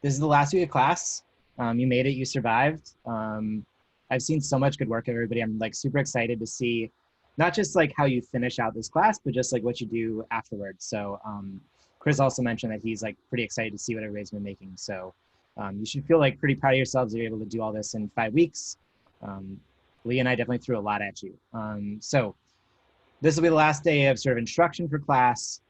This is the last week of class. You made it, you survived. I've seen so much good work of everybody. I'm like super excited to see not just like how you finish out this class, but just like what you do afterwards. So Cris also mentioned that he's like pretty excited to see what everybody's been making. So you should feel like pretty proud of yourselves that you're able to do all this in 5 weeks. Lee and I definitely threw a lot at you. So this will be the last day of sort of instruction for class.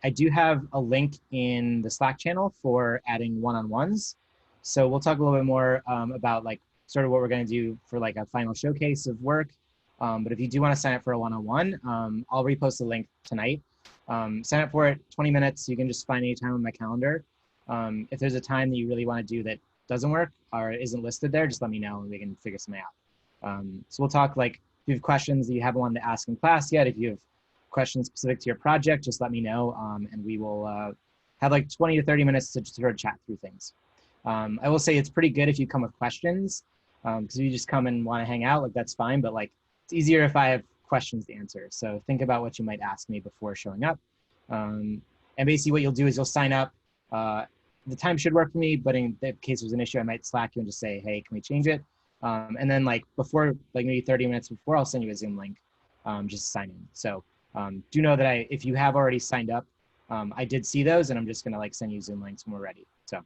I do have a link in the Slack channel for adding one-on-ones. So we'll talk a little bit more about like sort of what we're going to do for like a final showcase of work. But if you do want to sign up for a one-on-one, I'll repost the link tonight. Sign up for it, 20 minutes. You can just find any time on my calendar. If there's a time that you really want to do that doesn't work or isn't listed there, just let me know and we can figure something out. So we'll talk like if you have questions that you haven't wanted to ask in class yet, if you have questions specific to your project, just let me know and we will have like 20 to 30 minutes to sort of chat through things. I will say it's pretty good if you come with questions because if you just come and want to hang out, like that's fine, but like it's easier if I have questions to answer. So think about what you might ask me before showing up. And basically what you'll do is you'll sign up. The time should work for me, but in case there's an issue, I might Slack you and just say, hey, can we change it? And then like before, like maybe 30 minutes before, I'll send you a Zoom link just to sign in. So do know that if you have already signed up, I did see those and I'm just gonna like send you Zoom links when we're ready. So,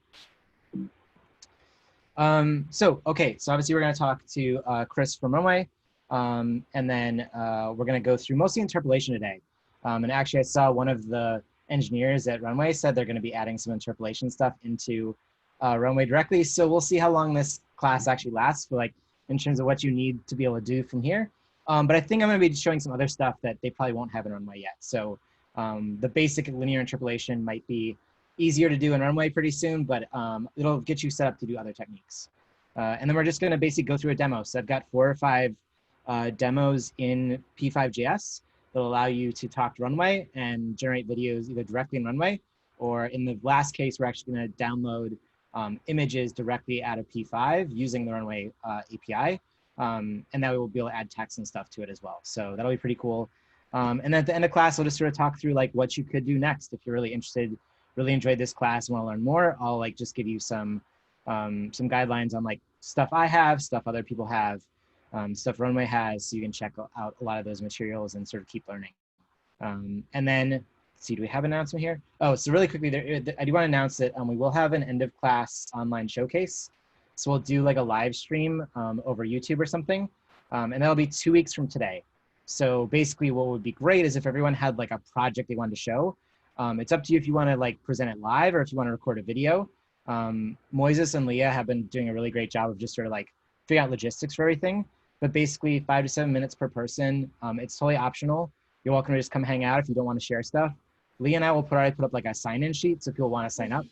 okay, so obviously we're gonna talk to Cris from Runway and then we're gonna go through mostly interpolation today. And actually I saw one of the engineers at Runway said they're gonna be adding some interpolation stuff into Runway directly. So we'll see how long this class actually lasts for like in terms of what you need to be able to do from here. But I think I'm going to be showing some other stuff that they probably won't have in Runway yet. So the basic linear interpolation might be easier to do in Runway pretty soon, but it'll get you set up to do other techniques. And then we're just going to basically go through a demo. So I've got 4 or 5 demos in P5.js that'll allow you to talk to Runway and generate videos either directly in Runway, or in the last case, we're actually going to download images directly out of P5 using the Runway API. And that we will be able to add text and stuff to it as well. So that'll be pretty cool. And then at the end of class, we'll just sort of talk through like what you could do next. If you're really interested, really enjoyed this class and want to learn more, I'll like just give you some guidelines on like stuff I have, stuff other people have, stuff Runway has, so you can check out a lot of those materials and sort of keep learning. And then, let's see, do we have an announcement here? Oh, so really quickly, I do want to announce that we will have an end of class online showcase. So we'll do like a live stream over YouTube or something. And that'll be 2 weeks from today. So basically what would be great is if everyone had like a project they wanted to show. It's up to you if you want to like present it live or if you want to record a video. Moises and Leah have been doing a really great job of just sort of like figuring out logistics for everything. But basically 5 to 7 minutes per person. It's totally optional. You're welcome to just come hang out if you don't want to share stuff. Leah and I will put up like a sign-in sheet so if people want to sign up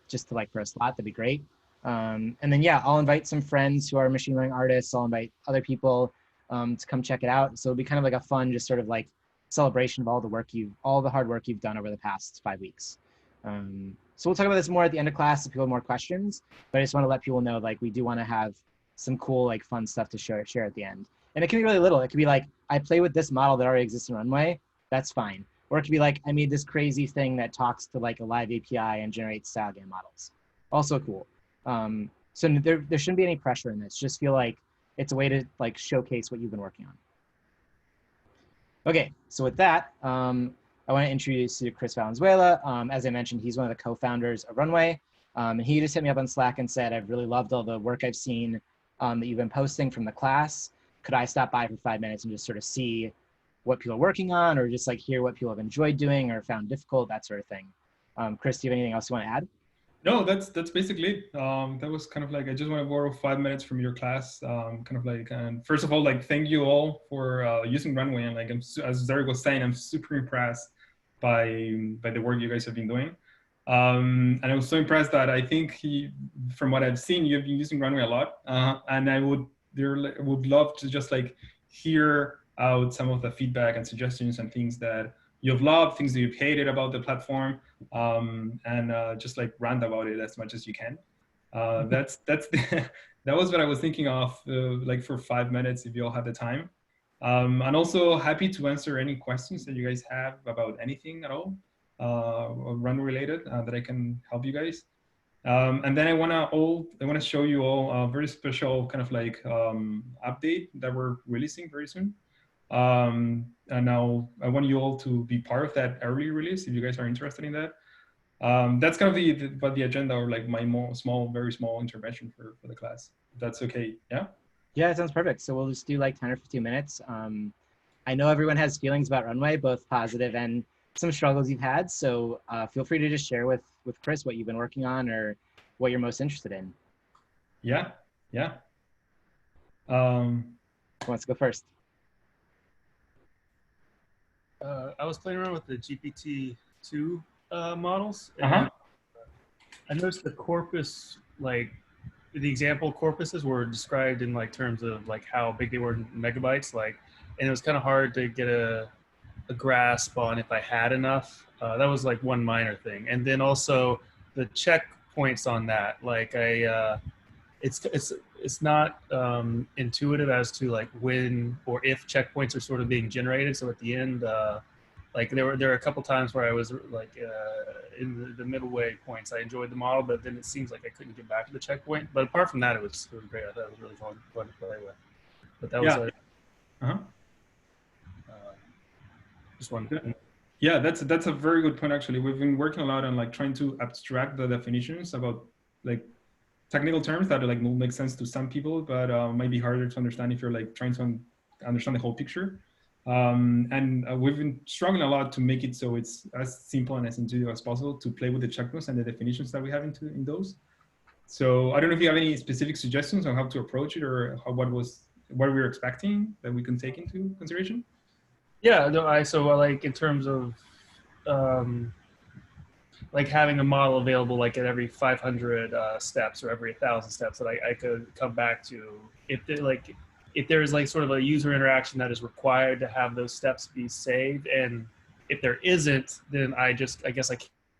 just to like for a slot, that'd be great. And then, yeah, I'll invite some friends who are machine learning artists. I'll invite other people to come check it out. So it'll be kind of like a fun, just sort of like celebration of all the hard work you've done over the past 5 weeks. So we'll talk about this more at the end of class if people have more questions, but I just want to let people know, like, we do want to have some cool, like fun stuff to share at the end. And it can be really little. It could be like, I play with this model that already exists in Runway. That's fine. Or it could be like, I made this crazy thing that talks to like a live API and generates style game models. Also cool. So there shouldn't be any pressure in this. Just feel like it's a way to like showcase what you've been working on. Okay, so with that, I want to introduce you to Cris Valenzuela. As I mentioned, he's one of the co-founders of Runway. And he just hit me up on Slack and said, I've really loved all the work I've seen that you've been posting from the class. Could I stop by for 5 minutes and just sort of see what people are working on or just like hear what people have enjoyed doing or found difficult, that sort of thing. Cris, do you have anything else you want to add? No, that's basically it. That was kind of like, I just want to borrow 5 minutes from your class. Kind of like, and first of all, like, thank you all for using Runway. And like, as Derek was saying, I'm super impressed by the work you guys have been doing. And I was so impressed that I think from what I've seen, you've been using Runway a lot. And I would love to just like hear out some of the feedback and suggestions and things that you've loved, things that you've hated about the platform, and just like rant about it as much as you can. That was what I was thinking of, like for 5 minutes, if you all have the time. And also happy to answer any questions that you guys have about anything at all. run related that I can help you guys. And then I wanna show you all a very special kind of like update that we're releasing very soon. And now I want you all to be part of that early release if you guys are interested in that. That's kind of the agenda, or like my very small intervention for the class. If that's okay, yeah? Yeah, it sounds perfect. So we'll just do like 10 or 15 minutes. I know everyone has feelings about Runway, both positive and some struggles you've had. So feel free to just share with Cris what you've been working on or what you're most interested in. Yeah, yeah. Who wants to go first? I was playing around with the GPT-2 models, and I noticed the corpus, like the example corpuses were described in like terms of like how big they were in megabytes, like, and it was kind of hard to get a grasp on if I had enough. That was like one minor thing, and then also the checkpoints on that, like it's not intuitive as to like when or if checkpoints are sort of being generated. So at the end, like there were a couple times where I was like in the middle way points, I enjoyed the model, but then it seems like I couldn't get back to the checkpoint. But apart from that, it was great. I thought it was really fun to play with. But that was just one. Yeah, that's a very good point. Actually, we've been working a lot on like trying to abstract the definitions about like technical terms that like will make sense to some people, but might be harder to understand if you're like trying to understand the whole picture. And we've been struggling a lot to make it so it's as simple and as intuitive as possible to play with the checkpoints and the definitions that we have in those. So I don't know if you have any specific suggestions on how to approach it, or what we were expecting that we can take into consideration. Yeah, no, so like in terms of like having a model available like at every 500 steps or every 1,000 steps that I could come back to if there is like sort of a user interaction that is required to have those steps be saved, and if there isn't, then I guess I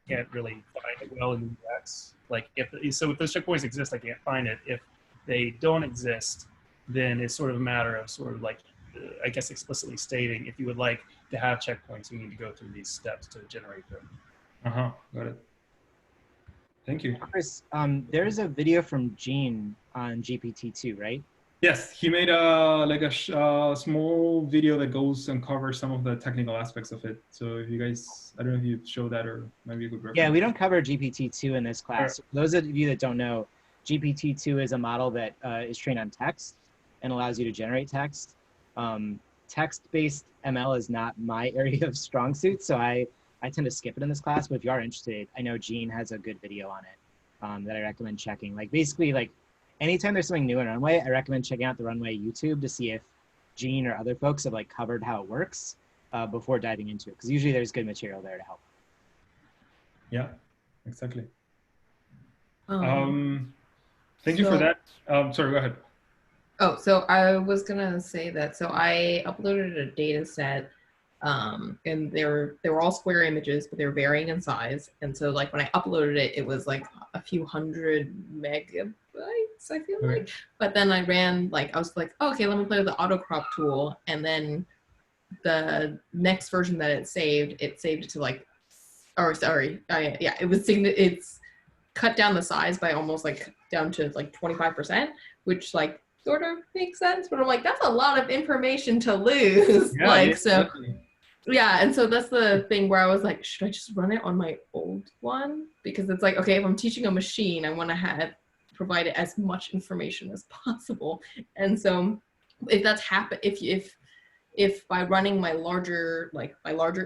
can't really find it well in the UX. Like if those checkpoints exist, I can't find it. If they don't exist, then it's sort of a matter of sort of like I guess explicitly stating if you would like to have checkpoints, you need to go through these steps to generate them. Got it. Thank you. Cris, there's a video from Gene on GPT-2, right? Yes, he made a small video that goes and covers some of the technical aspects of it. So if you guys, I don't know if you show that or maybe a good reference. Yeah, we don't cover GPT-2 in this class. For those of you that don't know, GPT-2 is a model that is trained on text and allows you to generate text. Text-based ML is not my area of strong suit, so I tend to skip it in this class, but if you are interested, I know Gene has a good video on it that I recommend checking. Like basically, like anytime there's something new in Runway, I recommend checking out the Runway YouTube to see if Gene or other folks have like covered how it works before diving into it, because usually there's good material there to help. Yeah, exactly. Thank you for that. Sorry, go ahead. Oh, so I was gonna say that. So I uploaded a data set. And they were all square images, but they were varying in size. And so like when I uploaded it, it was like a few hundred megabytes, I feel like. But then I ran I was like, oh, okay, let me play with the auto crop tool. And then the next version that it saved it to like, it's cut down the size by almost like down to like 25%, which like sort of makes sense. But I'm like, that's a lot of information to lose. Yeah, like, yeah, so. Definitely. Yeah, and so that's the thing where I was like, should I just run it on my old one? Because it's like, okay, if I'm teaching a machine, I want to provide it as much information as possible. And so if that's if by running my larger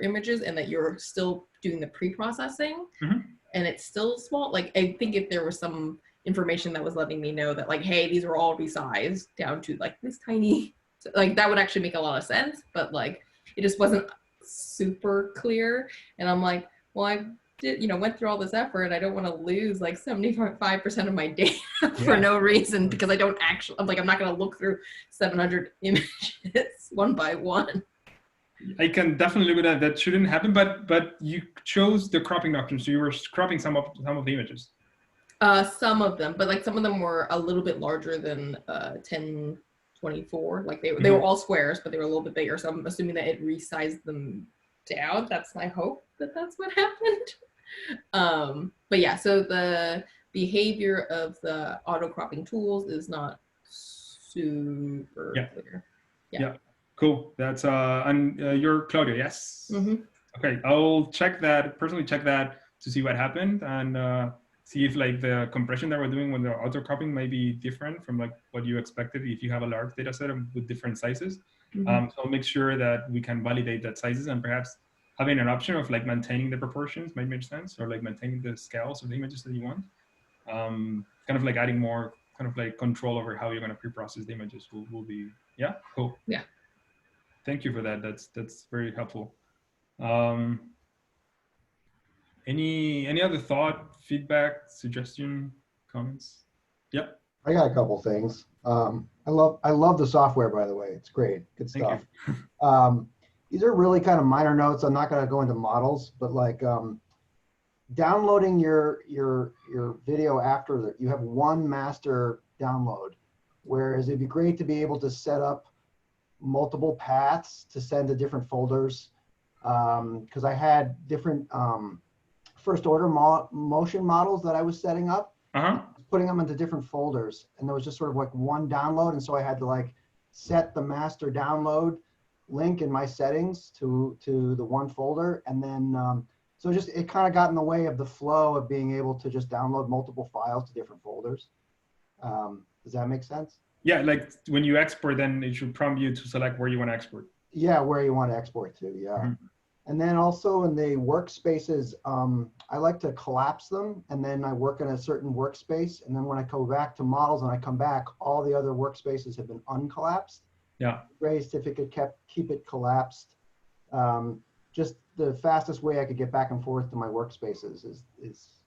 images and that you're still doing the pre-processing and it's still small, like I think if there was some information that was letting me know that like, hey, these are all resized down to like this tiny, like that would actually make a lot of sense, but like it just wasn't super clear. And I'm like, well, I did, went through all this effort. I don't want to lose like 75% of my data for no reason, because I don't actually, I'm not going to look through 700 images one by one. I can definitely look at that. That shouldn't happen, but you chose the cropping option, so you were cropping some of the images. Some of them, but like some of them were a little bit larger than 1024. Like they were all squares, but they were a little bit bigger. So I'm assuming that it resized them down. That's my hope. that that's what happened. But yeah, so the behavior of the auto cropping tools is not super clear. Yeah, cool. That's and you're Claudia, yes? Okay, I'll check that, personally check that to see what happened and see if like the compression that we're doing when the auto cropping may be different from like what you expected if you have a large data set with different sizes. So I'll make sure that we can validate that sizes, and perhaps having an option of like maintaining the proportions might make sense, or like maintaining the scales of the images that you want. Kind of like adding more kind of like control over how you're going to pre-process the images will be, yeah, cool. Yeah. Thank you for that. That's very helpful. Any other thought, feedback, suggestion, comments? Yep. I got a couple things. I love the software, by the way. It's great. Good stuff. These are really kind of minor notes. I'm not going to go into models, but like downloading your video after you have one master download, whereas it'd be great to be able to set up multiple paths to send to different folders. Because I had different first order motion models that I was setting up, putting them into different folders, and there was just sort of like one download, and so I had to like set the master download link in my settings to the one folder, and then so just it kind of got in the way of the flow of being able to just download multiple files to different folders. Does that make sense? Yeah, like when you export, then it should prompt you to select where you want to export. Yeah, where you want to export to, yeah. And then also in the workspaces, I like to collapse them, and then I work in a certain workspace, and then when I go back to models and I come back, all the other workspaces have been uncollapsed. Yeah. Great if it could keep it collapsed. Just the fastest way I could get back and forth to my workspaces is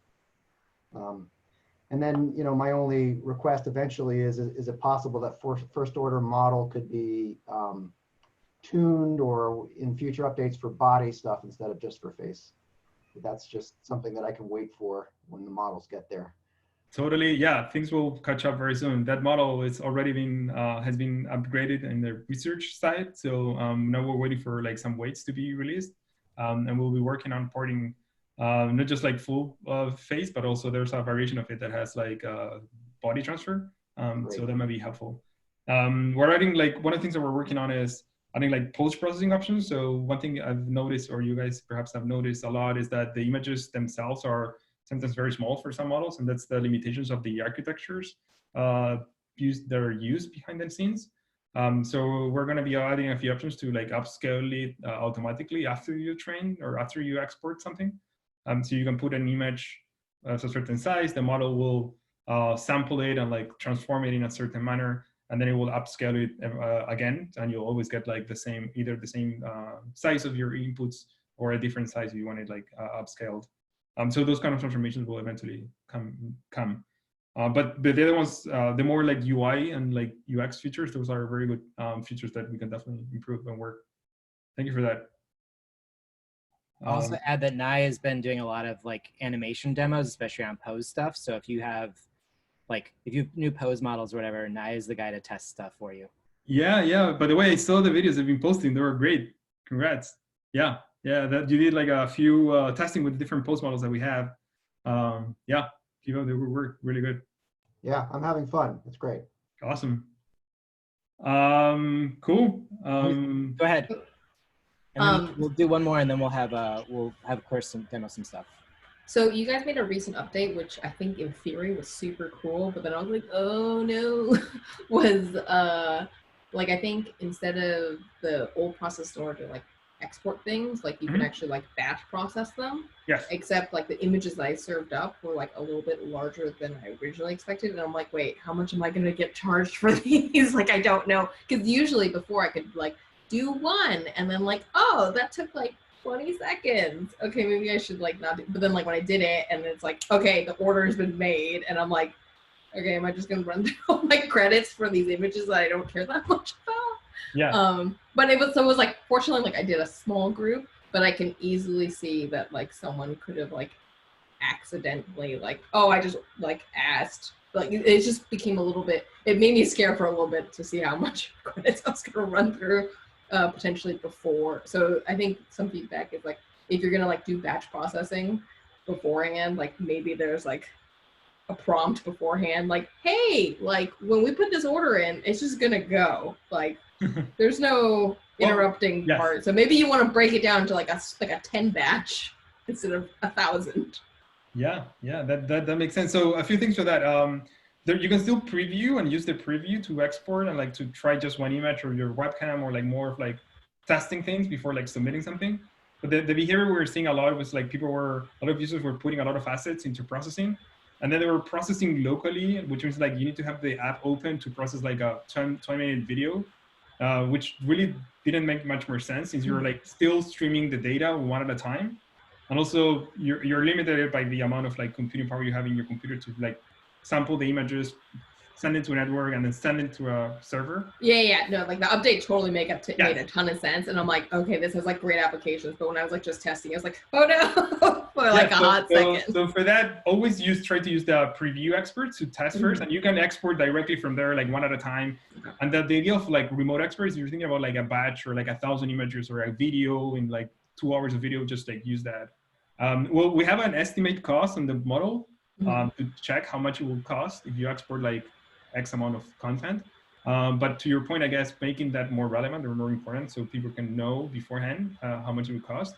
and then, you know, my only request eventually is it possible that first order model could be tuned or in future updates for body stuff instead of just for face. But that's just something that I can wait for when the models get there. Totally, yeah, things will catch up very soon. That model is already been has been upgraded in the research side. So now we're waiting for like some weights to be released, and we'll be working on porting not just like full face, but also there's a variation of it that has like body transfer. So that might be helpful. We're adding like one of the things that we're working on is adding like post-processing options. So one thing I've noticed, or you guys perhaps have noticed a lot, is that the images themselves are sometimes very small for some models, and that's the limitations of the architectures that are used behind the scenes. So we're going to be adding a few options to like upscale it automatically after you train or after you export something. So you can put an image of a certain size, the model will sample it and like transform it in a certain manner, and then it will upscale it again, and you'll always get like the same, either the same size of your inputs or a different size if you want it like upscaled. So those kind of transformations will eventually come. But the other ones, the more like UI and like UX features, those are very good features that we can definitely improve and work. Thank you for that. I'll also add that Nai has been doing a lot of like animation demos, especially on pose stuff. So if you have like, if you have new pose models or whatever, Nai is the guy to test stuff for you. Yeah. By the way, I saw the videos they've been posting. They were great. Congrats. Yeah, that you did like a few testing with different pose models that we have. Yeah, they were really good. Yeah, I'm having fun. It's great. Awesome. Cool. Go ahead. And then we'll do one more, and then we'll have Cris demo some stuff. So you guys made a recent update, which I think in theory was super cool, but then I was like, oh no, was like I think instead of the old process in order to like export things, like you can actually like batch process them. Yes. Except like the images that I served up were like a little bit larger than I originally expected, and I'm like, wait, how much am I gonna get charged for these? Like I don't know, because usually before I could like do one, and then like, oh, that took like 20 seconds. Okay, maybe I should like not do, but then like when I did it, and it's like, okay, the order has been made, and I'm like, okay, am I just gonna run through all my credits for these images that I don't care that much about? Yeah. But it was like, fortunately, like I did a small group, but I can easily see that like someone could have like accidentally like, oh, I just like asked, like it just became a little bit, it made me scared for a little bit to see how much credits I was gonna run through potentially before. So I think some feedback is like, if you're gonna like do batch processing beforehand, like maybe there's like a prompt beforehand, like, hey, like when we put this order in, it's just gonna go. Like there's no interrupting part. So maybe you want to break it down to like a 10 batch instead of 1,000. Yeah, that makes sense. So a few things for that. You can still preview and use the preview to export and like to try just one image or your webcam, or like more of like testing things before like submitting something. But the behavior we were seeing a lot was like a lot of users were putting a lot of assets into processing, and then they were processing locally, which means like you need to have the app open to process like a 20-minute video, which really didn't make much more sense since you're like still streaming the data one at a time. And also you're limited by the amount of like computing power you have in your computer to like sample the images, send it to a network, and then send it to a server. Yeah. No, like the update totally made a ton of sense. And I'm like, okay, this has like great applications. But when I was like just testing, I was like, oh no, for like a hot second. So for that, always try to use the preview experts to test first, and you can export directly from there, like one at a time. And the idea of like remote experts, you're thinking about like a batch or like 1,000 images or a video in like 2 hours of video, just like use that. Well, we have an estimate cost on the model to check how much it will cost if you export like X amount of content. But to your point, I guess, making that more relevant or more important so people can know beforehand how much it would cost,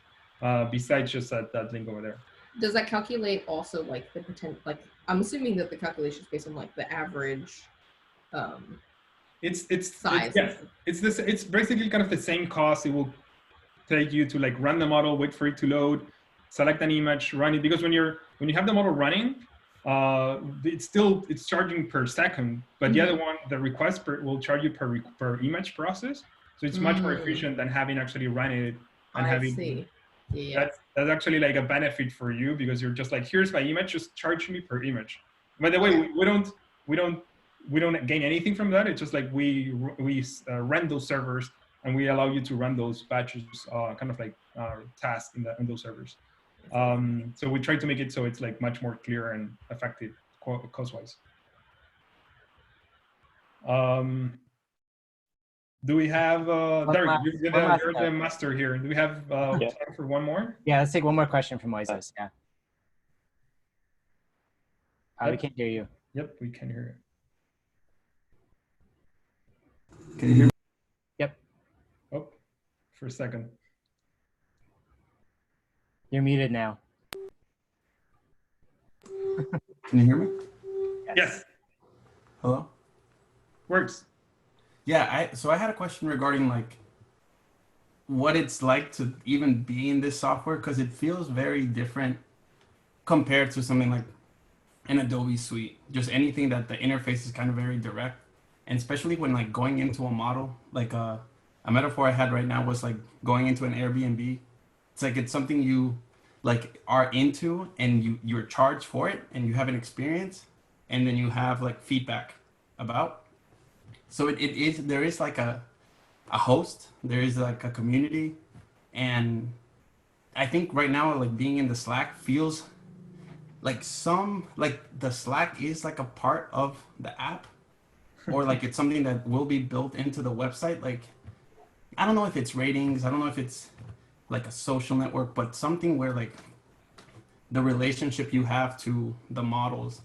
besides just that link over there. Does that calculate also like the potential, like I'm assuming that the calculation is based on like the average size? It's basically kind of the same cost. It will take you to like run the model, wait for it to load, select an image, run it, because when you have the model running, it's charging per second, but the other one, the request will charge you per image process. So it's much more efficient than having actually run it and having. Yeah. That's actually like a benefit for you, because you're just like, here's my image, just charge me per image. By the way, we don't gain anything from that. It's just like we rent those servers and we allow you to run those batches, kind of like tasks in those servers. So we try to make it so it's like much more clear and effective cost-wise. Do we have, Derek, you're the master here. Do we have time for one more? Yeah, let's take one more question from Moises. Yeah. We can't hear you. Yep, we can hear you. Can you hear me? Yep. Oh, for a second. You're muted now. Can you hear me? Yes. Hello? Works. Yeah, so I had a question regarding like what it's like to even be in this software, because it feels very different compared to something like an Adobe suite. Just anything that the interface is kind of very direct. And especially when like going into a model, like a metaphor I had right now was like going into an Airbnb. It's like it's something you like are into and you're charged for it and you have an experience and then you have like feedback about. So there is like a host, there is like a community, and I think right now like being in the Slack feels like the Slack is like a part of the app, or like it's something that will be built into the website. Like I don't know if it's ratings, I don't know if it's like a social network, but something where like the relationship you have to the models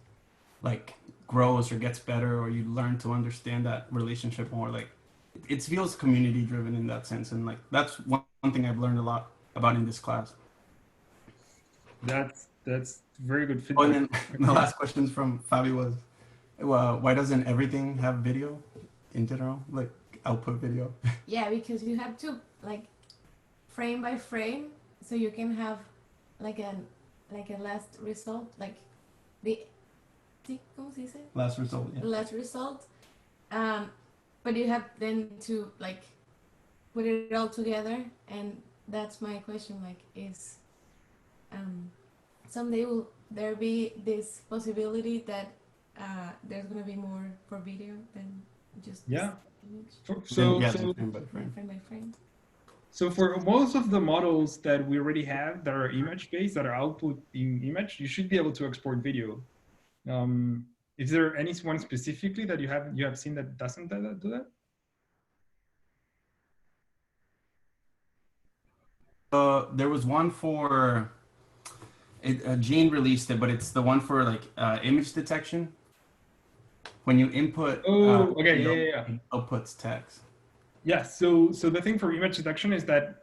like grows or gets better, or you learn to understand that relationship more. Like it feels community driven in that sense, and like that's one thing I've learned a lot about in this class. That's very good feedback. Oh, and then the last questions from Fabi was, well, why doesn't everything have video in general, like output video? Yeah, because you have to like frame by frame, so you can have like a last result, like the ¿cómo se dice? Last result. Yeah. Last result. But you have then to like put it all together, and that's my question. Like, is someday will there be this possibility that there's gonna be more for video than just image? Frame by frame. Frame by frame. So for most of the models that we already have that are image-based, that are output in image, you should be able to export video. Is there any one specifically that you have seen that doesn't do that? There was one for Gene released it, but it's the one for like image detection. When you input, Oh, okay, video, yeah. it outputs text. Yeah. So the thing for image detection is that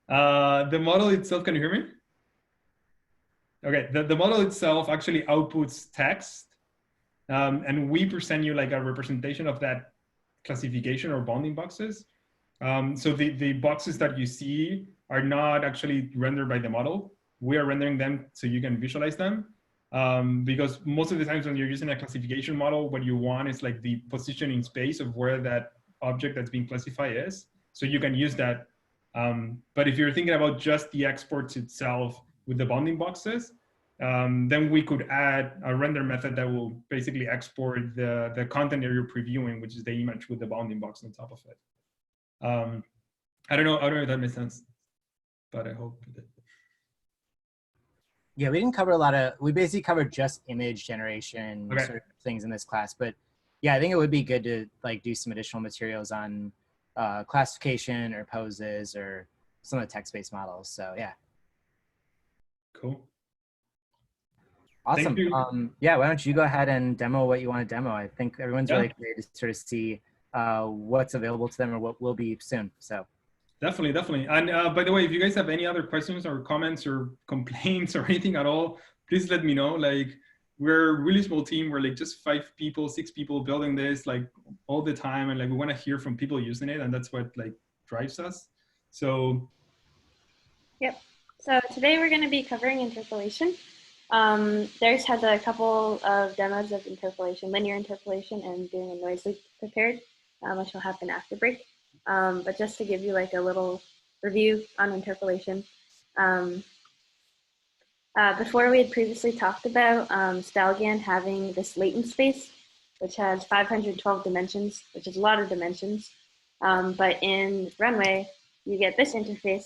the model itself. Can you hear me? Okay. The model itself actually outputs text, and we present you like a representation of that classification or bounding boxes. So the boxes that you see are not actually rendered by the model. We are rendering them so you can visualize them. Because most of the times when you're using a classification model, what you want is like the position in space of where that object that's being classified is. So you can use that. But if you're thinking about just the exports itself with the bounding boxes, then we could add a render method that will basically export the content that you're previewing, which is the image with the bounding box on top of it. I don't know if that makes sense, but I hope it did. Yeah, we didn't cover a lot of, we basically covered just image generation Okay. sort of things in this class, but yeah, I think it would be good to like do some additional materials on classification or poses or some of the text-based models. So yeah. Cool. Awesome. Thank you. Yeah, why don't you go ahead and demo what you want to demo? I think everyone's really excited to sort of see what's available to them or what will be soon. So Definitely. And by the way, if you guys have any other questions or comments or complaints or anything at all, please let me know. Like, we're a really small team. We're like just 5 people, 6 people building this like all the time. And like, we want to hear from people using it. And that's what like drives us. So. Yep. So today we're going to be covering interpolation. Darius has a couple of demos of interpolation, linear interpolation, and doing a noise loop prepared, which will happen after break. But just to give you like a little review on interpolation. Before we had previously talked about Stalgan having this latent space, which has 512 dimensions, which is a lot of dimensions. But in Runway, you get this interface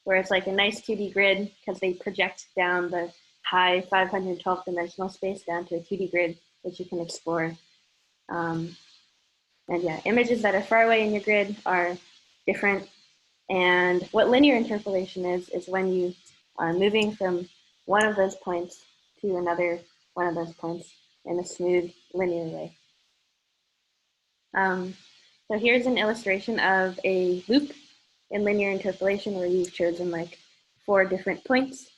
where it's like a nice 2D grid because they project down the high 512 dimensional space down to a 2D grid, which you can explore. And yeah, images that are far away in your grid are different. And what linear interpolation is when you are moving from one of those points to another one of those points in a smooth linear way. So here's an illustration of a loop in linear interpolation where you've chosen like 4 different points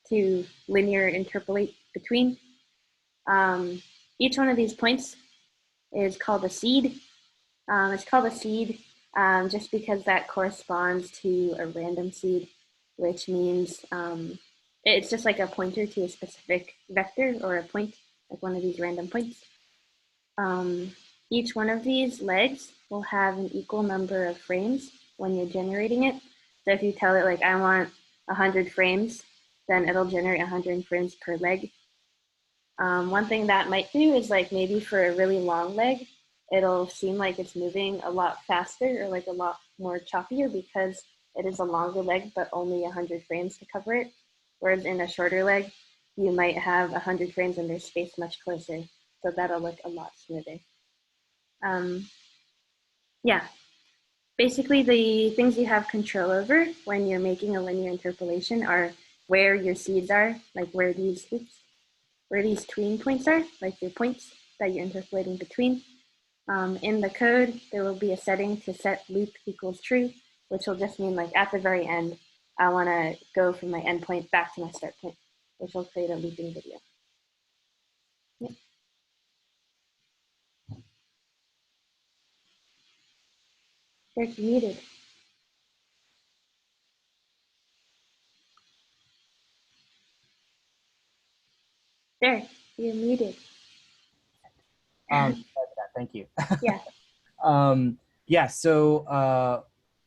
to linear interpolate between. Each one of these points is called a seed. It's called a seed just because that corresponds to a random seed, which means it's just like a pointer to a specific vector or a point, like one of these random points. Each one of these legs will have an equal number of frames when you're generating it. So if you tell it like, I want 100 frames, then it'll generate 100 frames per leg. One thing that might do is like maybe for a really long leg, it'll seem like it's moving a lot faster or like a lot more choppier because it is a longer leg, but only 100 frames to cover it. Whereas in a shorter leg, you might have 100 frames and there's space much closer. So that'll look a lot smoother. Yeah, basically the things you have control over when you're making a linear interpolation are where your seeds are, like where these tween points are, like your points that you're interpolating between. In the code, there will be a setting to set loop equals true, which will just mean like at the very end, I want to go from my endpoint back to my start point, which will create a looping video. Yep. Derek, you're muted. Derek, you're muted. thank you. Yeah. Yeah, so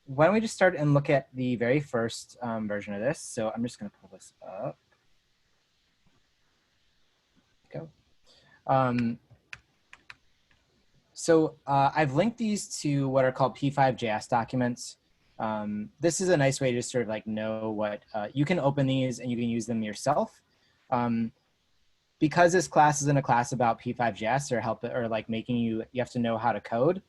why don't we just start and look at the very first version of this. So I'm just going to pull this up. Go. I've linked these to what are called P5.js documents. This is a nice way to sort of like know what, you can open these and you can use them yourself. Because this class isn't a class about P5.js or like making you have to know how to code.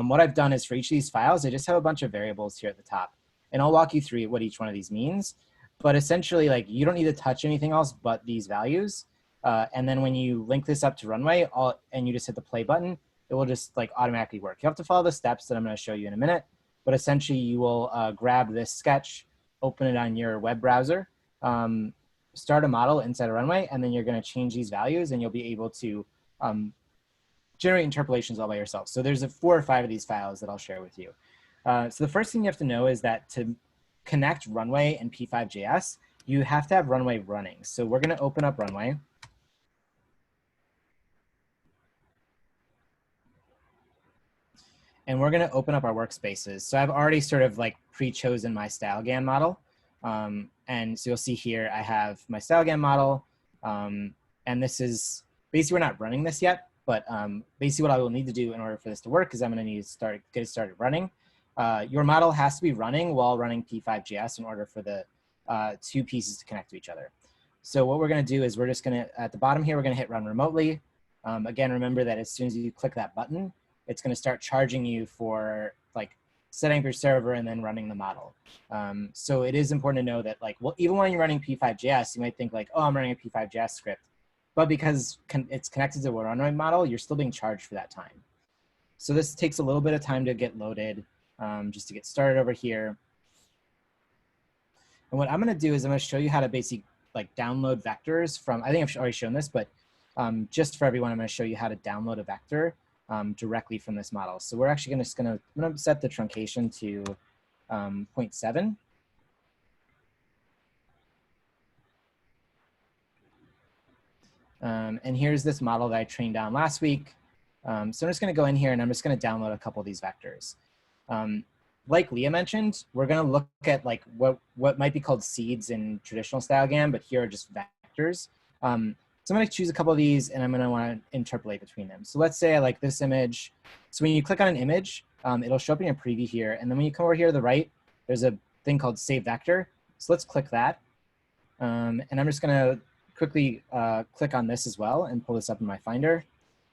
what I've done is for each of these files, I just have a bunch of variables here at the top. And I'll walk you through what each one of these means. But essentially, like, you don't need to touch anything else but these values. And then when you link this up to Runway and you just hit the play button, it will just like automatically work. You have to follow the steps that I'm going to show you in a minute. But essentially, you will grab this sketch, open it on your web browser, start a model inside of Runway, and then you're going to change these values, and you'll be able to generate interpolations all by yourself. So there's 4 or 5 of these files that I'll share with you. So the first thing you have to know is that to connect Runway and P5 Js, you have to have Runway running. So we're going to open up Runway. And we're going to open up our workspaces. So I've already sort of like pre-chosen my StyleGAN model. And so you'll see here, I have my StyleGAN model. And this is, basically we're not running this yet, but basically what I will need to do in order for this to work is I'm going to need to get it started running. Your model has to be running while running P5.js in order for the 2 pieces to connect to each other. So what we're going to do is we're just going to, at the bottom here, we're going to hit run remotely. Again, remember that as soon as you click that button, it's going to start charging you for like setting up your server and then running the model. So it is important to know that, like, well, even when you're running P5.js, you might think like, oh, I'm running a P5.js script. But because it's connected to a Runway model, you're still being charged for that time. So this takes a little bit of time to get loaded, just to get started over here. And what I'm going to do is I'm going to show you how to basically like download vectors from, I think I've already shown this, but just for everyone, I'm going to show you how to download a vector directly from this model. So we're actually I'm going to set the truncation to 0.7. And here's this model that I trained on last week. So I'm just going to go in here and I'm just going to download a couple of these vectors. Like Leah mentioned, we're going to look at like what might be called seeds in traditional StyleGAN, but here are just vectors. So I'm going to choose a couple of these and I'm going to want to interpolate between them. So let's say I like this image. So when you click on an image, it'll show up in your preview here. And then when you come over here to the right, there's a thing called Save Vector. So let's click that. And I'm just going to quickly click on this as well and pull this up in my Finder.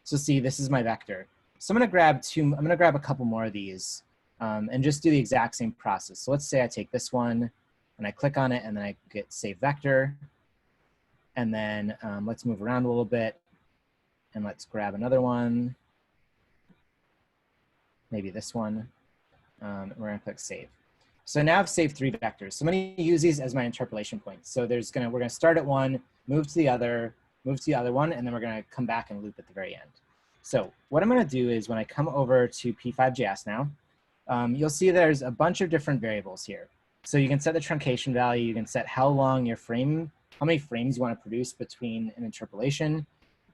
So see, this is my vector. So I'm going to grab a couple more of these and just do the exact same process. So let's say I take this one and I click on it and then I get Save Vector. And then let's move around a little bit and let's grab another one. Maybe this one. And we're going to click Save. So now I've saved 3 vectors. So I'm going to use these as my interpolation points. So we're going to start at one, move to the other one, and then we're going to come back and loop at the very end. So what I'm going to do is when I come over to P5.js now, you'll see there's a bunch of different variables here. So you can set the truncation value. You can set how long your frame, how many frames you want to produce between an interpolation,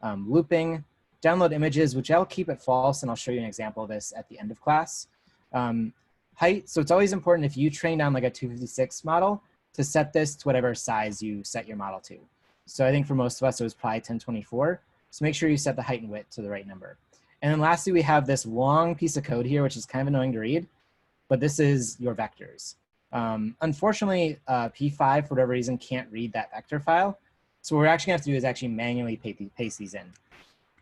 looping, download images, which I'll keep at false, and I'll show you an example of this at the end of class. Height, so it's always important if you train on like a 256 model to set this to whatever size you set your model to. So I think for most of us, it was probably 1024. So make sure you set the height and width to the right number. And then lastly, we have this long piece of code here, which is kind of annoying to read, but this is your vectors. Unfortunately, P5, for whatever reason, can't read that vector file. So what we're actually going to have to do is actually manually paste these in.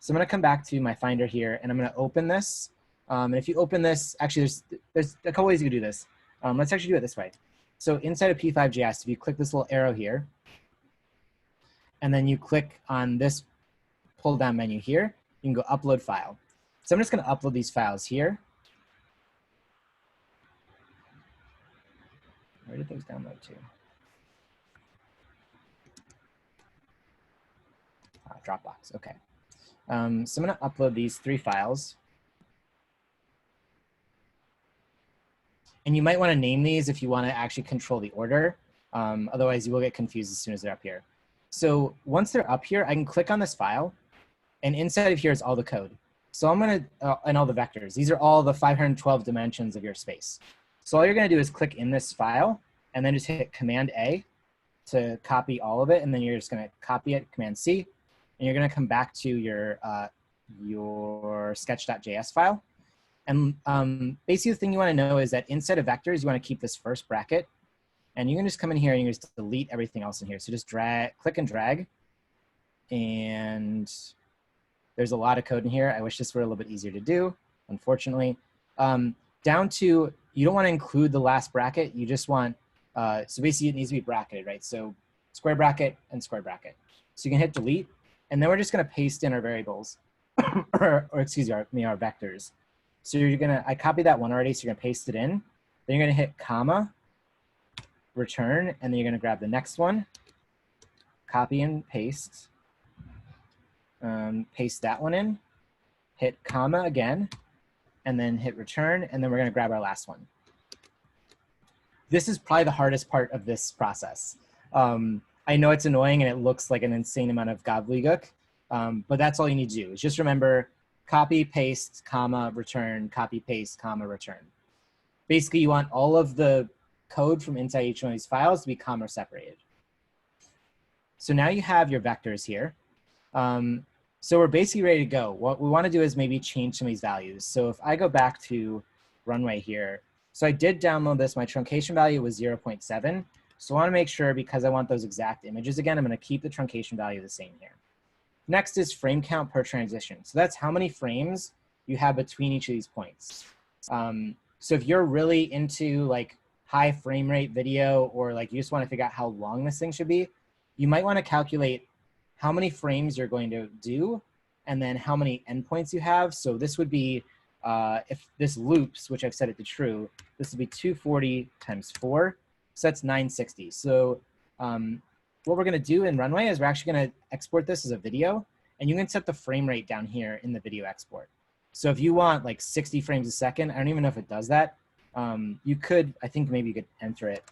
So I'm going to come back to my Finder here, and I'm going to open this. And if you open this, actually, there's a couple ways you can do this. Let's actually do it this way. So inside of P5.js, if you click this little arrow here, and then you click on this pull-down menu here, you can go Upload File. So I'm just going to upload these files here. Where did those download to? Dropbox, okay. So I'm going to upload these 3 files. And you might want to name these if you want to actually control the order. Otherwise, you will get confused as soon as they're up here. So once they're up here, I can click on this file. And inside of here is all the code. So I'm going to, and all the vectors. These are all the 512 dimensions of your space. So all you're going to do is click in this file and then just hit Command A to copy all of it. And then you're just going to copy it, Command C. And you're going to come back to your sketch.js file. And basically the thing you want to know is that inside of vectors, you want to keep this first bracket. And you can just come in here and you can just delete everything else in here. So just click and drag. And there's a lot of code in here. I wish this were a little bit easier to do, unfortunately. Down to, you don't want to include the last bracket. You just want, so basically it needs to be bracketed, right? So square bracket and square bracket. So you can hit delete, and then we're just going to paste in our variables, or excuse me, our vectors. So you're going to, I copied that one already, so you're going to paste it in. Then you're going to hit comma, return, and then you're going to grab the next one, copy and paste, paste that one in, hit comma again, and then hit return, and then we're going to grab our last one. This is probably the hardest part of this process. I know it's annoying and it looks like an insane amount of gobbledygook, but that's all you need to do is just remember copy, paste, comma, return, copy, paste, comma, return. Basically, you want all of the code from inside each one of these files to be comma separated. So now you have your vectors here. So we're basically ready to go. What we want to do is maybe change some of these values. So if I go back to Runway here, so I did download this. My truncation value was 0.7. So I want to make sure, because I want those exact images again, I'm going to keep the truncation value the same here. Next is frame count per transition. So that's how many frames you have between each of these points. So if you're really into like high frame rate video, or like you just want to figure out how long this thing should be, you might want to calculate how many frames you're going to do, and then how many endpoints you have. So this would be, if this loops, which I've set it to true, this would be 240 times 4. So that's 960. So what we're going to do in Runway is we're actually going to export this as a video, and you can set the frame rate down here in the video export. So if you want like 60 frames a second, I don't even know if it does that. You could, I think maybe you could enter it.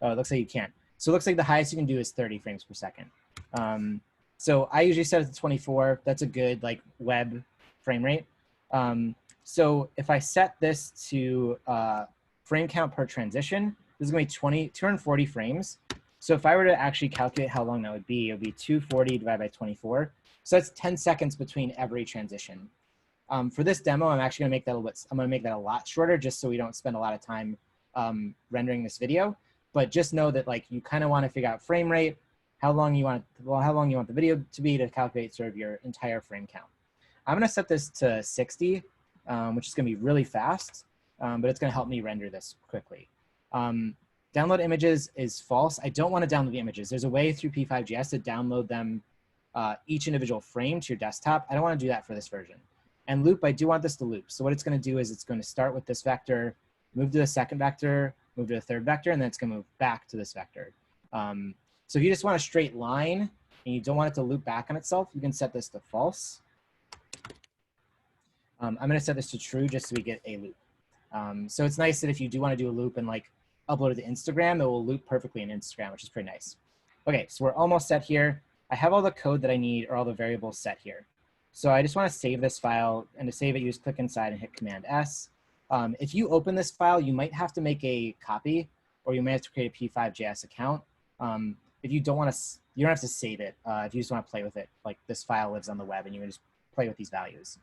Oh, it looks like you can't. So it looks like the highest you can do is 30 frames per second. So I usually set it to 24. That's a good like web frame rate. So if I set this to frame count per transition, this is going to be 240 frames. So if I were to actually calculate how long that would be, it would be 240 divided by 24. So that's 10 seconds between every transition. For this demo, I'm actually going to make that I'm going to make that a lot shorter, just so we don't spend a lot of time rendering this video. But just know that like you kind of want to figure out frame rate, how long you want the video to be to calculate sort of your entire frame count. I'm going to set this to 60, which is going to be really fast, but it's going to help me render this quickly. Download images is false. I don't want to download the images. There's a way through P5.js to download them, each individual frame to your desktop. I don't want to do that for this version. And loop, I do want this to loop. So what it's going to do is it's going to start with this vector, move to the second vector, move to the third vector, and then it's going to move back to this vector. So if you just want a straight line and you don't want it to loop back on itself, you can set this to false. I'm going to set this to true just so we get a loop. So it's nice that if you do want to do a loop and like upload it to Instagram, it will loop perfectly in Instagram, which is pretty nice. Okay, so we're almost set here. I have all the code that I need, or all the variables set here. So I just want to save this file, and to save it, you just click inside and hit Command S. If you open this file, you might have to make a copy, or you may have to create a P5.js account. If you don't want to, you don't have to save it. If you just want to play with it, like this file lives on the web and you can just play with these values.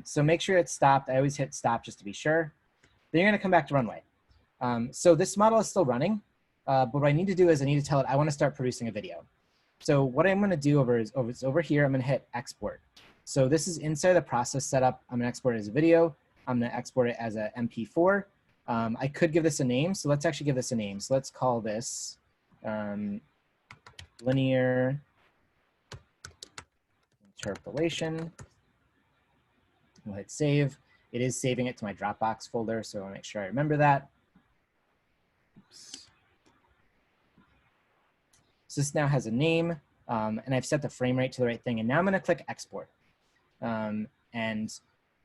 So make sure it's stopped. I always hit stop just to be sure. Then you're going to come back to Runway. So this model is still running, but what I need to do is I need to tell it I want to start producing a video. So what I'm going to do over here, I'm going to hit export. So this is inside the process setup. I'm going to export it as a video. I'm going to export it as a MP4. I could give this a name, so let's actually give this a name. So let's call this linear interpolation. We'll hit save. It is saving it to my Dropbox folder, so I'll make sure I remember that. Oops. So this now has a name, and I've set the frame rate to the right thing, and now I'm going to click export. And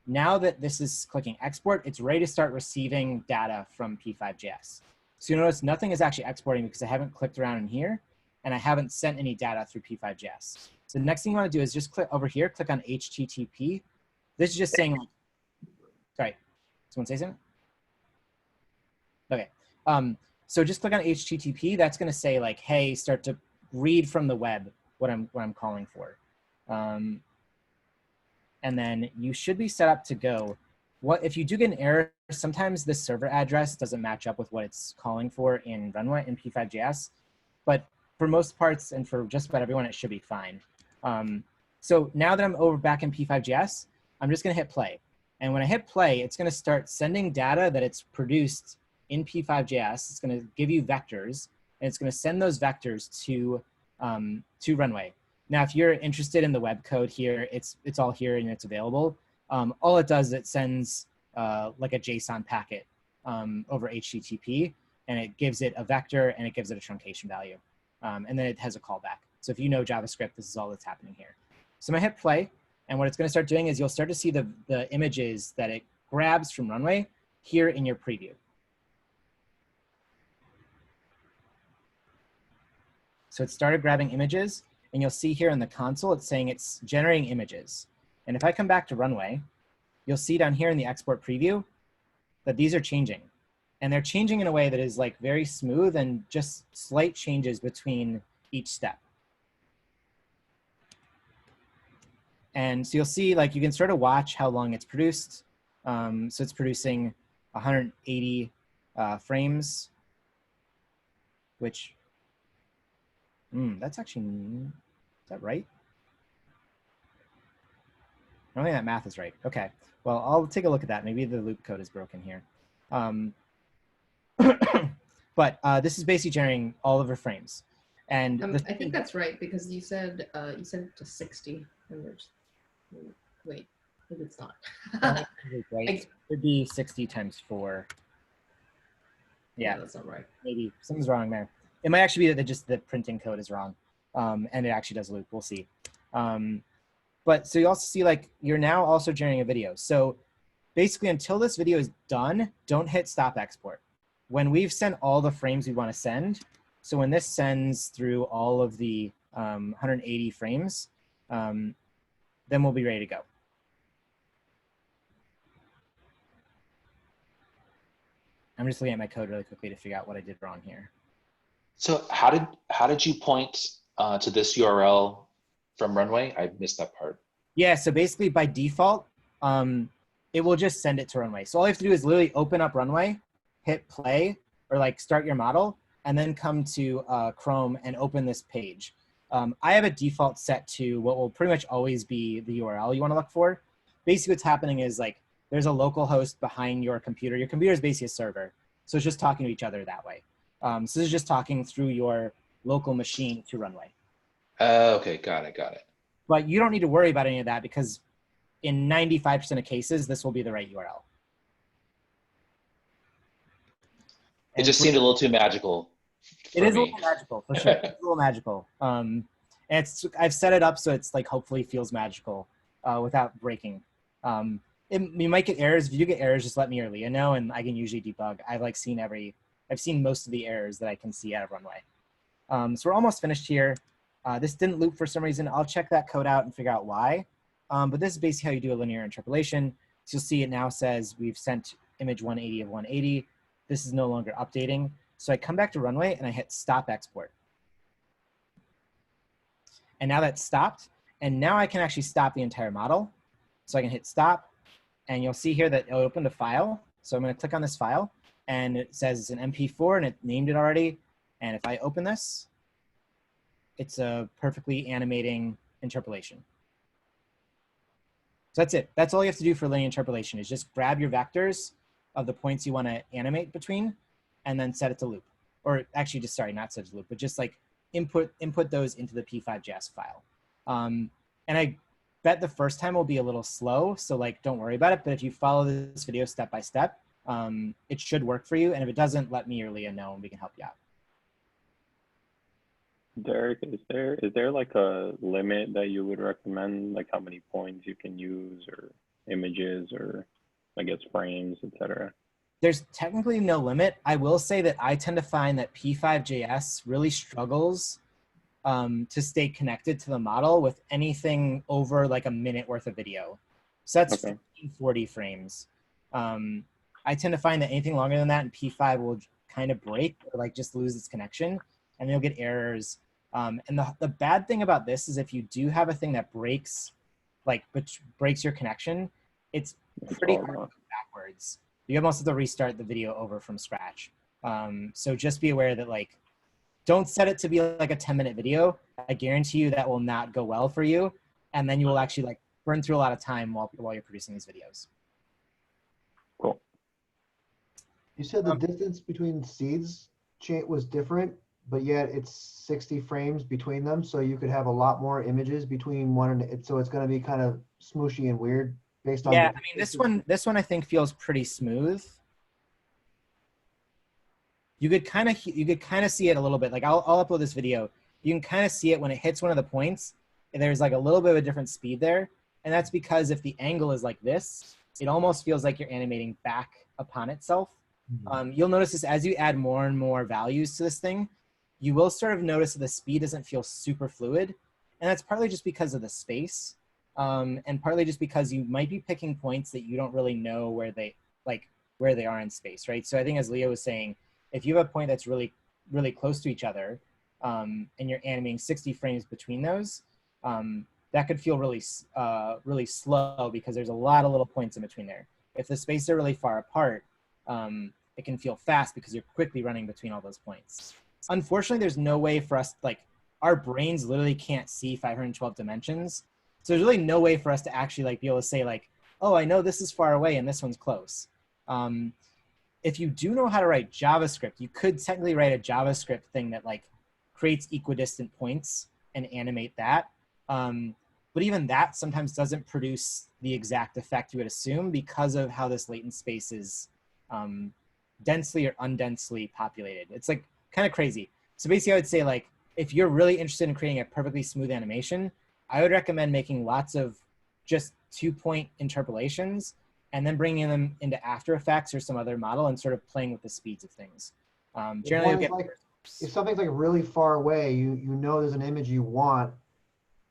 now that this is clicking export, it's ready to start receiving data from P5.js. So you notice nothing is actually exporting because I haven't clicked around in here, and I haven't sent any data through P5.js. So the next thing you want to do is just click over here, click on HTTP. This is just saying, sorry, someone say something? Okay. So just click on HTTP. That's going to say like, hey, start to read from the web what I'm calling for. And then you should be set up to go. If you do get an error, sometimes this server address doesn't match up with what it's calling for in Runway and P5.js. But for most parts and for just about everyone, it should be fine. So now that I'm back in P5.js, I'm just going to hit play. And when I hit play, it's going to start sending data that it's produced in P5.js. It's going to give you vectors, and it's going to send those vectors to Runway. Now, if you're interested in the web code here, it's all here and it's available. All it does is it sends like a JSON packet over HTTP, and it gives it a vector and it gives it a truncation value. And then it has a callback. So if you know JavaScript, this is all that's happening here. So I'm gonna hit play, and what it's gonna start doing is you'll start to see the images that it grabs from Runway here in your preview. So it started grabbing images, and you'll see here in the console, it's saying it's generating images. And if I come back to Runway, you'll see down here in the export preview that these are changing. And they're changing in a way that is like very smooth and just slight changes between each step. And so you'll see, like, you can sort of watch how long it's produced. So it's producing 180 frames, which, that's actually, is that right? I don't think that math is right. Okay, well, I'll take a look at that. Maybe the loop code is broken here. But this is basically generating all of the frames. And I think that's right, because you said it to 60. And there's, wait, maybe it's not. Right. It would be 60 times 4. Yeah, that's not right. Maybe something's wrong there. It might actually be that just the printing code is wrong, and it actually does loop. We'll see. But so you also see, like, you're now also generating a video. So basically, until this video is done, don't hit stop export. When we've sent all the frames we want to send, so when this sends through all of the 180 frames, then we'll be ready to go. I'm just looking at my code really quickly to figure out what I did wrong here. So how did you point to this URL from Runway? I missed that part. Yeah, so basically by default, it will just send it to Runway. So all you have to do is literally open up Runway, hit play, or like start your model, and then come to Chrome and open this page. I have a default set to what will pretty much always be the URL you want to look for. Basically what's happening is, like, there's a local host behind your computer. Your computer is basically a server. So it's just talking to each other that way. So this is just talking through your local machine to Runway. Okay, got it. But you don't need to worry about any of that, because in 95% of cases, this will be the right URL. It just seemed a little too magical. It is a little magical, for sure. It's a little magical. And I've set it up so it's like hopefully feels magical without breaking. You might get errors. If you do get errors, just let me or Leah know, and I can usually debug. I've seen most of the errors that I can see out of Runway. So we're almost finished here. This didn't loop for some reason. I'll check that code out and figure out why. But this is basically how you do a linear interpolation. So you'll see it now says we've sent image 180 of 180. This is no longer updating. So I come back to Runway and I hit stop export. And now that's stopped. And now I can actually stop the entire model. So I can hit stop, and you'll see here that it opened a file. So I'm going to click on this file, and it says it's an MP4, and it named it already. And if I open this, it's a perfectly animating interpolation. So that's it. That's all you have to do for linear interpolation, is just grab your vectors of the points you want to animate between, and then set it to loop. Or actually, just, sorry, not set it to loop, but just like input those into the P5.js file. And I bet the first time will be a little slow, so like don't worry about it. But if you follow this video step by step, it should work for you. And if it doesn't, let me or Leah know, and we can help you out. Derek, is there like a limit that you would recommend, like how many points you can use, or images, or I guess frames, etc.? There's technically no limit. I will say that I tend to find that P5.js really struggles to stay connected to the model with anything over like a minute worth of video. So that's okay. 40 frames. I tend to find that anything longer than that in P5 will kind of break or like just lose its connection, and you'll get errors. And the bad thing about this is if you do have a thing that breaks, which breaks your connection, it's pretty hard to go backwards. You almost have to restart the video over from scratch. So just be aware that like, don't set it to be like a 10-minute video. I guarantee you that will not go well for you. And then you will actually like burn through a lot of time while you're producing these videos. Cool. You said the distance between seeds was different, but yet it's 60 frames between them, so you could have a lot more images between one and so it's going to be kind of smooshy and weird based on. Yeah, I mean this one I think feels pretty smooth. You could kind of see it a little bit. Like I'll upload this video. You can kind of see it when it hits one of the points. There's like a little bit of a different speed there, and that's because if the angle is like this, it almost feels like you're animating back upon itself. You'll notice this as you add more and more values to this thing, you will sort of notice that the speed doesn't feel super fluid. And that's partly just because of the space, and partly just because you might be picking points that you don't really know where they are in space, right? So I think as Leo was saying, if you have a point that's really, really close to each other, and you're animating 60 frames between those, that could feel really, really slow because there's a lot of little points in between there. If the spaces are really far apart, it can feel fast because you're quickly running between all those points. Unfortunately, there's no way for us, like our brains literally can't see 512 dimensions. So there's really no way for us to actually like be able to say like, oh, I know this is far away and this one's close. If you do know how to write JavaScript, you could technically write a JavaScript thing that like creates equidistant points and animate that. But even that sometimes doesn't produce the exact effect you would assume because of how this latent space is densely or undensely populated. It's like kind of crazy. So basically I would say like, if you're really interested in creating a perfectly smooth animation, I would recommend making lots of just 2-point interpolations and then bringing them into After Effects or some other model and sort of playing with the speeds of things. Generally, you'll get if something's like really far away, you know there's an image you want,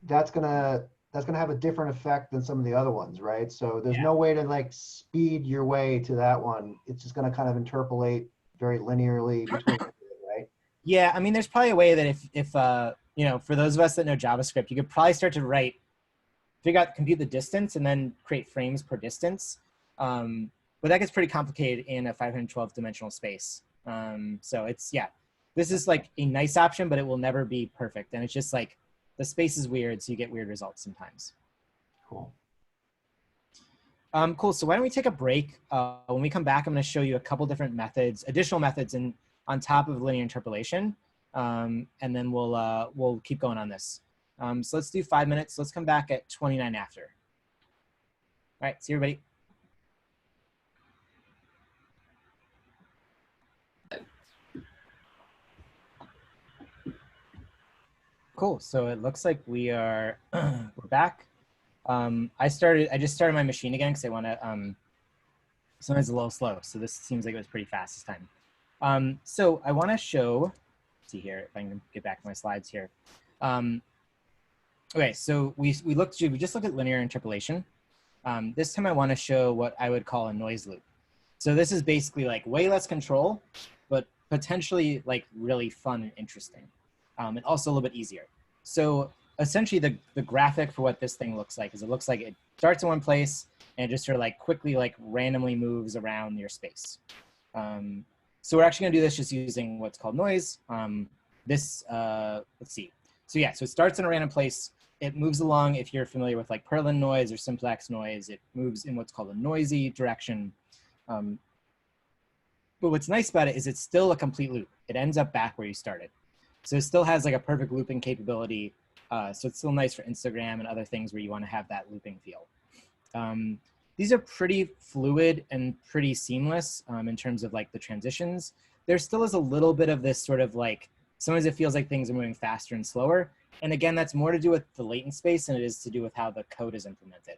that's gonna have a different effect than some of the other ones, right? So there's no way to like speed your way to that one. It's just gonna kind of interpolate very linearly between right? Yeah, I mean, there's probably a way that if you know, for those of us that know JavaScript, you could probably start to compute the distance and then create frames per distance. But that gets pretty complicated in a 512 dimensional space. So it's, yeah, this is like a nice option, but it will never be perfect. And it's just like, the space is weird, so you get weird results sometimes. Cool. Cool, so why don't we take a break? When we come back, I'm gonna show you a couple different methods, additional methods on top of linear interpolation. And then we'll keep going on this. So let's do 5 minutes. Let's come back at 29 after. All right, see everybody. Cool, so it looks like we're back. I just started my machine again because I want to, sometimes it's a little slow. So this seems like it was pretty fast this time. So I want to show, let's see here, if I can get back to my slides here. Okay, so we just looked at linear interpolation. This time I want to show what I would call a noise loop. So this is basically like way less control, but potentially like really fun and interesting. And also a little bit easier. So essentially the graphic for what this thing looks like is it looks like it starts in one place and it just sort of like quickly like randomly moves around your space. So we're actually gonna do this just using what's called noise. Let's see. So yeah, so it starts in a random place. It moves along, if you're familiar with like Perlin noise or simplex noise, it moves in what's called a noisy direction. But what's nice about it is it's still a complete loop. It ends up back where you started. So it still has like a perfect looping capability. So it's still nice for Instagram and other things where you want to have that looping feel. These are pretty fluid and pretty seamless in terms of like the transitions. There still is a little bit of this sort of like, sometimes it feels like things are moving faster and slower. And again, that's more to do with the latent space than it is to do with how the code is implemented.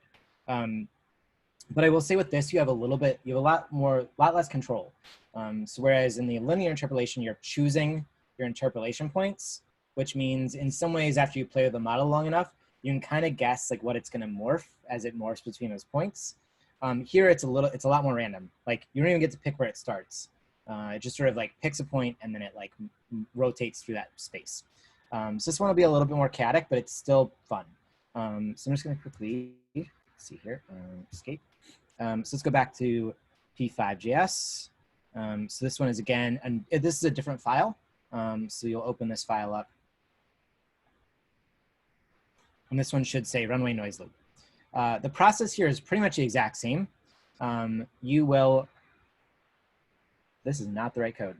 But I will say with this, you have a lot less control. So whereas in the linear interpolation, you're choosing your interpolation points, which means in some ways after you play with the model long enough, you can kind of guess like what it's going to morph as it morphs between those points. Here it's a lot more random. Like you don't even get to pick where it starts. It just sort of like picks a point and then it like rotates through that space. So this one will be a little bit more chaotic, but it's still fun. So I'm just going to quickly see here, escape. So let's go back to P5.js. So this one is again, and this is a different file. So you'll open this file up. And this one should say runway noise loop. The process here is pretty much the exact same. you will, this is not the right code.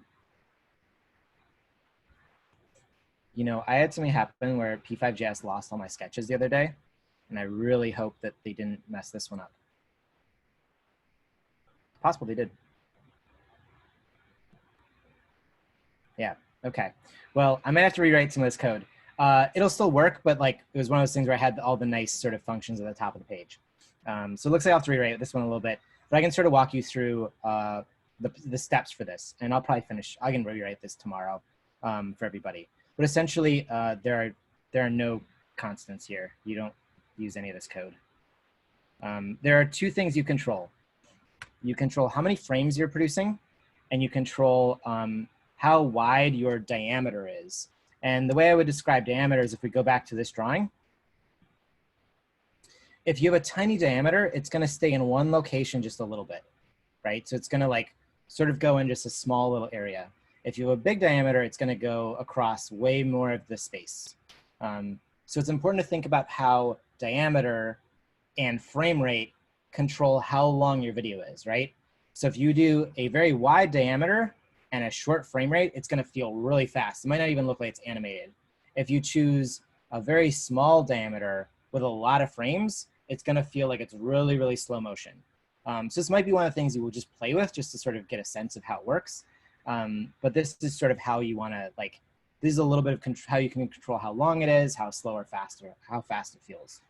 You know, I had something happen where P5.js lost all my sketches the other day, and I really hope that they didn't mess this one up. Possible they did. Yeah, okay. Well, I might have to rewrite some of this code. It'll still work, but like it was one of those things where I had all the nice sort of functions at the top of the page. So it looks like I'll have to rewrite this one a little bit, but I can sort of walk you through the steps for this, and I'll probably finish. I can rewrite this tomorrow for everybody. But essentially, there are no constants here. You don't use any of this code. There are two things you control. You control how many frames you're producing, and you control how wide your diameter is. And the way I would describe diameter is if we go back to this drawing, if you have a tiny diameter, it's going to stay in one location just a little bit, right? So it's going to like sort of go in just a small little area. If you have a big diameter, it's going to go across way more of the space. So it's important to think about how diameter and frame rate control how long your video is, right? So if you do a very wide diameter and a short frame rate, it's going to feel really fast. It might not even look like it's animated. If you choose a very small diameter with a lot of frames, it's going to feel like it's really, really slow motion. So this might be one of the things you will just play with just to sort of get a sense of how it works. But this is sort of how you want to, like, this is a little bit of how you can control how long it is, how slow or faster, how fast it feels.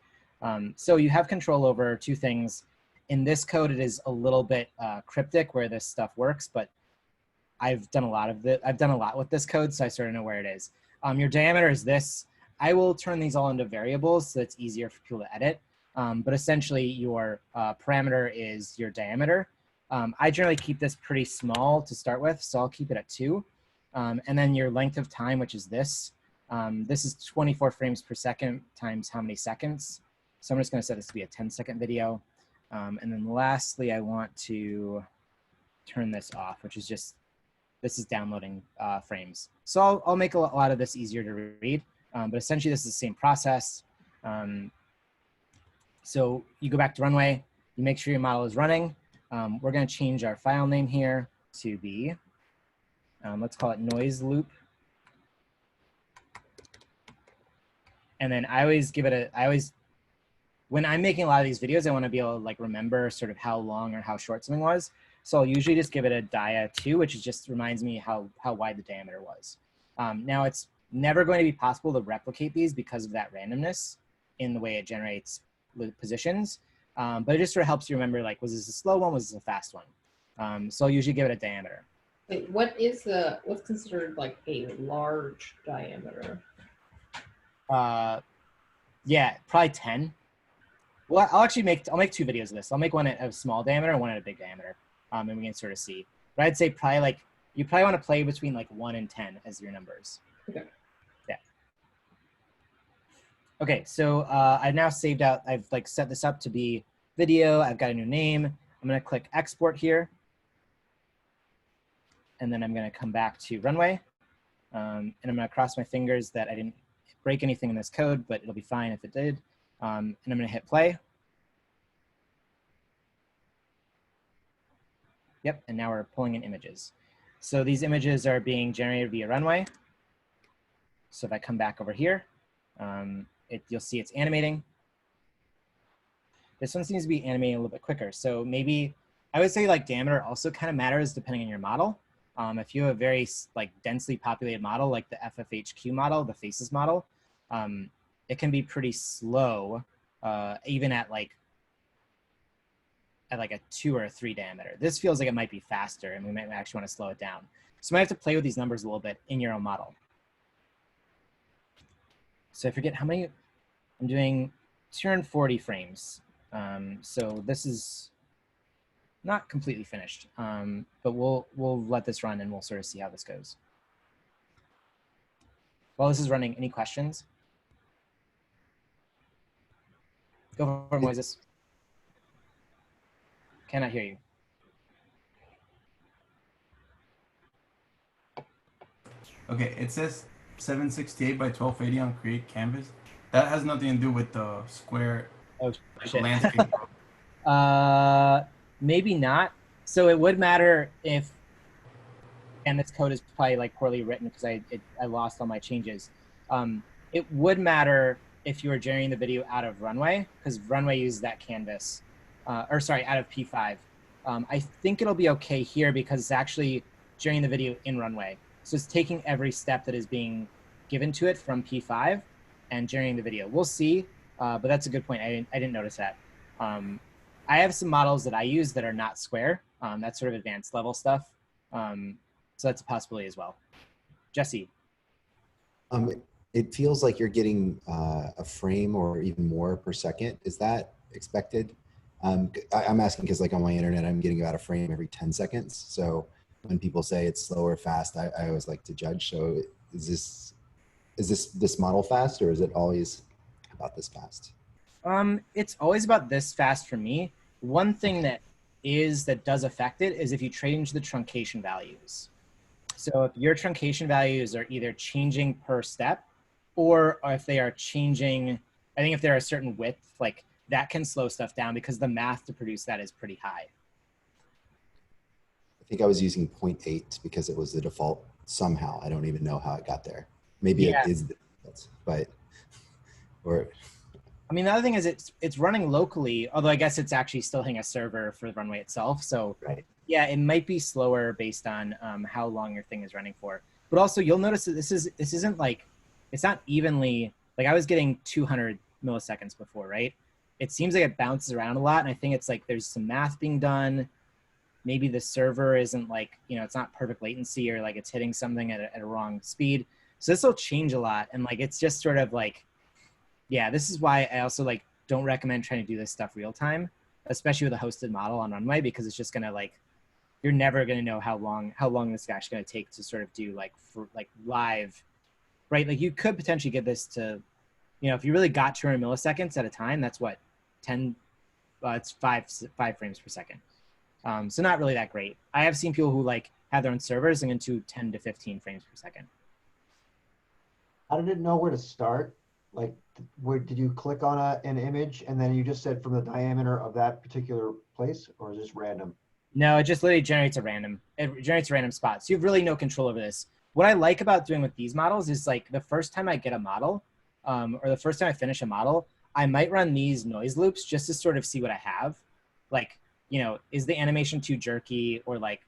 So you have control over two things. In this code, it is a little bit cryptic where this stuff works, but I've done a lot with this code, so I sort of know where it is. Your diameter is this. I will turn these all into variables so it's easier for people to edit. But essentially, your parameter is your diameter. I generally keep this pretty small to start with, so I'll keep it at 2. And then your length of time, which is this. This is 24 frames per second times how many seconds. So I'm just going to set this to be a 10-second video. And then lastly, I want to turn this off, which is just, this is downloading frames. So I'll make a lot of this easier to read. But essentially, this is the same process. So you go back to Runway, you make sure your model is running. We're going to change our file name here to be, let's call it noise loop. And then I always give it when I'm making a lot of these videos, I want to be able to like remember sort of how long or how short something was. So I'll usually just give it a dia2, which just reminds me how wide the diameter was. Now it's never going to be possible to replicate these because of that randomness in the way it generates positions. But it just sort of helps you remember, like, was this a slow one? Was this a fast one? So I'll usually give it a diameter. Wait, what's considered like a large diameter? Yeah, probably 10. Well, I'll make 2 videos of this. I'll make one at a small diameter and one at a big diameter, and we can sort of see. But I'd say probably like you probably want to play between like 1 and 10 as your numbers. Okay. Yeah. Okay, so I've now saved out. I've like set this up to be video. I've got a new name. I'm going to click export here, and then I'm going to come back to Runway, and I'm going to cross my fingers that I didn't break anything in this code, but it'll be fine if it did. And I'm going to hit play. Yep, and now we're pulling in images. So these images are being generated via Runway. So if I come back over here, you'll see it's animating. This one seems to be animating a little bit quicker. So maybe I would say like diameter also kind of matters depending on your model. If you have a very like densely populated model, like the FFHQ model, the faces model, it can be pretty slow, even at like a 2 or a 3 diameter. This feels like it might be faster, and we might actually want to slow it down. So you might have to play with these numbers a little bit in your own model. So I forget how many, I'm doing 240 frames. So this is not completely finished, but we'll let this run and we'll sort of see how this goes. While this is running, any questions? Go for it, Moises. Cannot hear you. Okay, it says 768 by 1280 on Create Canvas. That has nothing to do with the square Oh, shit. landscape. Maybe not. So it would matter if, and this code is probably like poorly written because I lost all my changes. It would matter if you were generating the video out of Runway, because Runway uses that canvas, or sorry, out of P5. I think it'll be okay here because it's actually generating the video in Runway. So it's taking every step that is being given to it from P5 and generating the video. We'll see, but that's a good point. I didn't notice that. I have some models that I use that are not square. That's sort of advanced level stuff. So that's a possibility as well. Jesse. It feels like you're getting a frame or even more per second. Is that expected? I'm asking because like on my internet, I'm getting about a frame every 10 seconds. So when people say it's slow or fast, I always like to judge. So is this model fast, or is it always about this fast? It's always about this fast for me. One thing that does affect it is if you change the truncation values. So if your truncation values are either changing per step, or if they are changing, I think if they're a certain width, like that can slow stuff down because the math to produce that is pretty high. I think I was using 0.8 because it was the default somehow. I don't even know how it got there. Maybe it is, but, or. I mean, the other thing is it's running locally, although I guess it's actually still hitting a server for the Runway itself. So right. Yeah, it might be slower based on how long your thing is running for. But also you'll notice that this isn't like, it's not evenly, like I was getting 200 milliseconds before, right? It seems like it bounces around a lot. And I think it's like, there's some math being done. Maybe the server isn't like, it's not perfect latency, or like it's hitting something at a wrong speed. So this will change a lot. And like, it's just sort of like, yeah, this is why I also like don't recommend trying to do this stuff real time, especially with a hosted model on Runway, because it's just gonna like, you're never gonna know how long this is actually gonna take to sort of do like for like live, right? Like you could potentially get this to, if you really got 200 milliseconds at a time, that's what, 10, it's five frames per second. So not really that great. I have seen people who like have their own servers and into 10 to 15 frames per second. How did it know where to start? Like, where did you click on an image and then you just said from the diameter of that particular place, or is this random? No, it just literally generates a random spot. So you have really no control over this. What I like about doing with these models is like the first time I get a model, or the first time I finish a model, I might run these noise loops just to sort of see what I have. Like, is the animation too jerky, or like,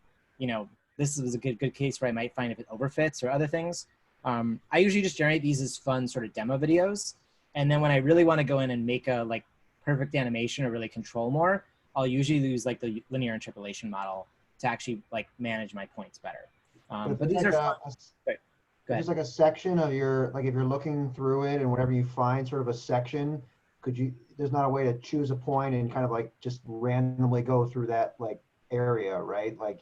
this is a good case where I might find if it overfits or other things. I usually just generate these as fun sort of demo videos. And then when I really want to go in and make a like perfect animation or really control more, I'll usually use like the linear interpolation model to actually like manage my points better. But these are fun. There's like a section of your, like if you're looking through it and whatever you find, sort of a section, there's not a way to choose a point and kind of like just randomly go through that like area, right? Like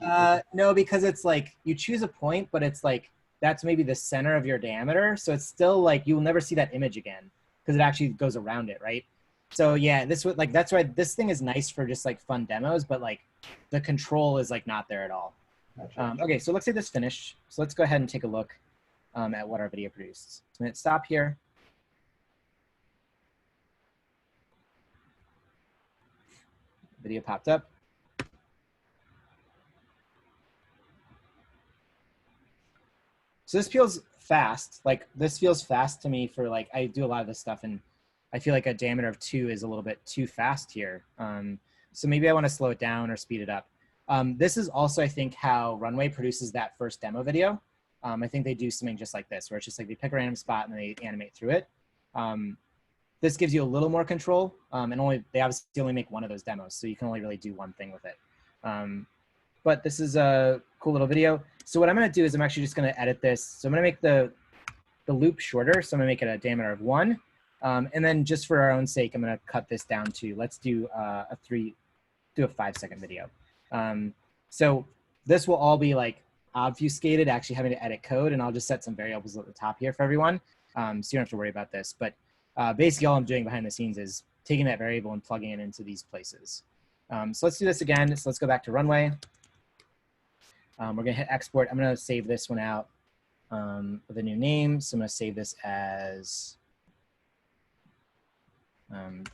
no, because it's like you choose a point, but it's like that's maybe the center of your diameter. So it's still like you'll never see that image again because it actually goes around it, right? So yeah, that's why this thing is nice for just like fun demos, but like the control is like not there at all. Gotcha. Okay, so let's say this finished. So let's go ahead and take a look at what our video produced. So I'm gonna stop here. Video popped up. So this feels fast. Like this feels fast to me for like, I do a lot of this stuff and I feel like a diameter of 2 is a little bit too fast here. So maybe I want to slow it down or speed it up. This is also, I think, how Runway produces that first demo video. I think they do something just like this, where it's just like they pick a random spot and they animate through it. This gives you a little more control, and they obviously only make one of those demos, so you can only really do one thing with it. But this is a cool little video. So what I'm going to do is I'm actually just going to edit this. So I'm going to make the loop shorter. So I'm going to make it a diameter of 1. And then just for our own sake, I'm going to cut this down to, let's do a 5-second video. So this will all be like obfuscated, actually having to edit code, and I'll just set some variables at the top here for everyone. So you don't have to worry about this. But basically all I'm doing behind the scenes is taking that variable and plugging it into these places. So let's do this again. So let's go back to Runway. We're going to hit export. I'm going to save this one out with a new name. So I'm going to save this as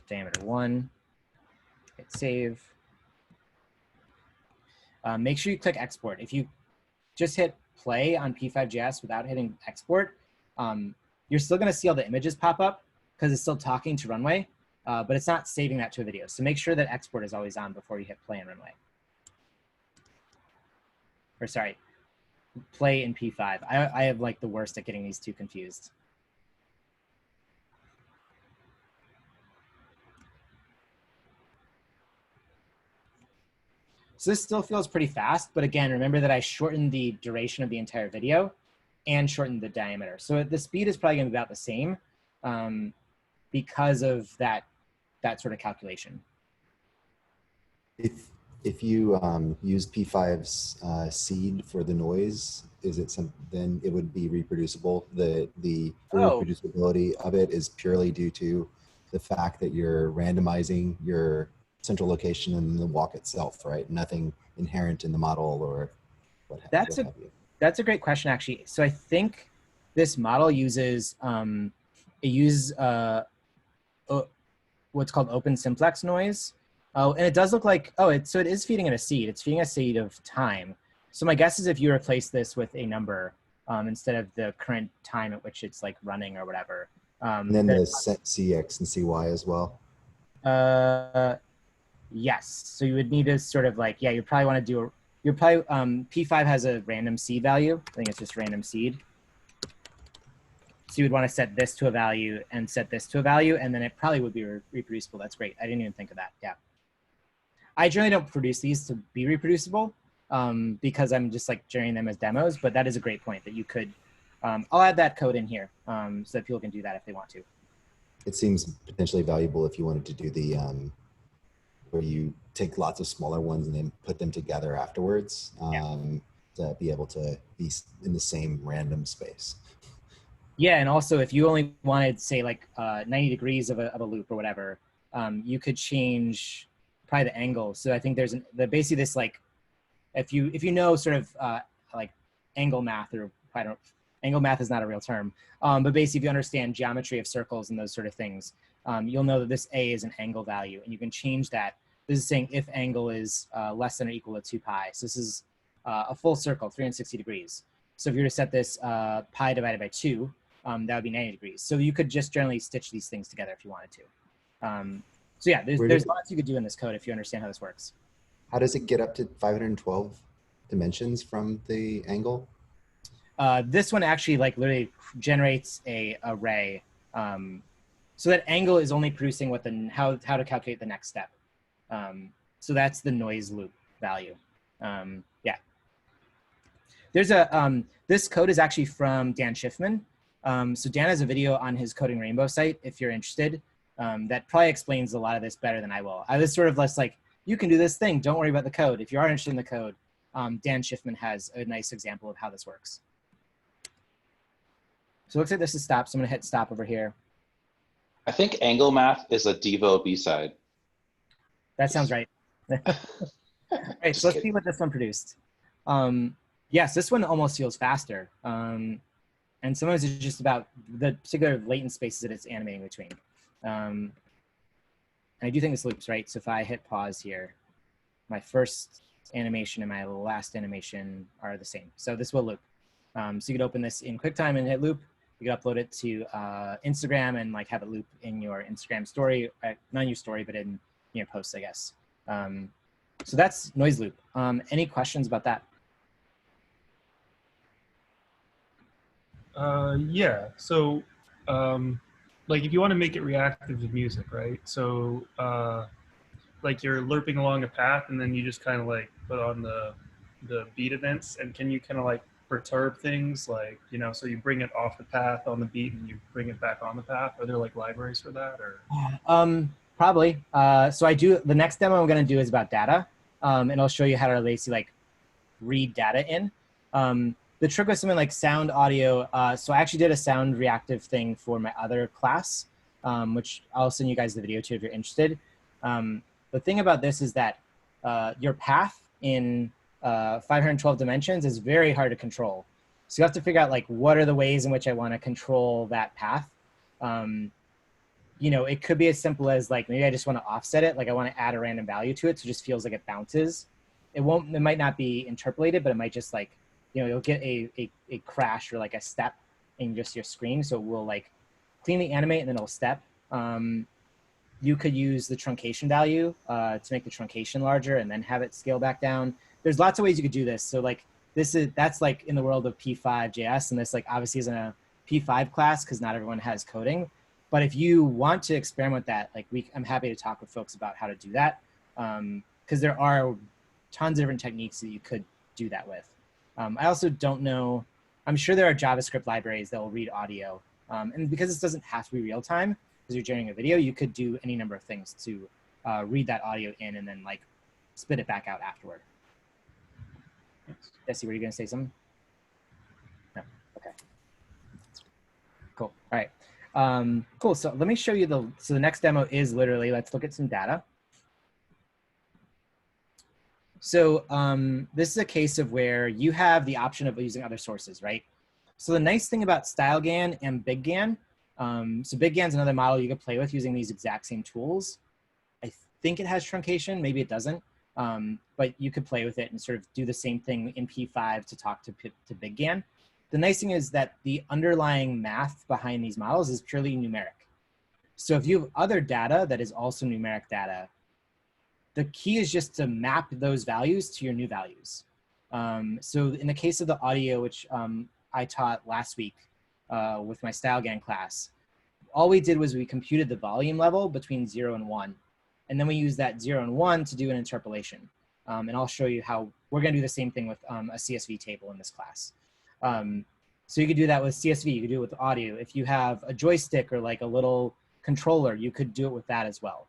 diameter 1. Hit save. make sure you click export. If you just hit play on P5.js without hitting export, you're still going to see all the images pop up because it's still talking to Runway, but it's not saving that to a video. So make sure that export is always on before you hit play in Runway. Or sorry, play in P5. I have like the worst at getting these two confused. So this still feels pretty fast, but again, remember that I shortened the duration of the entire video and shortened the diameter. So the speed is probably gonna be about the same because of that sort of calculation. If you used P5's seed for the noise, is it then it would be reproducible? The reproducibility of it is purely due to the fact that you're randomizing your central location and the walk itself, right? Nothing inherent in the model or what have you. That's a great question, actually. So I think this model uses what's called open simplex noise. Oh, and it does look like, so it is feeding it a seed. It's feeding a seed of time. So my guess is if you replace this with a number instead of the current time at which it's like running or whatever. And then the set CX and CY as well. Yes. So you would need to sort of like, you probably want to do P5 has a random seed value. I think it's just random seed. So you would want to set this to a value and set this to a value, and then it probably would be reproducible. That's great. I didn't even think of that. Yeah. I generally don't produce these to be reproducible because I'm just like generating them as demos, but that is a great point that you could, I'll add that code in here so that people can do that if they want to. It seems potentially valuable if you wanted to do the, where you take lots of smaller ones and then put them together afterwards to be able to be in the same random space. Yeah, and also if you only wanted, say, like 90 degrees of a loop or whatever, you could change probably the angle. So I think there's basically this like, if you know sort of like angle math, or angle math is not a real term, but basically if you understand geometry of circles and those sort of things, you'll know that this A is an angle value, and you can change that. This is saying if angle is less than or equal to 2 pi. So this is a full circle, 360 degrees. So if you were to set this pi divided by 2, that would be 90 degrees. So you could just generally stitch these things together if you wanted to. So yeah, there's lots you could do in this code if you understand how this works. How does it get up to 512 dimensions from the angle? This one actually like literally generates a array. So that angle is only producing what how to calculate the next step. So that's the noise loop value. Yeah. There's this code is actually from Dan Schiffman. So Dan has a video on his Coding Rainbow site if you're interested. That probably explains a lot of this better than I will. I was sort of less like, you can do this thing, don't worry about the code. If you are interested in the code, Dan Schiffman has a nice example of how this works. So it looks like this is stop, so I'm gonna hit stop over here. I think angle math is a Devo B-side. That sounds right. All right, so let's see what this one produced. Yes, this one almost feels faster. And sometimes it's just about the particular latent spaces that it's animating between. And I do think this loops, right? So if I hit pause here, my first animation and my last animation are the same. So this will loop. So you could open this in QuickTime and hit loop. You could upload it to Instagram and like have it loop in your Instagram story, not in your story, but in your posts, I guess. So that's noise loop. Any questions about that? Yeah, so like if you want to make it reactive to music, right? So like you're looping along a path and then you just kind of like put on the beat events, and can you kind of like perturb things, like, you know, so you bring it off the path on the beat and you bring it back on the path? Are there like libraries for that, or? Probably. So the next demo I'm going to do is about data, and I'll show you how to basically like read data in. The trick with something like sound audio, so I actually did a sound reactive thing for my other class, which I'll send you guys the video to if you're interested. The thing about this is that your path in 512 dimensions is very hard to control. So you have to figure out like, what are the ways in which I want to control that path? You know, it could be as simple as like, maybe I just want to offset it. Like I want to add a random value to it, so it just feels like it bounces. it might not be interpolated, but it might just like, you know, you'll get a crash or like a step in just your screen. So we'll like cleanly animate and then it'll step. You could use the truncation value to make the truncation larger and then have it scale back down. There's lots of ways you could do this. So like that's like in the world of P5.js, and this like obviously isn't a P5 class because not everyone has coding. But if you want to experiment with that, like I'm happy to talk with folks about how to do that, because there are tons of different techniques that you could do that with. I also don't know, I'm sure there are JavaScript libraries that will read audio. And because this doesn't have to be real time, because you're generating a video, you could do any number of things to read that audio in and then like spit it back out afterward. Jesse, were you gonna say something? No, okay. Cool, all right. Cool, so let me show you so the next demo is literally, let's look at some data. So this is a case of where you have the option of using other sources, right? So the nice thing about StyleGAN and BigGAN, so BigGAN is another model you could play with using these exact same tools. I think it has truncation, maybe it doesn't, but you could play with it and sort of do the same thing in P5 to talk to BigGAN. The nice thing is that the underlying math behind these models is purely numeric. So if you have other data that is also numeric data, the key is just to map those values to your new values. So in the case of the audio, which I taught last week with my StyleGAN class, all we did was we computed the volume level between 0 and 1. And then we used that 0 and 1 to do an interpolation. And I'll show you how we're gonna do the same thing with a CSV table in this class. So you could do that with CSV, you could do it with audio. If you have a joystick or like a little controller, you could do it with that as well.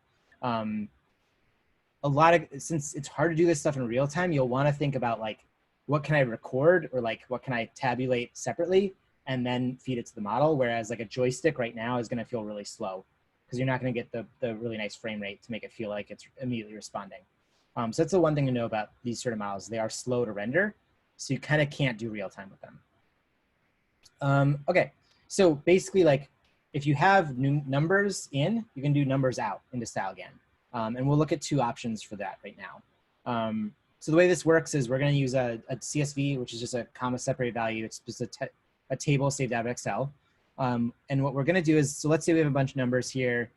Since it's hard to do this stuff in real time, you'll wanna think about like, what can I record or like, what can I tabulate separately and then feed it to the model? Whereas like a joystick right now is gonna feel really slow because you're not gonna get the really nice frame rate to make it feel like it's immediately responding. So that's the one thing to know about these sort of models. They are slow to render, so you kind of can't do real time with them. Okay, so basically like if you have new numbers in, you can do numbers out into StyleGAN. And we'll look at two options for that right now. So the way this works is we're going to use a CSV, which is just a comma separated value. It's just a table saved out of Excel. And what we're going to do is, so let's say we have a bunch of numbers here.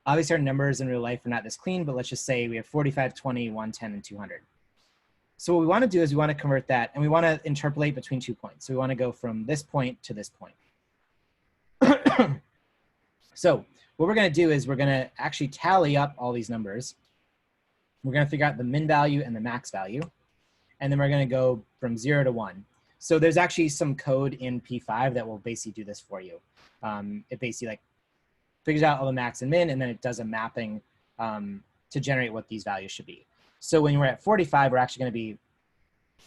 Obviously our numbers in real life are not this clean, but let's just say we have 45, 20, 110, and 200. So what we want to do is we want to convert that and we want to interpolate between 2 points. So we want to go from this point to this point. So what we're going to do is we're going to actually tally up all these numbers. We're going to figure out the min value and the max value. And then we're going to go from 0 to 1. So there's actually some code in P5 that will basically do this for you. It basically like figures out all the max and min, and then it does a mapping to generate what these values should be. So when we're at 45, we're actually going to be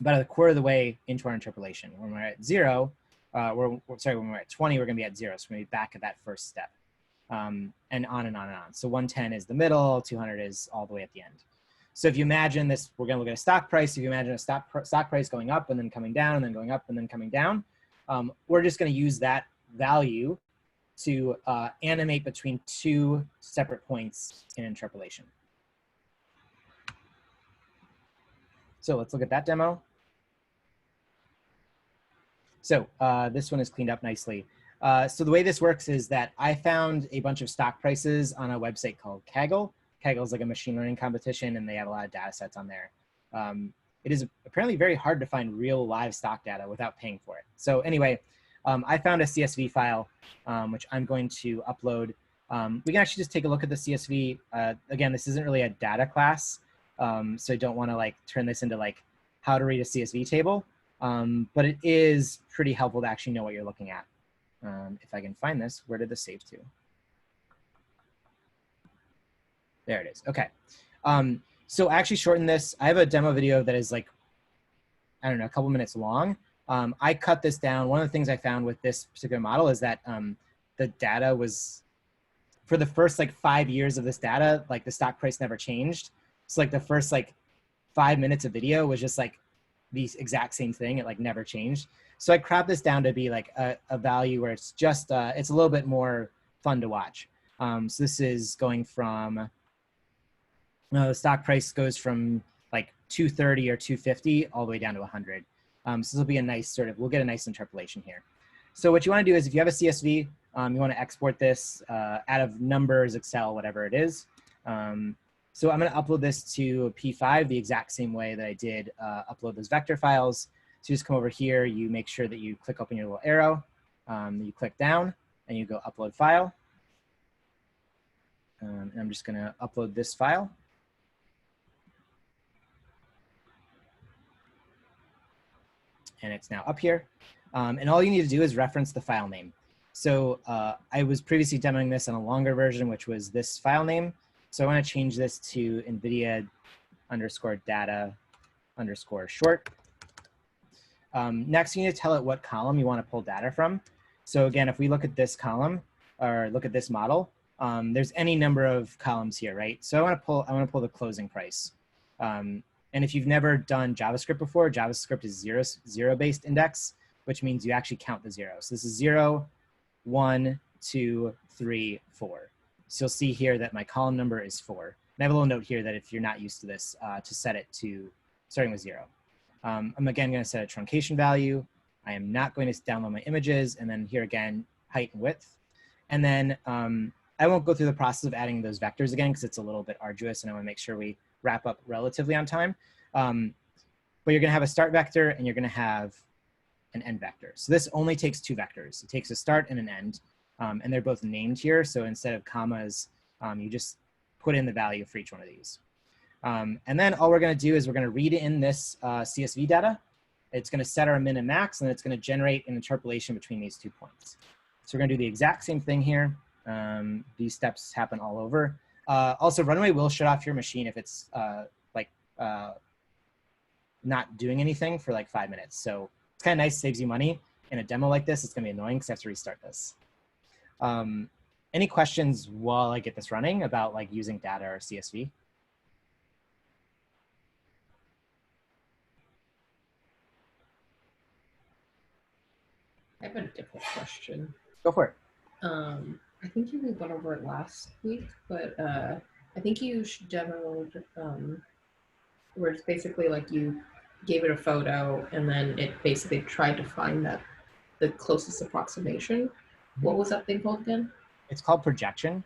about a quarter of the way into our interpolation. When we're at 0, when we're at 20, we're going to be at 0. So we're going to be back at that first step. And on and on and on. So 110 is the middle, 200 is all the way at the end. So if you imagine this, we're going to look at a stock price. If you imagine a stock price going up and then coming down and then going up and then coming down, we're just going to use that value to animate between two separate points in interpolation. So let's look at that demo. So this one is cleaned up nicely. So the way this works is that I found a bunch of stock prices on a website called Kaggle. Kaggle is like a machine learning competition, and they have a lot of data sets on there. It is apparently very hard to find real live stock data without paying for it. So anyway, I found a CSV file, which I'm going to upload. We can actually just take a look at the CSV. Again, this isn't really a data class, so I don't want to like turn this into like how to read a CSV table, but it is pretty helpful to actually know what you're looking at. If I can find this, where did this save to? There it is. Okay. So I actually shortened this. I have a demo video that is like, I don't know, a couple minutes long. I cut this down. One of the things I found with this particular model is that the data was, for the first like 5 years of this data, like the stock price never changed. So like the first like 5 minutes of video was just like the exact same thing. It like never changed. So I cropped this down to be like a value where it's just, it's a little bit more fun to watch. So this is going from, the stock price goes from like 230 or 250 all the way down to 100. So this will be a nice sort of, we'll get a nice interpolation here. So what you want to do is if you have a CSV, you want to export this out of Numbers, Excel, whatever it is. So I'm going to upload this to P5 the exact same way that I did upload those vector files. So you just come over here, you make sure that you click open your little arrow, you click down, and you go upload file. And I'm just going to upload this file. And it's now up here. And all you need to do is reference the file name. So I was previously demoing this on a longer version, which was this file name. So I want to change this to NVIDIA_data_short. Next, you need to tell it what column you want to pull data from. So again, if we look at this column or look at this model, there's any number of columns here, right? So I want to pull the closing price. And if you've never done JavaScript before, JavaScript is zero-based index, which means you actually count the zeros. So this is 0, 1, 2, 3, 4. So you'll see here that my column number is 4. And I have a little note here that if you're not used to this, to set it to starting with 0. I'm again going to set a truncation value. I am not going to download my images. And then here again, height and width. And then I won't go through the process of adding those vectors again because it's a little bit arduous and I want to make sure we wrap up relatively on time. But you're going to have a start vector and you're going to have an end vector. So this only takes 2 vectors. It takes a start and an end. And they're both named here. So instead of commas, you just put in the value for each one of these. And then all we're going to do is we're going to read in this CSV data. It's going to set our min and max, and it's going to generate an interpolation between these 2 points. So we're going to do the exact same thing here. These steps happen all over. Also, Runway will shut off your machine if it's not doing anything for like 5 minutes. So it's kind of nice, saves you money. In a demo like this, it's going to be annoying because I have to restart this. Any questions while I get this running about like using data or CSV? I have a different question. Go for it. I think you went over it last week, but I think you demoed where it's basically like you gave it a photo and then it basically tried to find the closest approximation. What was that thing called again? It's called projection.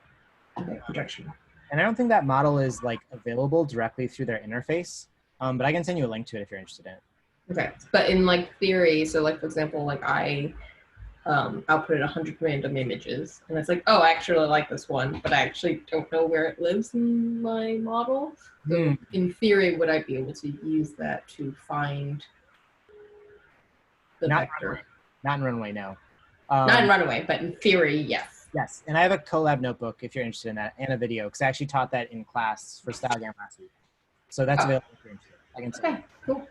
Okay, projection. And I don't think that model is like available directly through their interface, but I can send you a link to it if you're interested in it. Okay, but in like theory, so like for example, like I outputted 100 random images, and it's like, oh, I actually like this one, but I actually don't know where it lives in my model. So in theory, would I be able to use that to find the vector? Not in Runway, no. Not in Runway, but in theory, yes. Yes, and I have a Colab notebook if you're interested in that, and a video, because I actually taught that in class for StyleGAN last week. So that's available if you're interested. I can okay, cool.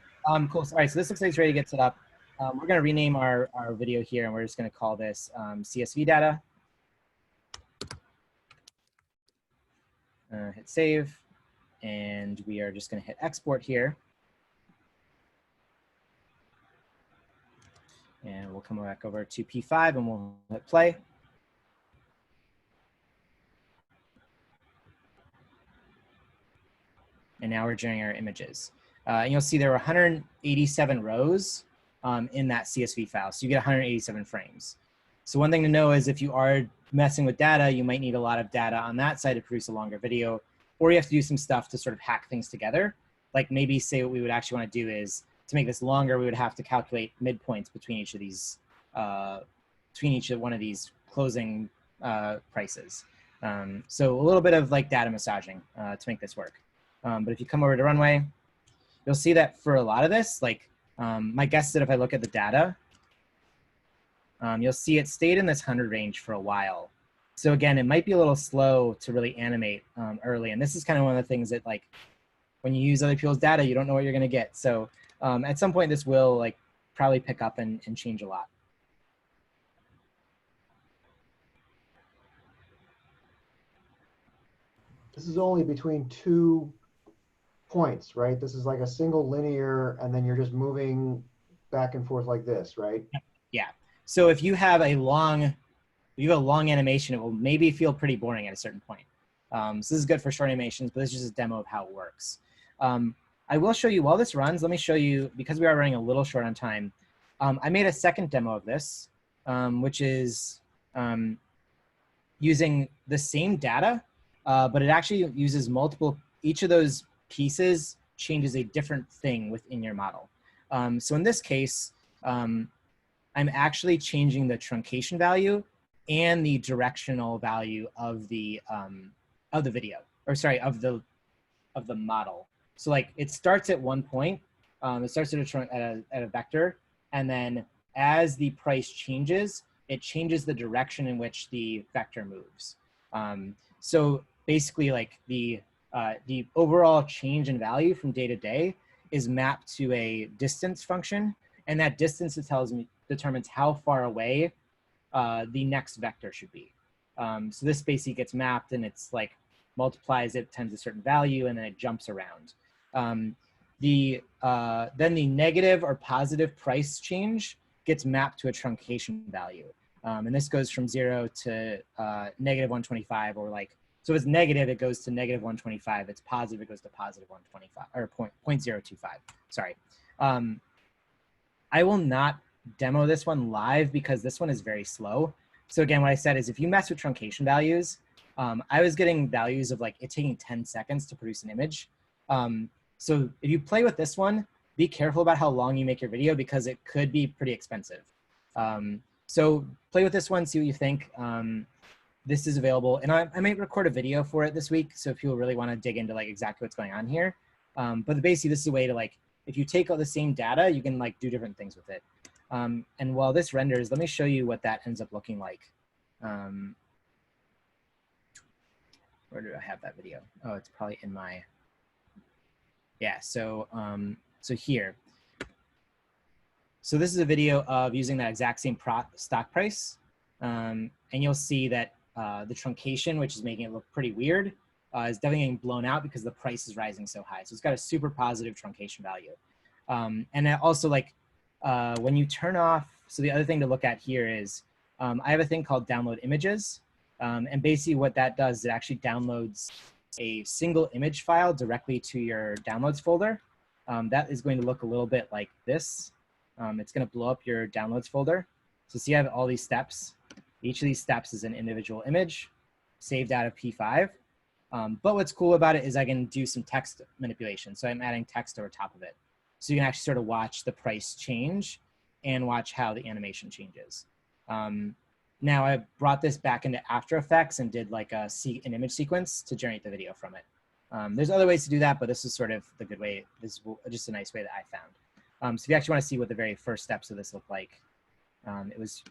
Cool. All right, so this looks like it's ready to get set up. We're going to rename our video here, and we're just going to call this CSV data. Hit save, and we are just going to hit export here. And we'll come back over to P5, and we'll hit play. And now we're generating our images. And you'll see there are 187 rows in that CSV file. So you get 187 frames. So one thing to know is if you are messing with data, you might need a lot of data on that side to produce a longer video, or you have to do some stuff to sort of hack things together. Like maybe say what we would actually want to do is to make this longer, we would have to calculate midpoints between each of these, one of these closing prices. So a little bit of like data massaging to make this work. But if you come over to Runway, you'll see that for a lot of this, like my guess is that if I look at the data, you'll see it stayed in this 100 range for a while. So again, it might be a little slow to really animate early. And this is kind of one of the things that like, when you use other people's data, you don't know what you're gonna get. So at some point this will like probably pick up and change a lot. This is only between 2 points, right? This is like a single linear, and then you're just moving back and forth like this, right? Yeah. So if you have a long animation, it will maybe feel pretty boring at a certain point. So this is good for short animations, but this is just a demo of how it works. I I will show you while this runs, let me show you, because we are running a little short on time, I made a second demo of this, which is using the same data, but it actually uses multiple, each of those pieces changes a different thing within your model. So in this case, I'm actually changing the truncation value and the directional value of the video, or sorry, of the model. So like it starts at one point, it starts at a vector, and then as the price changes, it changes the direction in which the vector moves. So basically, like the overall change in value from day to day is mapped to a distance function, and that distance, it tells me, determines how far away the next vector should be. So this basically gets mapped, and it's like multiplies it times a certain value, and then it jumps around. Then the negative or positive price change gets mapped to a truncation value. And this goes from 0 to negative 125, or like, so if it's negative, it goes to negative 125. If it's positive, it goes to positive 125, or 0.025, sorry. I will not demo this one live because this one is very slow. So again, what I said is if you mess with truncation values, I was getting values of like it taking 10 seconds to produce an image. So if you play with this one, be careful about how long you make your video because it could be pretty expensive. So play with this one, see what you think. This is available, and I might record a video for it this week. So if people really want to dig into like exactly what's going on here, but basically this is a way to like, if you take all the same data, you can like do different things with it. And while this renders, let me show you what that ends up looking like. Where do I have that video? Oh, it's probably in my, yeah, so, so here. So this is a video of using that exact same stock price. And you'll see that the truncation, which is making it look pretty weird, is definitely getting blown out because the price is rising so high. So it's got a super positive truncation value. And also like when you turn off, so the other thing to look at here is I have a thing called download images. And basically what that does is it actually downloads a single image file directly to your downloads folder. That is going to look a little bit like this. It's going to blow up your downloads folder. So see, I have all these steps. Each of these steps is an individual image saved out of P5. But what's cool about it is I can do some text manipulation. So I'm adding text over top of it. So you can actually sort of watch the price change and watch how the animation changes. Now I brought this back into After Effects and did like an image sequence to generate the video from it. There's other ways to do that, but this is sort of the good way. This is just a nice way that I found. So if you actually want to see what the very first steps of this look like, it was,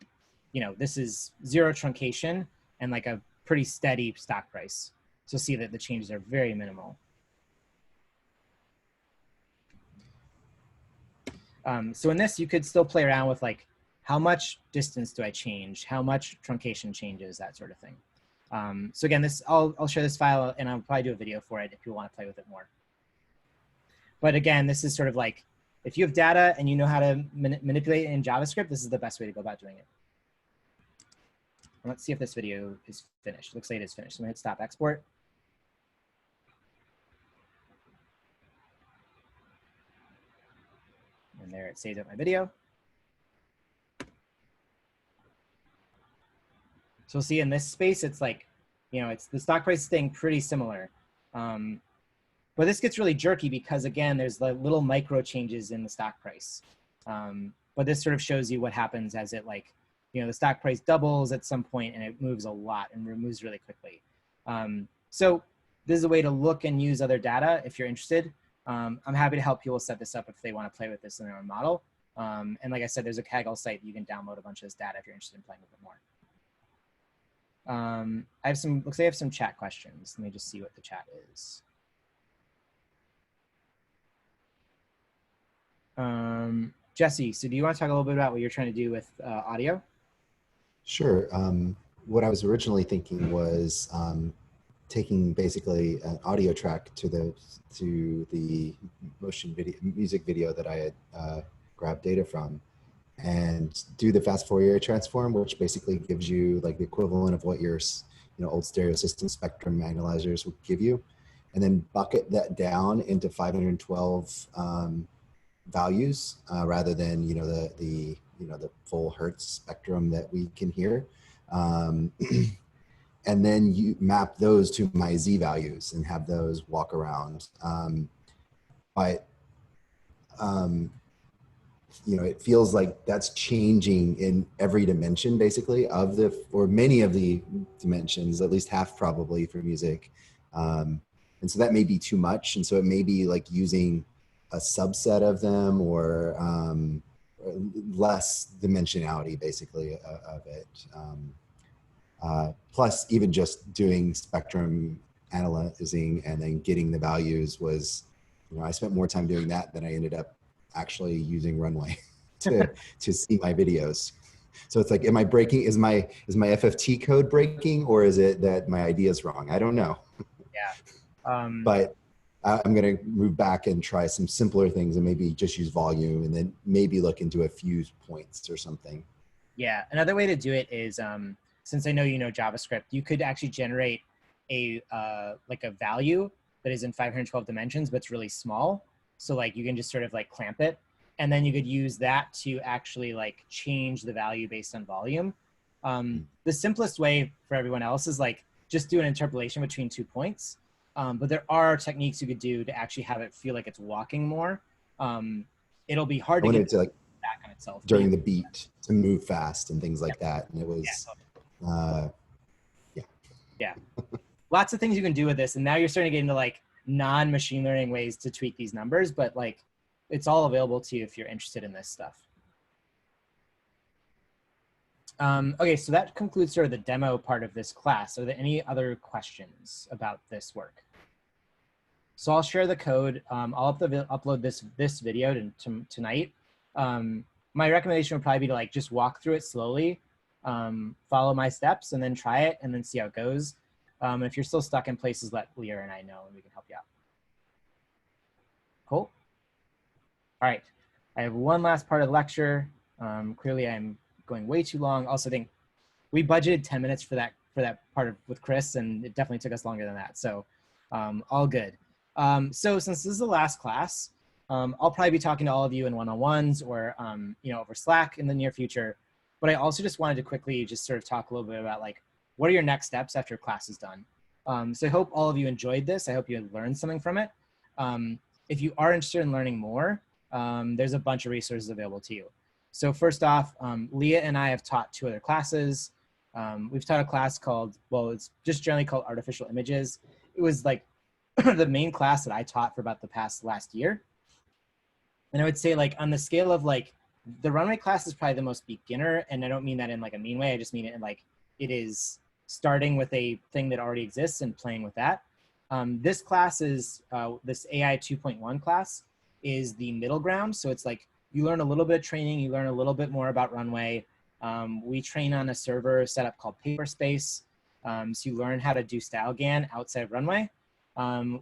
you know, this is 0 truncation and like a pretty steady stock price. So see that the changes are very minimal. So in this, you could still play around with like, how much distance do I change? How much truncation changes, that sort of thing. So again, I'll share this file and I'll probably do a video for it if you want to play with it more. But again, this is sort of like, if you have data and you know how to manipulate it in JavaScript, this is the best way to go about doing it. And let's see if this video is finished. Looks like it is finished. So I'm gonna hit stop export. And there it saves up my video. So we'll see in this space, it's like, you know, it's the stock price staying pretty similar. But this gets really jerky because again, there's the little micro changes in the stock price. But this sort of shows you what happens as it like, you know, the stock price doubles at some point and it moves a lot and moves really quickly. So this is a way to look and use other data if you're interested. I'm happy to help people set this up if they want to play with this in their own model. And like I said, there's a Kaggle site that you can download a bunch of this data if you're interested in playing with it more. I have some, looks like I have some chat questions. Let me just see what the chat is. Jesse, so do you want to talk a little bit about what you're trying to do with audio? Sure. What I was originally thinking was taking basically an audio track to the music video that I had grabbed data from, and do the fast Fourier transform, which basically gives you like the equivalent of what your old stereo system spectrum analyzers would give you, and then bucket that down into 512 values rather than the full hertz spectrum that we can hear. And then you map those to my Z values and have those walk around. It feels like that's changing in every dimension, basically, or many of the dimensions, at least half probably for music. And so that may be too much. And so it may be like using a subset of them or less dimensionality, basically, of it. Plus, even just doing spectrum analyzing and then getting the values was, I spent more time doing that than I ended up actually using Runway to see my videos. So it's like, am I breaking? Is my FFT code breaking, or is it that my idea is wrong? I don't know. Yeah. But I'm going to move back and try some simpler things and maybe just use volume and then maybe look into a few points or something. Yeah. Another way to do it is, since I know you know JavaScript, you could actually generate a like a value that is in 512 dimensions, but it's really small. So like you can just sort of like clamp it, and then you could use that to actually like change the value based on volume. The simplest way for everyone else is like just do an interpolation between 2 points. But there are techniques you could do to actually have it feel like it's walking more. It'll be hard to get to like back on itself during the beat to move fast and things like that. And it was, yeah. Lots of things you can do with this. And now you're starting to get into like non-machine learning ways to tweak these numbers, but like it's all available to you if you're interested in this stuff. Okay, so that concludes sort of the demo part of this class. Are there any other questions about this work? So I'll share the code. I'll upload this video tonight. My recommendation would probably be to like just walk through it slowly, follow my steps, and then try it, and then see how it goes. If you're still stuck in places, let Leah and I know, and we can help you out. Cool. All right. I have one last part of the lecture. Clearly, I'm going way too long. Also, I think we budgeted 10 minutes for that part with Cris, and it definitely took us longer than that. So all good. So since this is the last class, I'll probably be talking to all of you in one-on-ones or over Slack in the near future. But I also just wanted to quickly just sort of talk a little bit about like, what are your next steps after class is done? So I hope all of you enjoyed this. I hope you learned something from it. If you are interested in learning more, there's a bunch of resources available to you. So first off, Leah and I have taught 2 other classes. We've taught a class called, well, it's just generally called Artificial Images. It was like the main class that I taught for about the last year. And I would say like on the scale of like, the Runway class is probably the most beginner, and I don't mean that in like a mean way. I just mean it in like, it is starting with a thing that already exists and playing with that. This class is, this AI 2.1 class is the middle ground. So it's like, you learn a little bit of training, you learn a little bit more about Runway. We train on a server setup called Paperspace. So you learn how to do StyleGAN outside of Runway.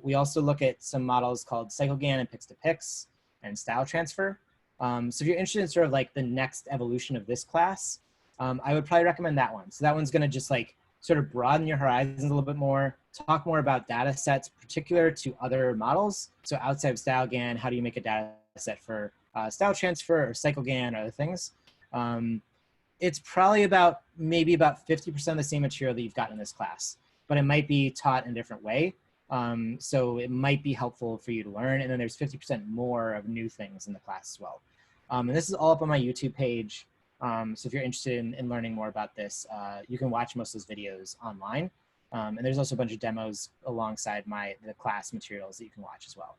We also look at some models called CycleGAN and Pix2Pix and Style Transfer. So if you're interested in sort of like the next evolution of this class, I would probably recommend that one. So that one's gonna just like sort of broaden your horizons a little bit more, talk more about data sets particular to other models. So outside of StyleGAN, how do you make a data set for Style Transfer or CycleGAN or other things? It's probably maybe about 50% of the same material that you've gotten in this class, but it might be taught in a different way. So it might be helpful for you to learn. And then there's 50% more of new things in the class as well. And this is all up on my YouTube page. So if you're interested in learning more about this, you can watch most of those videos online. And there's also a bunch of demos alongside the class materials that you can watch as well.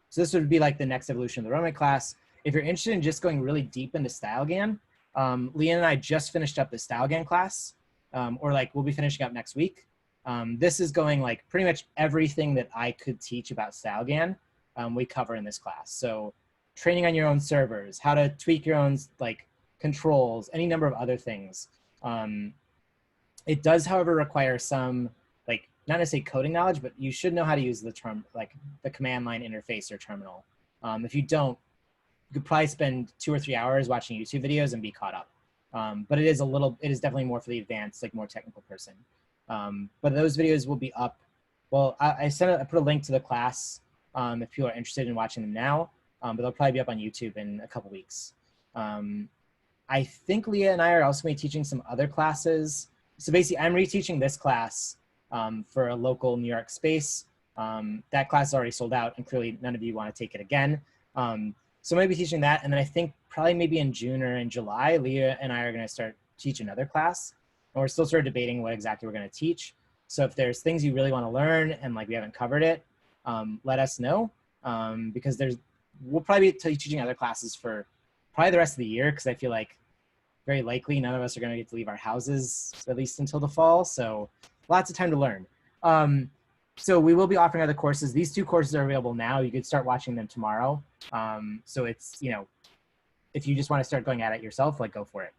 So this would be like the next evolution of the Runway class. If you're interested in just going really deep into StyleGAN, Leanne and I just finished up the StyleGAN class, or like we'll be finishing up next week. This is going like pretty much everything that I could teach about StyleGAN, we cover in this class. So training on your own servers, how to tweak your own like controls, any number of other things. It does, however, require some like, not necessarily coding knowledge, but you should know how to use the the command line interface or terminal. If you don't, you could probably spend 2 or 3 hours watching YouTube videos and be caught up. But it is definitely more for the advanced, like more technical person. But those videos will be up well, I put a link to the class if people are interested in watching them now, but they'll probably be up on YouTube in a couple weeks. I think Leah and I are also going to be teaching some other classes. So basically, I'm reteaching this class for a local New York space. That class is already sold out, and clearly none of you want to take it again. So I'm going to be teaching that, and then I think probably maybe in June or in July, Leah and I are going to start teach another class, and we're still sort of debating what exactly we're going to teach. So if there's things you really want to learn and like we haven't covered it, let us know, because we'll probably be teaching other classes for probably the rest of the year, because I feel like very likely none of us are going to get to leave our houses at least until the fall. So lots of time to learn. So we will be offering other courses. These 2 courses are available now. You could start watching them tomorrow. So it's, you know, if you just want to start going at it yourself, like go for it.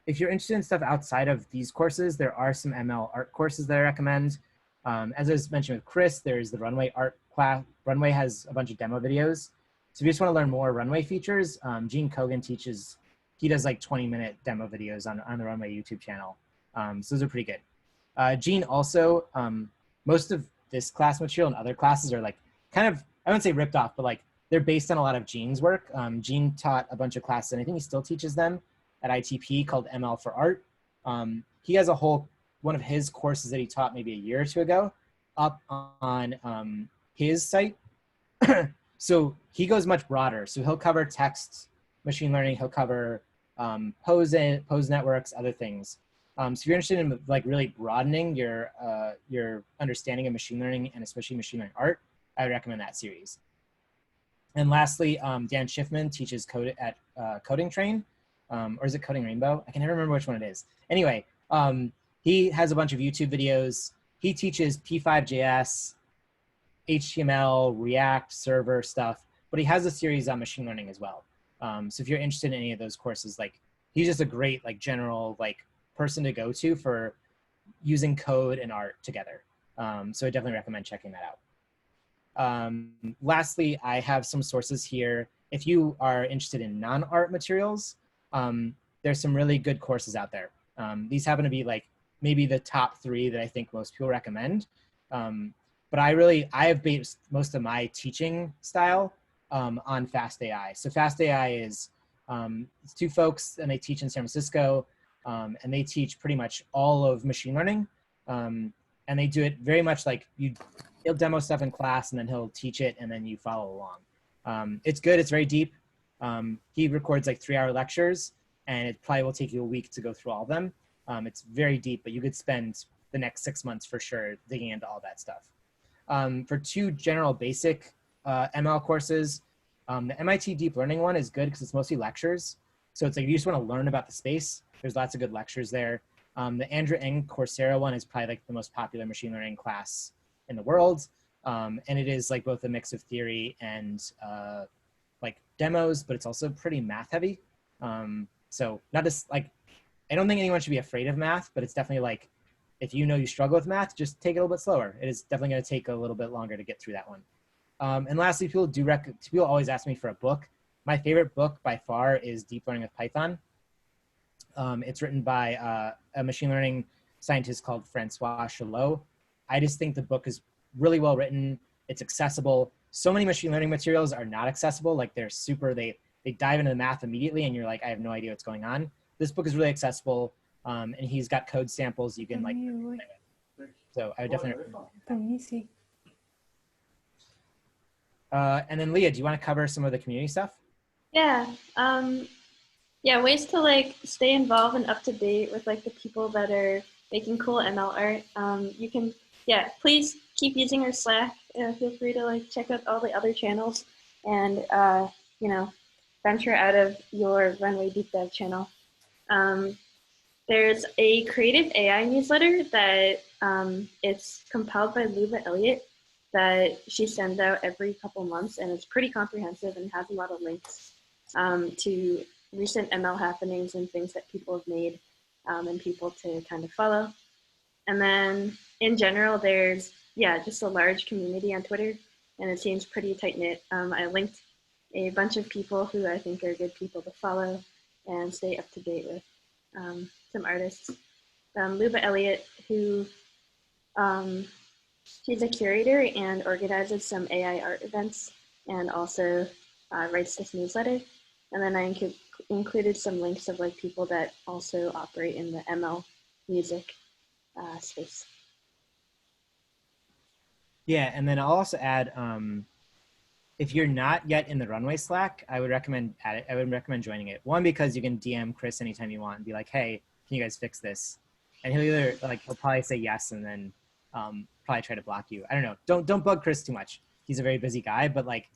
If you're interested in stuff outside of these courses, there are some ML art courses that I recommend. As I was mentioning with Chris, there's the Runway art class. Runway has a bunch of demo videos. So if you just want to learn more Runway features, Gene Kogan teaches, he does like 20-minute demo videos on the Runway YouTube channel. So those are pretty good. Gene also, most of this class material and other classes are like kind of, I wouldn't say ripped off, but like they're based on a lot of Gene's work. Gene taught a bunch of classes, and I think he still teaches them at ITP called ML for Art. He has a whole, one of his courses that he taught maybe a year or 2 ago up on his site. So he goes much broader. So he'll cover text, machine learning, he'll cover pose networks, other things. So if you're interested in like really broadening your understanding of machine learning, and especially machine learning art, I would recommend that series. And lastly, Dan Schiffman teaches code at Coding Train, or is it Coding Rainbow? I can never remember which one it is. Anyway, he has a bunch of YouTube videos. He teaches P5.js, HTML, React, server stuff, but he has a series on machine learning as well. So if you're interested in any of those courses, like he's just a great like general like person to go to for using code and art together. So I definitely recommend checking that out. Lastly, I have some sources here. If you are interested in non-art materials, there's some really good courses out there. These happen to be like maybe the top 3 that I think most people recommend. But I have based most of my teaching style on Fast AI. So Fast AI is it's 2 folks, and they teach in San Francisco, and they teach pretty much all of machine learning. And they do it very much like he'll demo stuff in class, and then he'll teach it, and then you follow along. It's good. It's very deep. He records like 3-hour lectures, and it probably will take you a week to go through all of them. It's very deep, but you could spend the next 6 months for sure digging into all that stuff. For 2 general basic ML courses, the MIT Deep Learning one is good because it's mostly lectures. So it's like you just want to learn about the space. There's lots of good lectures there. The Andrew Ng Coursera one is probably like the most popular machine learning class in the world. And it is like both a mix of theory and like demos, but it's also pretty math heavy. So not just like, I don't think anyone should be afraid of math, but it's definitely like, if you know you struggle with math, just take it a little bit slower. It is definitely going to take a little bit longer to get through that one. And lastly, people always ask me for a book. My favorite book by far is Deep Learning with Python. It's written by a machine learning scientist called Francois Chalot. I just think the book is really well written. It's accessible. So many machine learning materials are not accessible. Like they're super, they dive into the math immediately, and you're like, I have no idea what's going on. This book is really accessible. And he's got code samples you can like, so I would definitely. And then Leah, do you want to cover some of the community stuff? Yeah. Yeah, ways to like stay involved and up to date with like the people that are making cool ML art. You can, yeah, please keep using our Slack. Feel free to like check out all the other channels and, you know, venture out of your Runway Deep Dive channel. There's a creative AI newsletter that it's compiled by Luba Elliott that she sends out every couple months, and it's pretty comprehensive and has a lot of links to recent ML happenings and things that people have made and people to kind of follow. And then in general, there's, yeah, just a large community on Twitter, and it seems pretty tight-knit. I linked a bunch of people who I think are good people to follow and stay up to date with. Some artists. Luba Elliott, who She's a curator and organizes some AI art events and also writes this newsletter. And then I included some links of like people that also operate in the ML music space. Yeah, and then I'll also add, if you're not yet in the Runway Slack, I would recommend joining it. One, because you can DM Cris anytime you want and be like, hey, can you guys fix this? And he'll probably say yes and then probably try to block you. I don't know. Don't bug Cris too much. He's a very busy guy, but like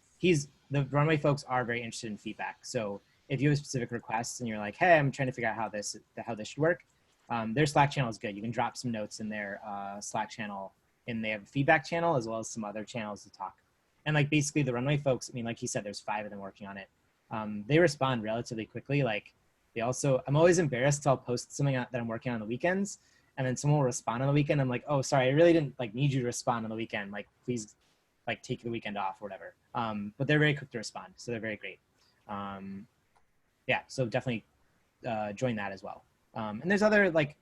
the Runway folks are very interested in feedback. So if you have specific requests and you're like, hey, I'm trying to figure out how this should work, their Slack channel is good. You can drop some notes in their Slack channel, and they have a feedback channel as well as some other channels to talk. And like basically the Runway folks, I mean, like he said, there's 5 of them working on it. They respond relatively quickly. Like I'm always embarrassed till I'll post something that I'm working on the weekends, and then someone will respond on the weekend. I'm like, oh, sorry, I really didn't like need you to respond on the weekend. Like, please, like take the weekend off or whatever. But they're very quick to respond, so they're very great. Yeah, so definitely join that as well. And there's other like,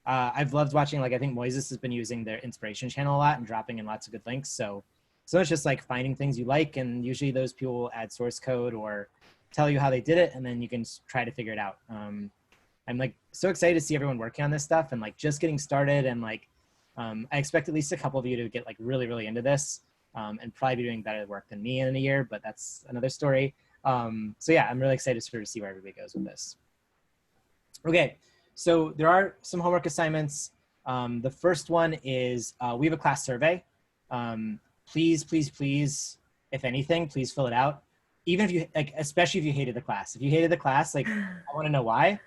I've loved watching, like I think Moises has been using their inspiration channel a lot and dropping in lots of good links. So it's just like finding things you like, and usually those people will add source code or tell you how they did it, and then you can try to figure it out. I'm like so excited to see everyone working on this stuff and like just getting started, and like I expect at least a couple of you to get like really, really into this and probably be doing better work than me in a year, but that's another story. So yeah, I'm really excited to see where everybody goes with this. Okay, so there are some homework assignments. The first one is we have a class survey. Please, if anything, please fill it out. Even if you, like, especially if you hated the class. If you hated the class, like, I want to know why.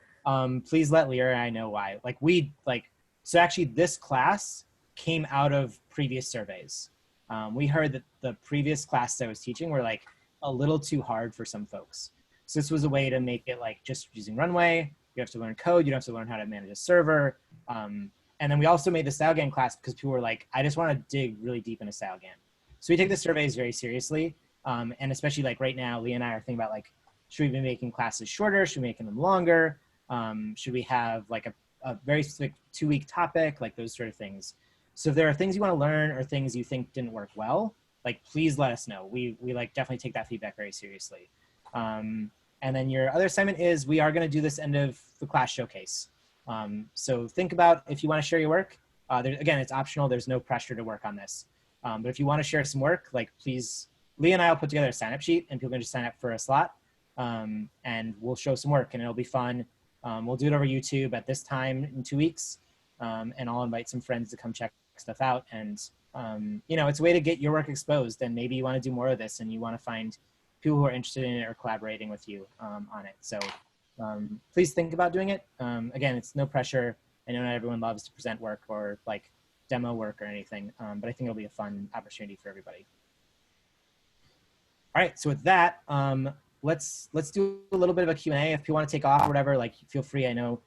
Please let Leah and I know why. So actually this class came out of previous surveys. We heard that the previous classes I was teaching were like a little too hard for some folks. So this was a way to make it like just using Runway. You have to learn code. You don't have to learn how to manage a server. And then we also made the StyleGAN class because people were like, I just want to dig really deep into StyleGAN. So we take the surveys very seriously. And especially like right now, Leah and I are thinking about like, should we be making classes shorter? Should we be making them longer? Should we have like a very specific 2-week topic, like those sort of things. So if there are things you want to learn or things you think didn't work well, like please let us know. We like definitely take that feedback very seriously. And then your other assignment is we are going to do this end of the class showcase. So think about if you want to share your work. Again, it's optional. There's no pressure to work on this. But if you want to share some work, like please, Leah and I will put together a sign-up sheet and people can just sign up for a slot. And we'll show some work and it'll be fun. We'll do it over YouTube at this time in 2 weeks. And I'll invite some friends to come check stuff out. And, you know, it's a way to get your work exposed, and maybe you want to do more of this and you want to find people who are interested in it or collaborating with you on it. So please think about doing it. Again, it's no pressure. I know not everyone loves to present work or like demo work or anything, but I think it'll be a fun opportunity for everybody. All right, so with that, let's do a little bit of a Q&A. If people want to take off or whatever, like feel free. I know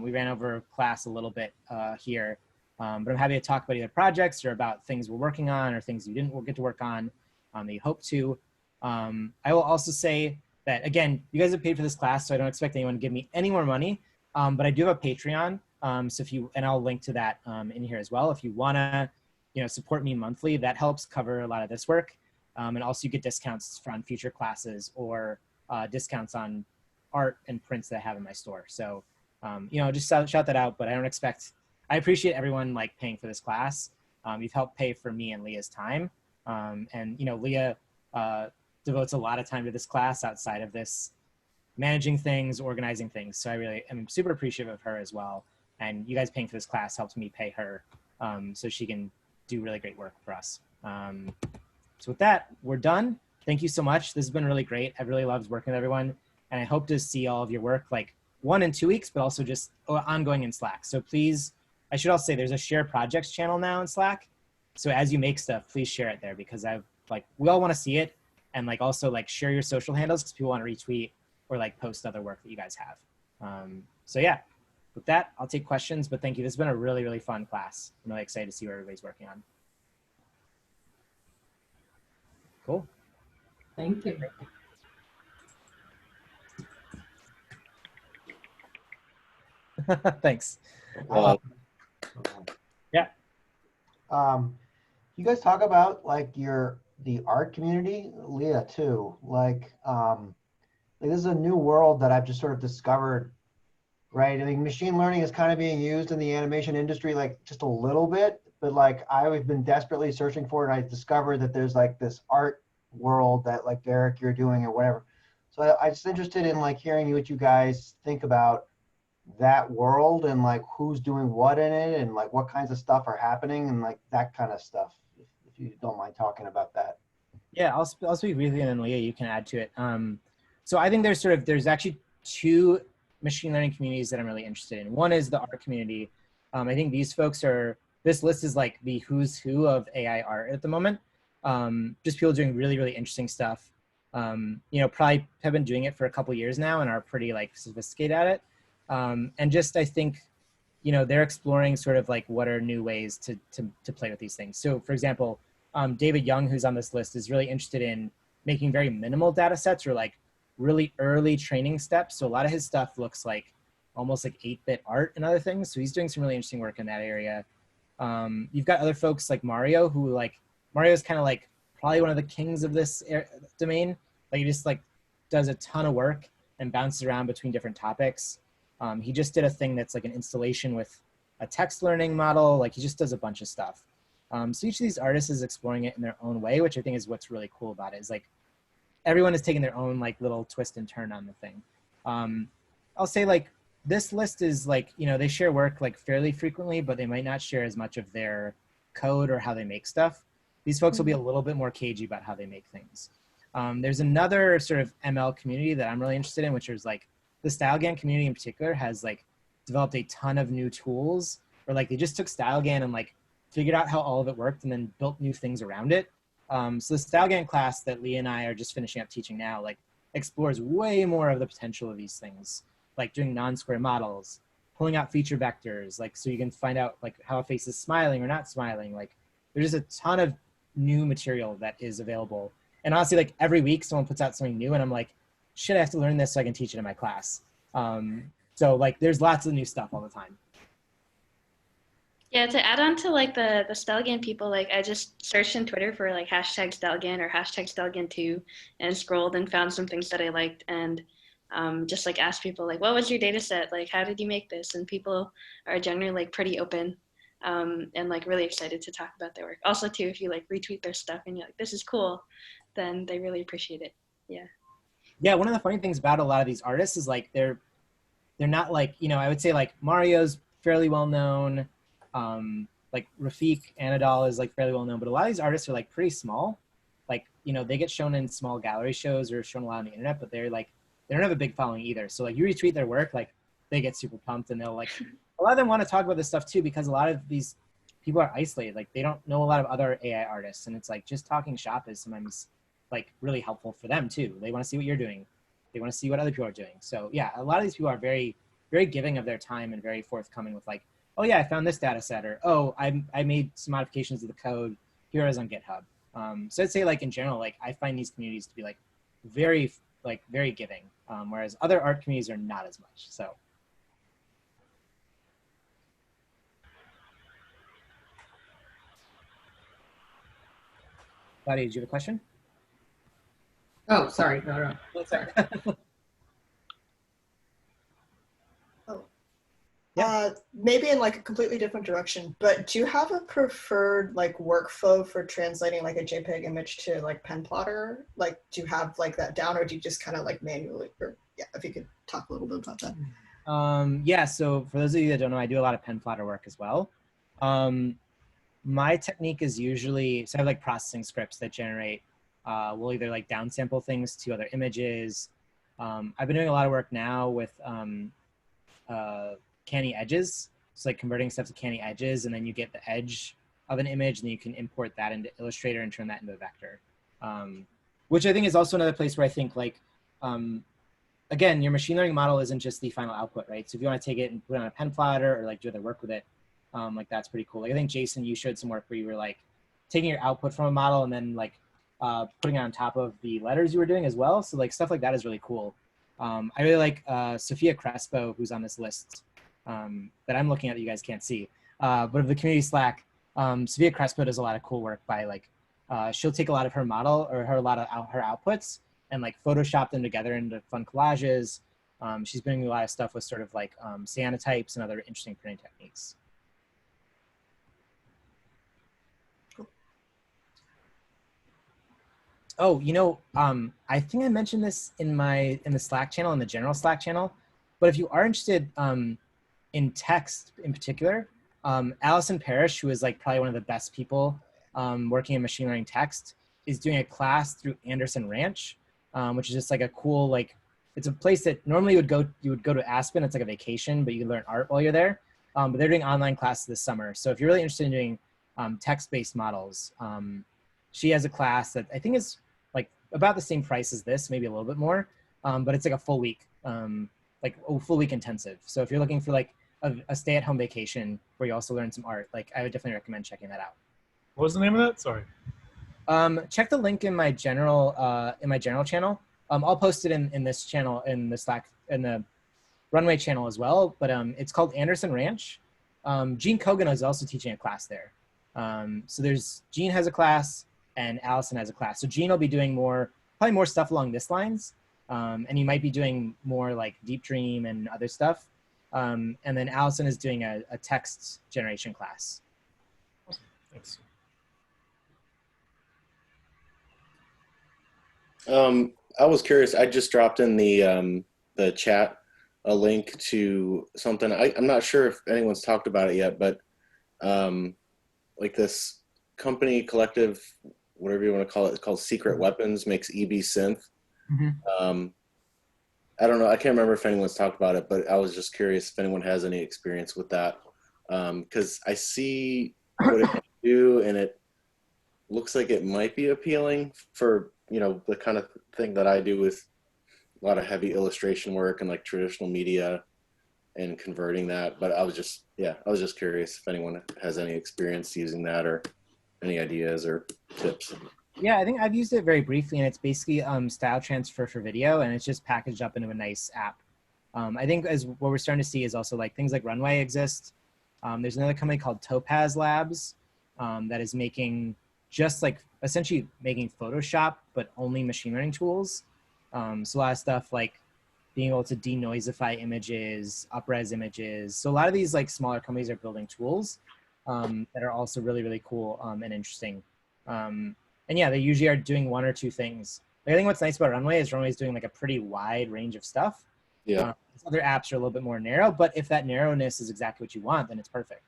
we ran over class a little bit here, but I'm happy to talk about either projects or about things we're working on or things you didn't get to work on that you hope to. I will also say that, again, you guys have paid for this class, so I don't expect anyone to give me any more money, but I do have a Patreon, so if you, and I'll link to that in here as well. If you want to, you know, support me monthly, that helps cover a lot of this work. And also you get discounts on future classes or discounts on art and prints that I have in my store. So, you know, just shout that out, but I don't expect, I appreciate everyone like paying for this class. You've helped pay for me and Leah's time. And, you know, Leah devotes a lot of time to this class outside of this, managing things, organizing things. So I really am super appreciative of her as well. And you guys paying for this class helps me pay her so she can do really great work for us. So with that, we're done. Thank you so much. This has been really great. I've really loved working with everyone. And I hope to see all of your work, like 1 in 2 weeks, but also just ongoing in Slack. So please, I should also say there's a share projects channel now in Slack. So as you make stuff, please share it there because we all want to see it. And like also like share your social handles because people want to retweet or like post other work that you guys have. So yeah, with that, I'll take questions, but thank you. This has been a really, really fun class. I'm really excited to see what everybody's working on. Cool. Thank you. Thanks. Yeah. You guys talk about like the art community, Leah too. This is a new world that I've just sort of discovered, right? I mean, machine learning is kind of being used in the animation industry, like just a little bit, but like I've been desperately searching for it. And I discovered that there's like this art world that like Derek, you're doing or whatever. So I'm just interested in like hearing what you guys think about that world and like who's doing what in it and like what kinds of stuff are happening and like that kind of stuff, if you don't mind talking about that. Yeah, I'll speak briefly and then Leah, you can add to it. So I think there's actually two machine learning communities that I'm really interested in. One is the art community. I think these folks this list is like the who's who of AI art at the moment. Just people doing really, really interesting stuff. Probably have been doing it for a couple years now and are pretty like sophisticated at it. And just, I think, they're exploring sort of like what are new ways to play with these things. So for example, David Young, who's on this list, is really interested in making very minimal data sets or like really early training steps. So a lot of his stuff looks like almost like 8-bit art and other things. So he's doing some really interesting work in that area. You've got other folks like Mario, who Mario's kind of like probably one of the kings of this domain. Like he just like does a ton of work and bounces around between different topics. He just did a thing that's like an installation with a text learning model. Like he just does a bunch of stuff. So each of these artists is exploring it in their own way, which I think is what's really cool about it, is like everyone is taking their own like little twist and turn on the thing. I'll say like this list is like, they share work like fairly frequently, but they might not share as much of their code or how they make stuff. These folks will be a little bit more cagey about how they make things. There's another sort of ML community that I'm really interested in, which is like the StyleGAN community in particular has like developed a ton of new tools, or like they just took StyleGAN and like figured out how all of it worked and then built new things around it. So the StyleGAN class that Lee and I are just finishing up teaching now, like explores way more of the potential of these things, like doing non-square models, pulling out feature vectors, like so you can find out like how a face is smiling or not smiling. Like there's a ton of new material that is available. And honestly, like every week someone puts out something new and I'm like, shit, I have to learn this so I can teach it in my class. So like there's lots of new stuff all the time. Yeah, to add on to like the StyleGAN people, like I just searched in Twitter for like hashtag StyleGAN or hashtag StyleGAN2 and scrolled and found some things that I liked and just like asked people like, what was your data set? Like, how did you make this? And people are generally like pretty open and like really excited to talk about their work. Also too, if you like retweet their stuff and you're like, this is cool, then they really appreciate it. Yeah. Yeah, one of the funny things about a lot of these artists is like they're not like, I would say like Mario's fairly well known. Like Rafiq Anadol is like fairly well known, but a lot of these artists are like pretty small. Like, they get shown in small gallery shows or shown a lot on the internet, but they don't have a big following either. So like you retweet their work, like they get super pumped and they'll like, a lot of them want to talk about this stuff too, because a lot of these people are isolated. Like they don't know a lot of other AI artists. And it's like just talking shop is sometimes like really helpful for them too. They want to see what you're doing. They want to see what other people are doing. So yeah, a lot of these people are very, very giving of their time and very forthcoming with like, oh yeah, I found this data set, or oh, I made some modifications to the code. Here it is on GitHub. So I'd say like in general, like I find these communities to be like very giving, whereas other art communities are not as much. So. Claudia, did you have a question? Oh, sorry. No. Sorry. Maybe in like a completely different direction, but do you have a preferred like workflow for translating like a JPEG image to like pen plotter? Like, do you have like that down, or do you just kind of like manually, or yeah, if you could talk a little bit about that. Yeah, so for those of you that don't know, I do a lot of pen plotter work as well. My technique is usually, so I have like processing scripts that generate, we'll either like downsample things to other images. I've been doing a lot of work now with canny edges. So like converting stuff to canny edges, and then you get the edge of an image and then you can import that into Illustrator and turn that into a vector. Which I think is also another place where I think like, again, your machine learning model isn't just the final output, right? So if you want to take it and put it on a pen plotter or like do other work with it, like that's pretty cool. Like I think Jason, you showed some work where you were like taking your output from a model and then like putting it on top of the letters you were doing as well. So like stuff like that is really cool. I really like Sophia Crespo, who's on this list that I'm looking at that you guys can't see. But of the community Slack, Sophia Crespo does a lot of cool work by like, she'll take a lot of her model or her outputs and like Photoshop them together into fun collages. She's been doing a lot of stuff with sort of like cyanotypes and other interesting printing techniques. Oh, you know, I think I mentioned this in the Slack channel, in the general Slack channel, but if you are interested in text in particular, Allison Parrish, who is like probably one of the best people working in machine learning text, is doing a class through Anderson Ranch, which is just like a cool, like, it's a place that normally you would go to Aspen. It's like a vacation, but you can learn art while you're there. But they're doing online classes this summer. So if you're really interested in doing text-based models, she has a class that I think is like about the same price as this, maybe a little bit more, but it's like a full week, like a full week intensive. So if you're looking for like a stay-at-home vacation where you also learn some art, like I would definitely recommend checking that out. What was the name of that? Sorry. Check the link in my general channel. I'll post it in this channel, in the Slack, in the Runway channel as well. But it's called Anderson Ranch. Gene Kogan is also teaching a class there. So Gene has a class and Allison has a class. So Gene will be doing probably more stuff along this lines. And he might be doing more like Deep Dream and other stuff. And then Allison is doing a text generation class. Awesome. Thanks. I was curious. I just dropped in the chat a link to something. I'm not sure if anyone's talked about it yet, but like this company collective, whatever you want to call it, it's called Secret Weapons, makes EB Synth. Mm-hmm. I don't know. I can't remember if anyone's talked about it, but I was just curious if anyone has any experience with that. Because I see what it can do, and it looks like it might be appealing for, you know, the kind of thing that I do with a lot of heavy illustration work and like traditional media and converting that. But I was just curious if anyone has any experience using that or any ideas or tips. Yeah, I think I've used it very briefly, and it's basically style transfer for video, and it's just packaged up into a nice app. I think as what we're starting to see is also like things like Runway exist. There's another company called Topaz Labs that is making just like essentially making Photoshop, but only machine learning tools. So a lot of stuff like being able to denoisify images, upres images. So a lot of these like smaller companies are building tools that are also really, really cool and interesting. And yeah, they usually are doing one or two things. Like, I think what's nice about Runway is Runway is doing like a pretty wide range of stuff. Yeah. Other apps are a little bit more narrow, but if that narrowness is exactly what you want, then it's perfect.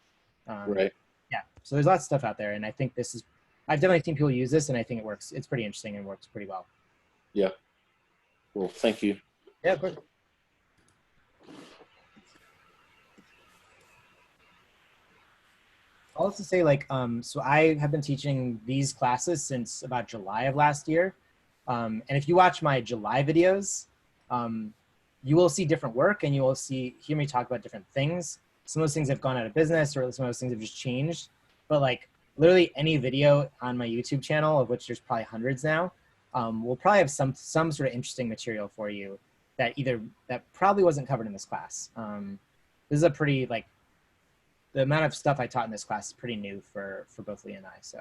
Right. Yeah. So there's lots of stuff out there, and I think I've definitely seen people use this, and I think it works. It's pretty interesting and works pretty well. Yeah. Well, thank you. Yeah, of course. I'll also say, like, so I have been teaching these classes since about July of last year. And if you watch my July videos, you will see different work, and you will hear me talk about different things. Some of those things have gone out of business, or some of those things have just changed. But like literally any video on my YouTube channel, of which there's probably hundreds now, will probably have some sort of interesting material for you that probably wasn't covered in this class. This is a pretty, like, the amount of stuff I taught in this class is pretty new for both Lee and I, so.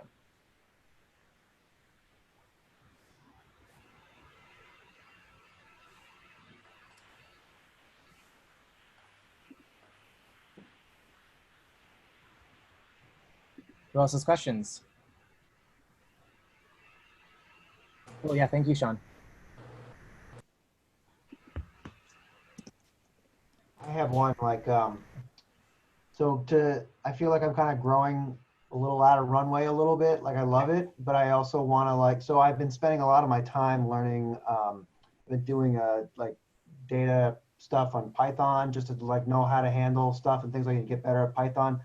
Who else has questions? Well, yeah, thank you, Sean. I have one, like, I feel like I'm kind of growing a little out of Runway a little bit. Like, I love it, but I also want to, like, so I've been spending a lot of my time learning, been doing like data stuff on Python just to like know how to handle stuff and things like that, get better at Python.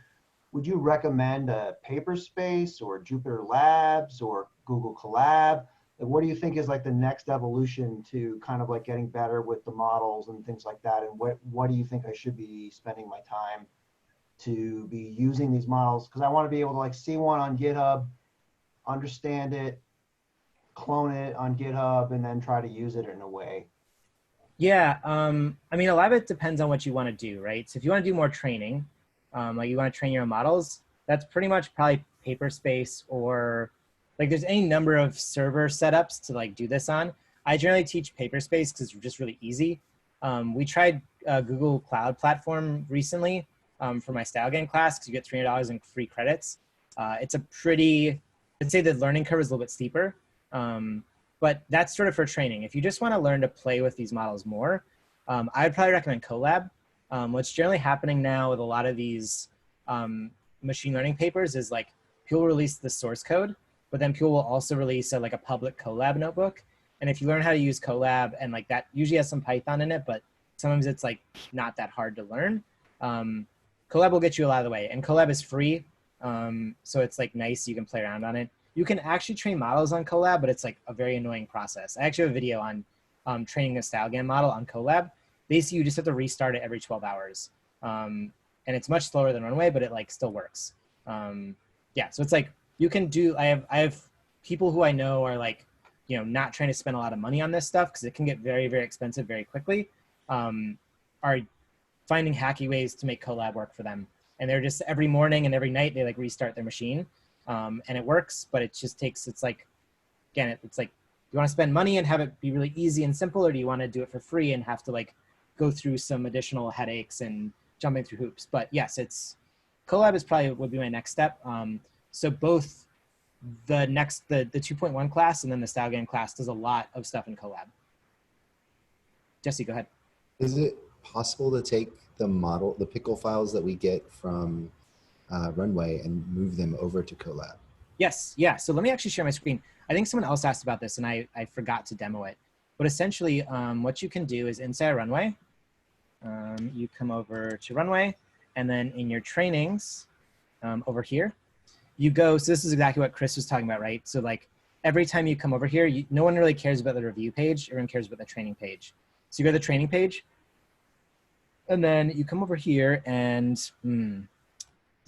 Would you recommend a Paperspace or Jupyter Labs or Google Colab? Like, what do you think is like the next evolution to kind of like getting better with the models and things like that? And what do you think I should be spending my time to be using these models? Because I want to be able to like see one on GitHub, understand it, clone it on GitHub, and then try to use it in a way. Yeah, I mean, a lot of it depends on what you want to do, right? So if you want to do more training, like you want to train your own models, that's pretty much probably Paperspace or like there's any number of server setups to like do this on. I generally teach Paperspace because it's just really easy. We tried Google Cloud Platform recently for my StyleGAN class because you get $300 in free credits. It's a pretty, I'd say the learning curve is a little bit steeper, but that's sort of for training. If you just want to learn to play with these models more, I'd probably recommend Colab. What's generally happening now with a lot of these machine learning papers is like people release the source code, but then people will also release like a public Colab notebook. And if you learn how to use Colab, and like that usually has some Python in it, but sometimes it's like not that hard to learn. Colab will get you a lot of the way, and Colab is free. So it's like nice, you can play around on it. You can actually train models on Colab, but it's like a very annoying process. I actually have a video on training a StyleGAN model on Colab. Basically, you just have to restart it every 12 hours. And it's much slower than Runway, but it like still works. Yeah, so it's like you can do, I have people who I know are like, you know, not trying to spend a lot of money on this stuff because it can get very, very expensive very quickly, are finding hacky ways to make Colab work for them. And they're just every morning and every night they like restart their machine, and it works, but it just takes, it's like, again, it's like, you want to spend money and have it be really easy and simple, or do you want to do it for free and have to like go through some additional headaches and jumping through hoops? But yes, Colab is probably would be my next step. So both the 2.1 class and then the StyleGAN class does a lot of stuff in Colab. Jesse, go ahead. Is it possible to take the pickle files that we get from Runway and move them over to Colab? Yes, yeah. So let me actually share my screen. I think someone else asked about this and I forgot to demo it. But essentially what you can do is inside Runway, you come over to Runway, and then in your trainings over here, you go, so this is exactly what Cris was talking about, right? So like every time you come over here, no one really cares about the review page, everyone cares about the training page. So you go to the training page, and then you come over here and, is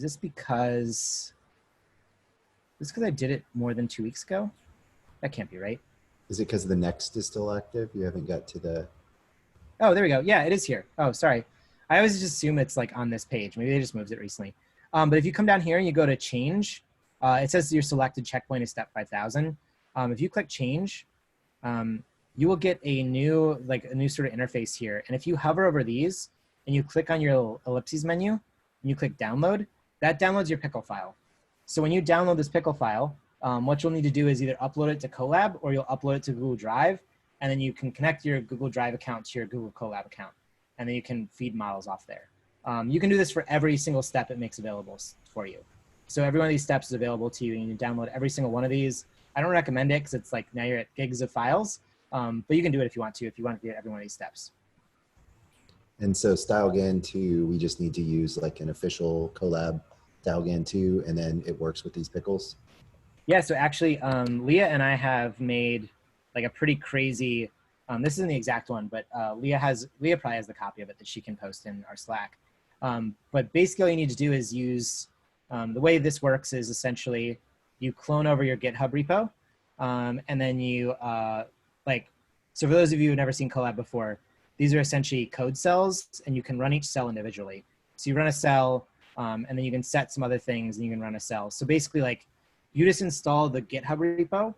this because I did it more than 2 weeks ago? That can't be right. Is it because the next is still active? You haven't got to the... Oh, there we go. Yeah, it is here. Oh, sorry. I always just assume it's like on this page. Maybe they just moved it recently. But if you come down here and you go to change, it says your selected checkpoint is step 5000. If you click change, you will get a new sort of interface here. And if you hover over these and you click on your ellipses menu and you click download, that downloads your pickle file. So when you download this pickle file, what you'll need to do is either upload it to Colab or you'll upload it to Google Drive, and then you can connect your Google Drive account to your Google Colab account, and then you can feed models off there. You can do this for every single step it makes available for you. So every one of these steps is available to you, and you can download every single one of these. I don't recommend it because it's like now you're at gigs of files, but you can do it if you want to get every one of these steps. And so StyleGAN 2, we just need to use like an official Colab StyleGAN 2, and then it works with these pickles? Yeah, so actually, Leah and I have made like a pretty crazy, this isn't the exact one, but Leah probably has the copy of it that she can post in our Slack. But basically all you need to do is use, the way this works is essentially you clone over your GitHub repo, and then you, so for those of you who've never seen Colab before, these are essentially code cells, and you can run each cell individually. So you run a cell, and then you can set some other things, and you can run a cell. So basically, like, you just install the GitHub repo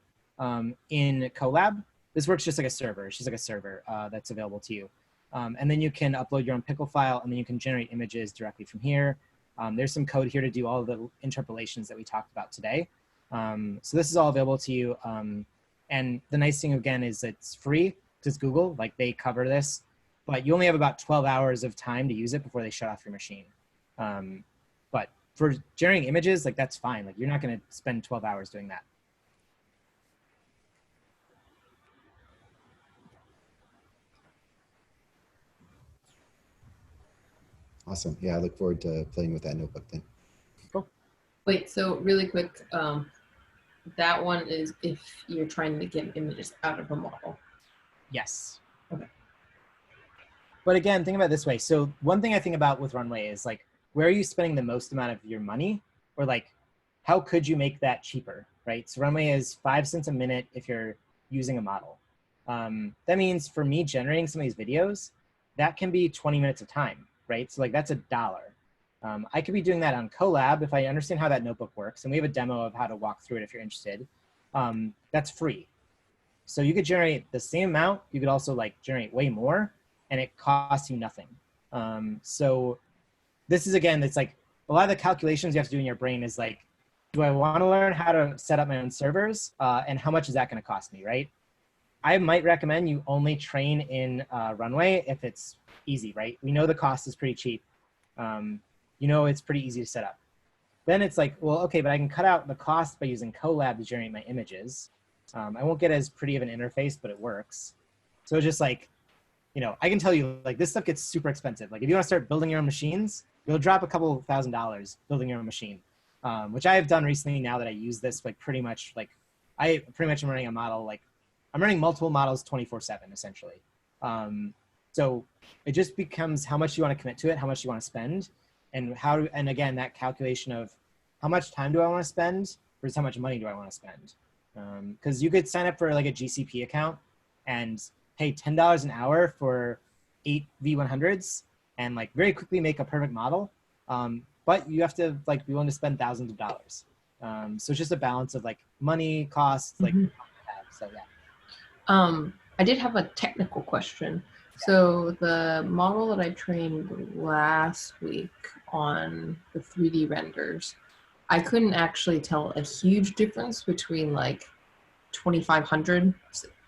in Colab. This works just like a server. It's just like a server that's available to you. And then you can upload your own pickle file, and then you can generate images directly from here. There's some code here to do all of the interpolations that we talked about today. So this is all available to you. And the nice thing, again, is it's free. It's Google, like they cover this. But you only have about 12 hours of time to use it before they shut off your machine. But for generating images, like that's fine. Like you're not going to spend 12 hours doing that. Awesome. Yeah, I look forward to playing with that notebook then. Cool. Wait, so really quick, that one is if you're trying to get images out of a model. Yes. Okay. But again, think about it this way. So one thing I think about with Runway is like, where are you spending the most amount of your money? Or like, how could you make that cheaper, right? So Runway is 5 cents a minute if you're using a model. That means for me generating some of these videos, that can be 20 minutes of time, right? So like that's $1. I could be doing that on Colab if I understand how that notebook works. And we have a demo of how to walk through it if you're interested. That's free. So you could generate the same amount. You could also like generate way more, and it costs you nothing. So this is, again, it's like a lot of the calculations you have to do in your brain is like, do I want to learn how to set up my own servers? And how much is that going to cost me, right? I might recommend you only train in Runway if it's easy, right? We know the cost is pretty cheap. You know, it's pretty easy to set up. Then it's like, well, okay, but I can cut out the cost by using Colab to generate my images. I won't get as pretty of an interface, but it works. So just like, you know, I can tell you, like, this stuff gets super expensive. Like, if you want to start building your own machines, you'll drop a couple $1,000s building your own machine, which I have done recently now that I use this, like, pretty much, like, I pretty much am running a model, like, I'm running multiple models 24/7, essentially. So it just becomes how much you want to commit to it, how much you want to spend, and how, and again, that calculation of how much time do I want to spend versus how much money do I want to spend. Because you could sign up for like a GCP account and pay $10 an hour for 8 V100s and like very quickly make a perfect model. But you have to like be willing to spend thousands of dollars. So it's just a balance of like money, costs, like, so yeah. I did have a technical question. So the model that I trained last week on the 3D renders, I couldn't actually tell a huge difference between like 2500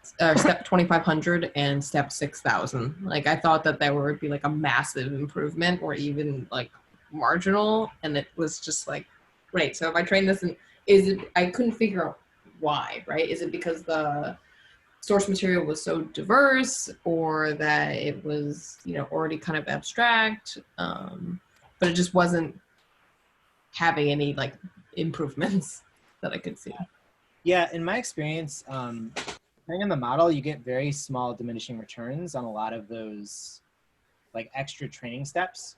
step 2500 and step 6000. Like I thought that there would be like a massive improvement or even like marginal, and it was just like, right. So if I train this, and is it? I couldn't figure out why. Right? Is it because the source material was so diverse, or that it was, you know, already kind of abstract, but it just wasn't having any like improvements that I could see? Yeah, in my experience, depending on the model, you get very small diminishing returns on a lot of those like extra training steps.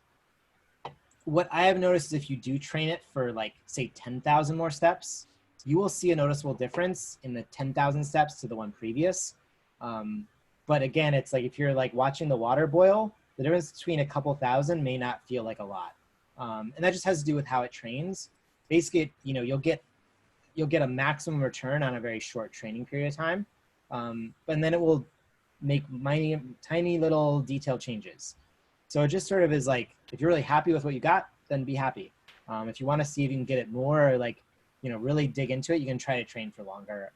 What I have noticed is if you do train it for like, say, 10,000 more steps, you will see a noticeable difference in the 10,000 steps to the one previous. But again, it's like if you're like watching the water boil, the difference between a couple thousand may not feel like a lot. And that just has to do with how it trains. Basically, you know, you'll get a maximum return on a very short training period of time. And then it will make tiny little detail changes. So it just sort of is like, if you're really happy with what you got, then be happy. If you want to see if you can get it more, or like, you know, really dig into it, you can try to train for longer.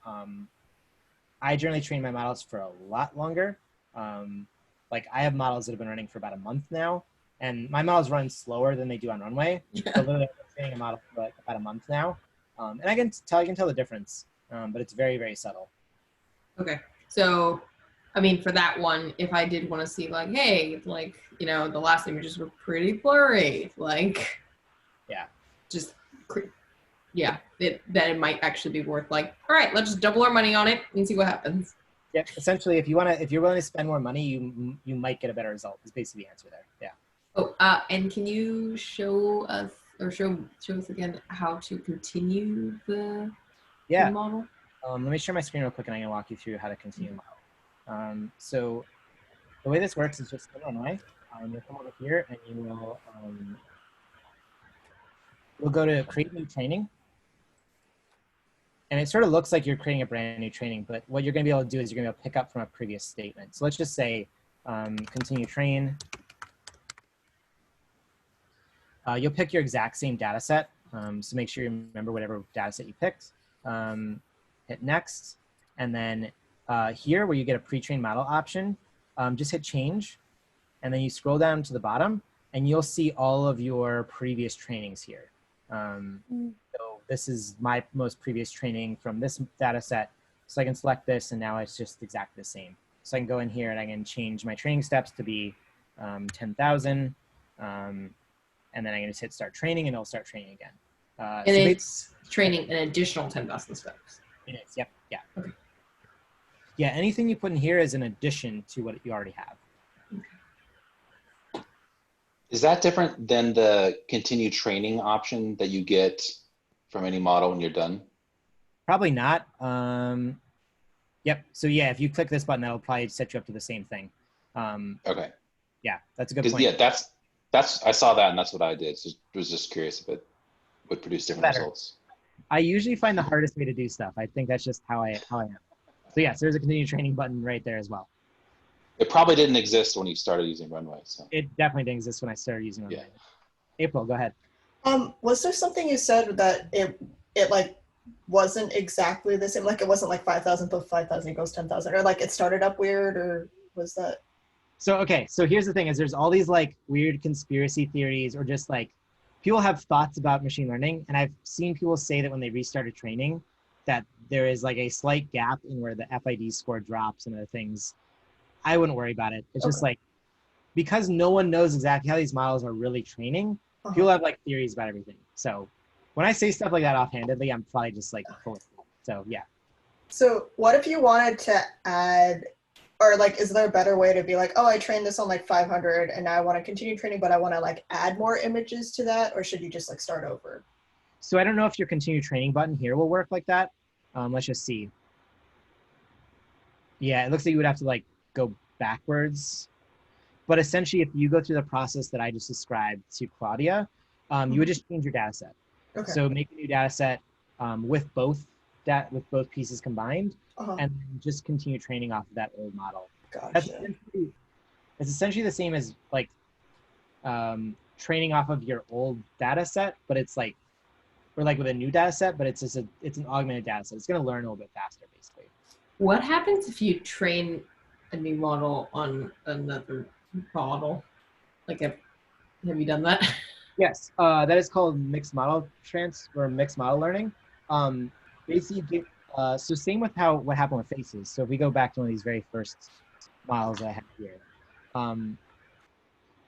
I generally train my models for a lot longer. Like I have models that have been running for about a month now, and my models run slower than they do on Runway. Yeah. So literally I'm training a model for like about a month now. And I can tell the difference, but it's very, very subtle. Okay. So, I mean, for that one, if I did want to see like, hey, like, you know, the last images were pretty blurry, like, yeah, just, yeah, that it might actually be worth like, all right, let's just double our money on it and see what happens. Yeah, essentially, if you're willing to spend more money, you might get a better result. Is basically the answer there. Yeah. Oh, and can you show us or show us again how to continue the model? Let me share my screen real quick, and I'm gonna walk you through how to continue the model. So the way this works is just in Runway. You'll come over here, and you will we'll go to create new training. And it sort of looks like you're creating a brand new training, but what you're going to be able to do is you're going to be able to pick up from a previous statement. So let's just say continue train. You'll pick your exact same data set. So make sure you remember whatever data set you picked. Hit next. And then here where you get a pre-trained model option, just hit change. And then you scroll down to the bottom and you'll see all of your previous trainings here. So this is my most previous training from this data set. So I can select this, and now it's just exactly the same. So I can go in here and I can change my training steps to be 10,000. And then I can just hit start training, and it'll start training again. And so it's training an additional 10,000 steps. It is, yep, yeah. Okay. Yeah, anything you put in here is an addition to what you already have. Is that different than the continue training option that you get from any model when you're done? Probably not. Yep. So yeah, if you click this button, that'll probably set you up to the same thing. Okay. Yeah, that's a good point. Yeah, I saw that, and that's what I did. So was just curious if it would produce different Better. results. I usually find the hardest way to do stuff. I think that's just how I am. So yes, there's a continue training button right there as well. It probably didn't exist when you started using Runway. So It definitely didn't exist when I started using Runway. Yeah. April, go ahead. Was there something you said that it like wasn't exactly the same? Like it wasn't like 5,000 plus 5,000 equals 10,000, or like it started up weird, or was that? So, okay, so here's the thing is there's all these like weird conspiracy theories or just like people have thoughts about machine learning. And I've seen people say that when they restarted training that there is like a slight gap in where the FID score drops and other things. I wouldn't worry about it. It's just like, because no one knows exactly how these models are really training, people have like theories about everything. So when I say stuff like that offhandedly, I'm probably just like full of it. So yeah. So what if you wanted to add, or like, is there a better way to be like, oh, I trained this on like 500 and now I want to continue training, but I want to like add more images to that? Or should you just like start over? So I don't know if your continue training button here will work like that. Let's just see. Yeah, it looks like you would have to like go backwards. But essentially, if you go through the process that I just described to Claudia, you would just change your data set. Okay. So make a new data set with both pieces combined, and then just continue training off of that old model. Gotcha. It's essentially the same as like training off of your old data set, but it's like, or like with a new data set, but it's just it's an augmented data set. It's going to learn a little bit faster, basically. What happens if you train a new model on another model? Like, have you done that? Yes, that is called mixed model mixed model learning. Basically, so same with what happened with faces. So if we go back to one of these very first models that I have here.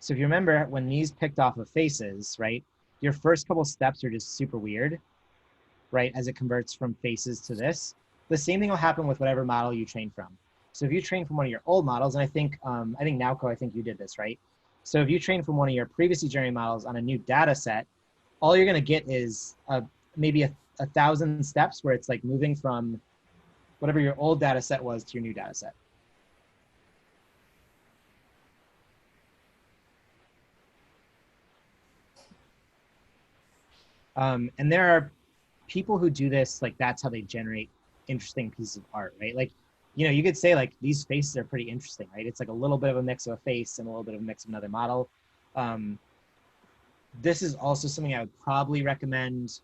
So if you remember when these picked off of faces, right? Your first couple steps are just super weird, right? As it converts from faces to this. The same thing will happen with whatever model you train from. So if you train from one of your old models, and I think Nauko, I think you did this, right? So if you train from one of your previously generated models on a new data set, all you're going to get is maybe 1,000 steps where it's like moving from whatever your old data set was to your new data set. And there are people who do this, like that's how they generate interesting pieces of art, right? Like, you know, you could say like these faces are pretty interesting, right? It's like a little bit of a mix of a face and a little bit of a mix of another model. This is also something I would probably recommend.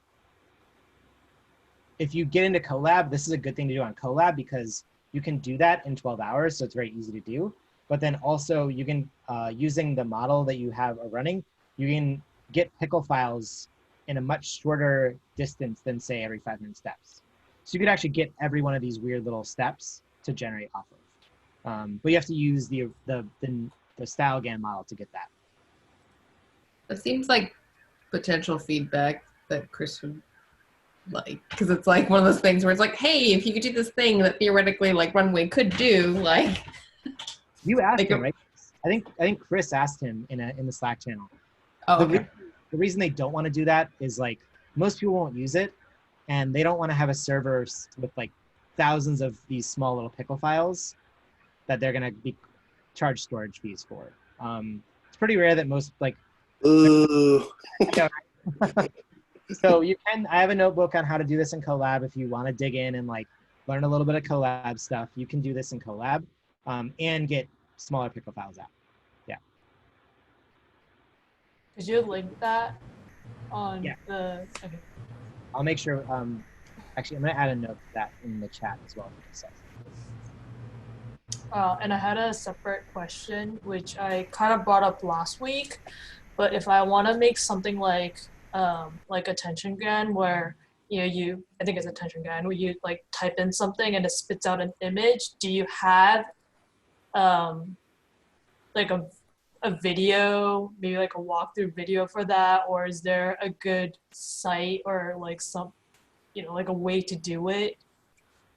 If you get into Colab, this is a good thing to do on Colab because you can do that in 12 hours, so it's very easy to do. But then also you can, using the model that you have running, you can get pickle files in a much shorter distance than say every 500 steps. So you could actually get every one of these weird little steps to generate off of. But you have to use the StyleGAN model to get that. It seems like potential feedback that Cris would like, because it's like one of those things where it's like, hey, if you could do this thing that theoretically like Runway could do, like. You asked him, right? I think Cris asked him in the Slack channel. Oh, okay. The reason they don't want to do that is like most people won't use it, and they don't want to have a server with like thousands of these small little pickle files that they're gonna be charged storage fees for. It's pretty rare that most like. Ooh. So you can. I have a notebook on how to do this in Colab. If you want to dig in and like learn a little bit of Colab stuff, you can do this in Colab and get smaller pickle files out. Yeah. Could you link that on the? Okay. I'll make sure. Actually, I'm gonna add a note to that in the chat as well. And I had a separate question, which I kind of brought up last week. But if I want to make something like attention GAN, where I think it's attention GAN, where you like type in something and it spits out an image. Do you have like a video, maybe like a walkthrough video for that, or is there a good site or like some, like a way to do it?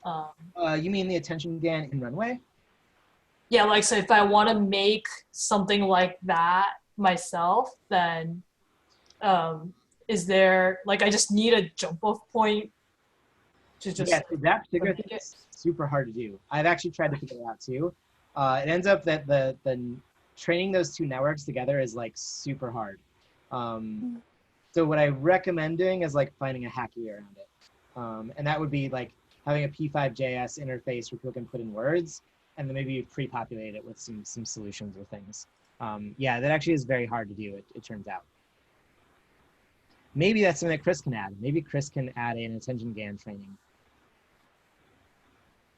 You mean the attention GAN in Runway? Yeah, like so if I want to make something like that myself, then is there like I just need a jump off point to just that particular thing is super hard to do. I've actually tried to figure it out too. It ends up that the training those two networks together is like super hard. So what I recommend doing is like finding a hacky around it. And that would be like having a P5.js interface where people can put in words, and then maybe you pre-populate it with some solutions or things. Yeah, that actually is very hard to do, it turns out. Maybe that's something that Cris can add. Maybe Cris can add an attention GAN training.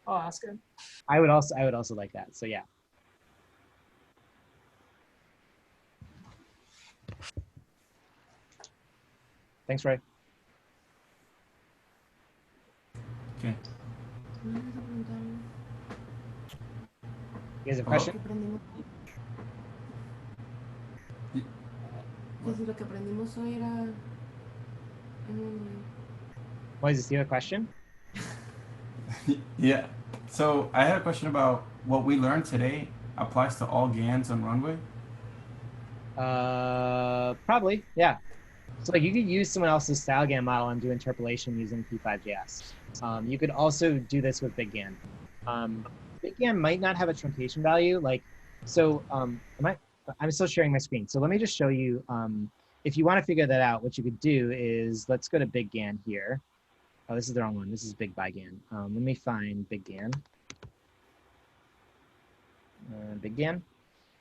I'll ask him. I would also like that. So yeah. Thanks, Roy. Okay. You guys have a question? Moises, do you have a question? Yeah. So I had a question about what we learned today applies to all GANs on Runway. Probably, yeah. So like you could use someone else's style GAN model and do interpolation using P5.js. You could also do this with Big GAN. Big GAN might not have a truncation value. Like, so I'm still sharing my screen. So let me just show you, if you want to figure that out, what you could do is, let's go to Big GAN here. Oh, this is the wrong one. This is Big by GAN. Let me find Big GAN. Big GAN,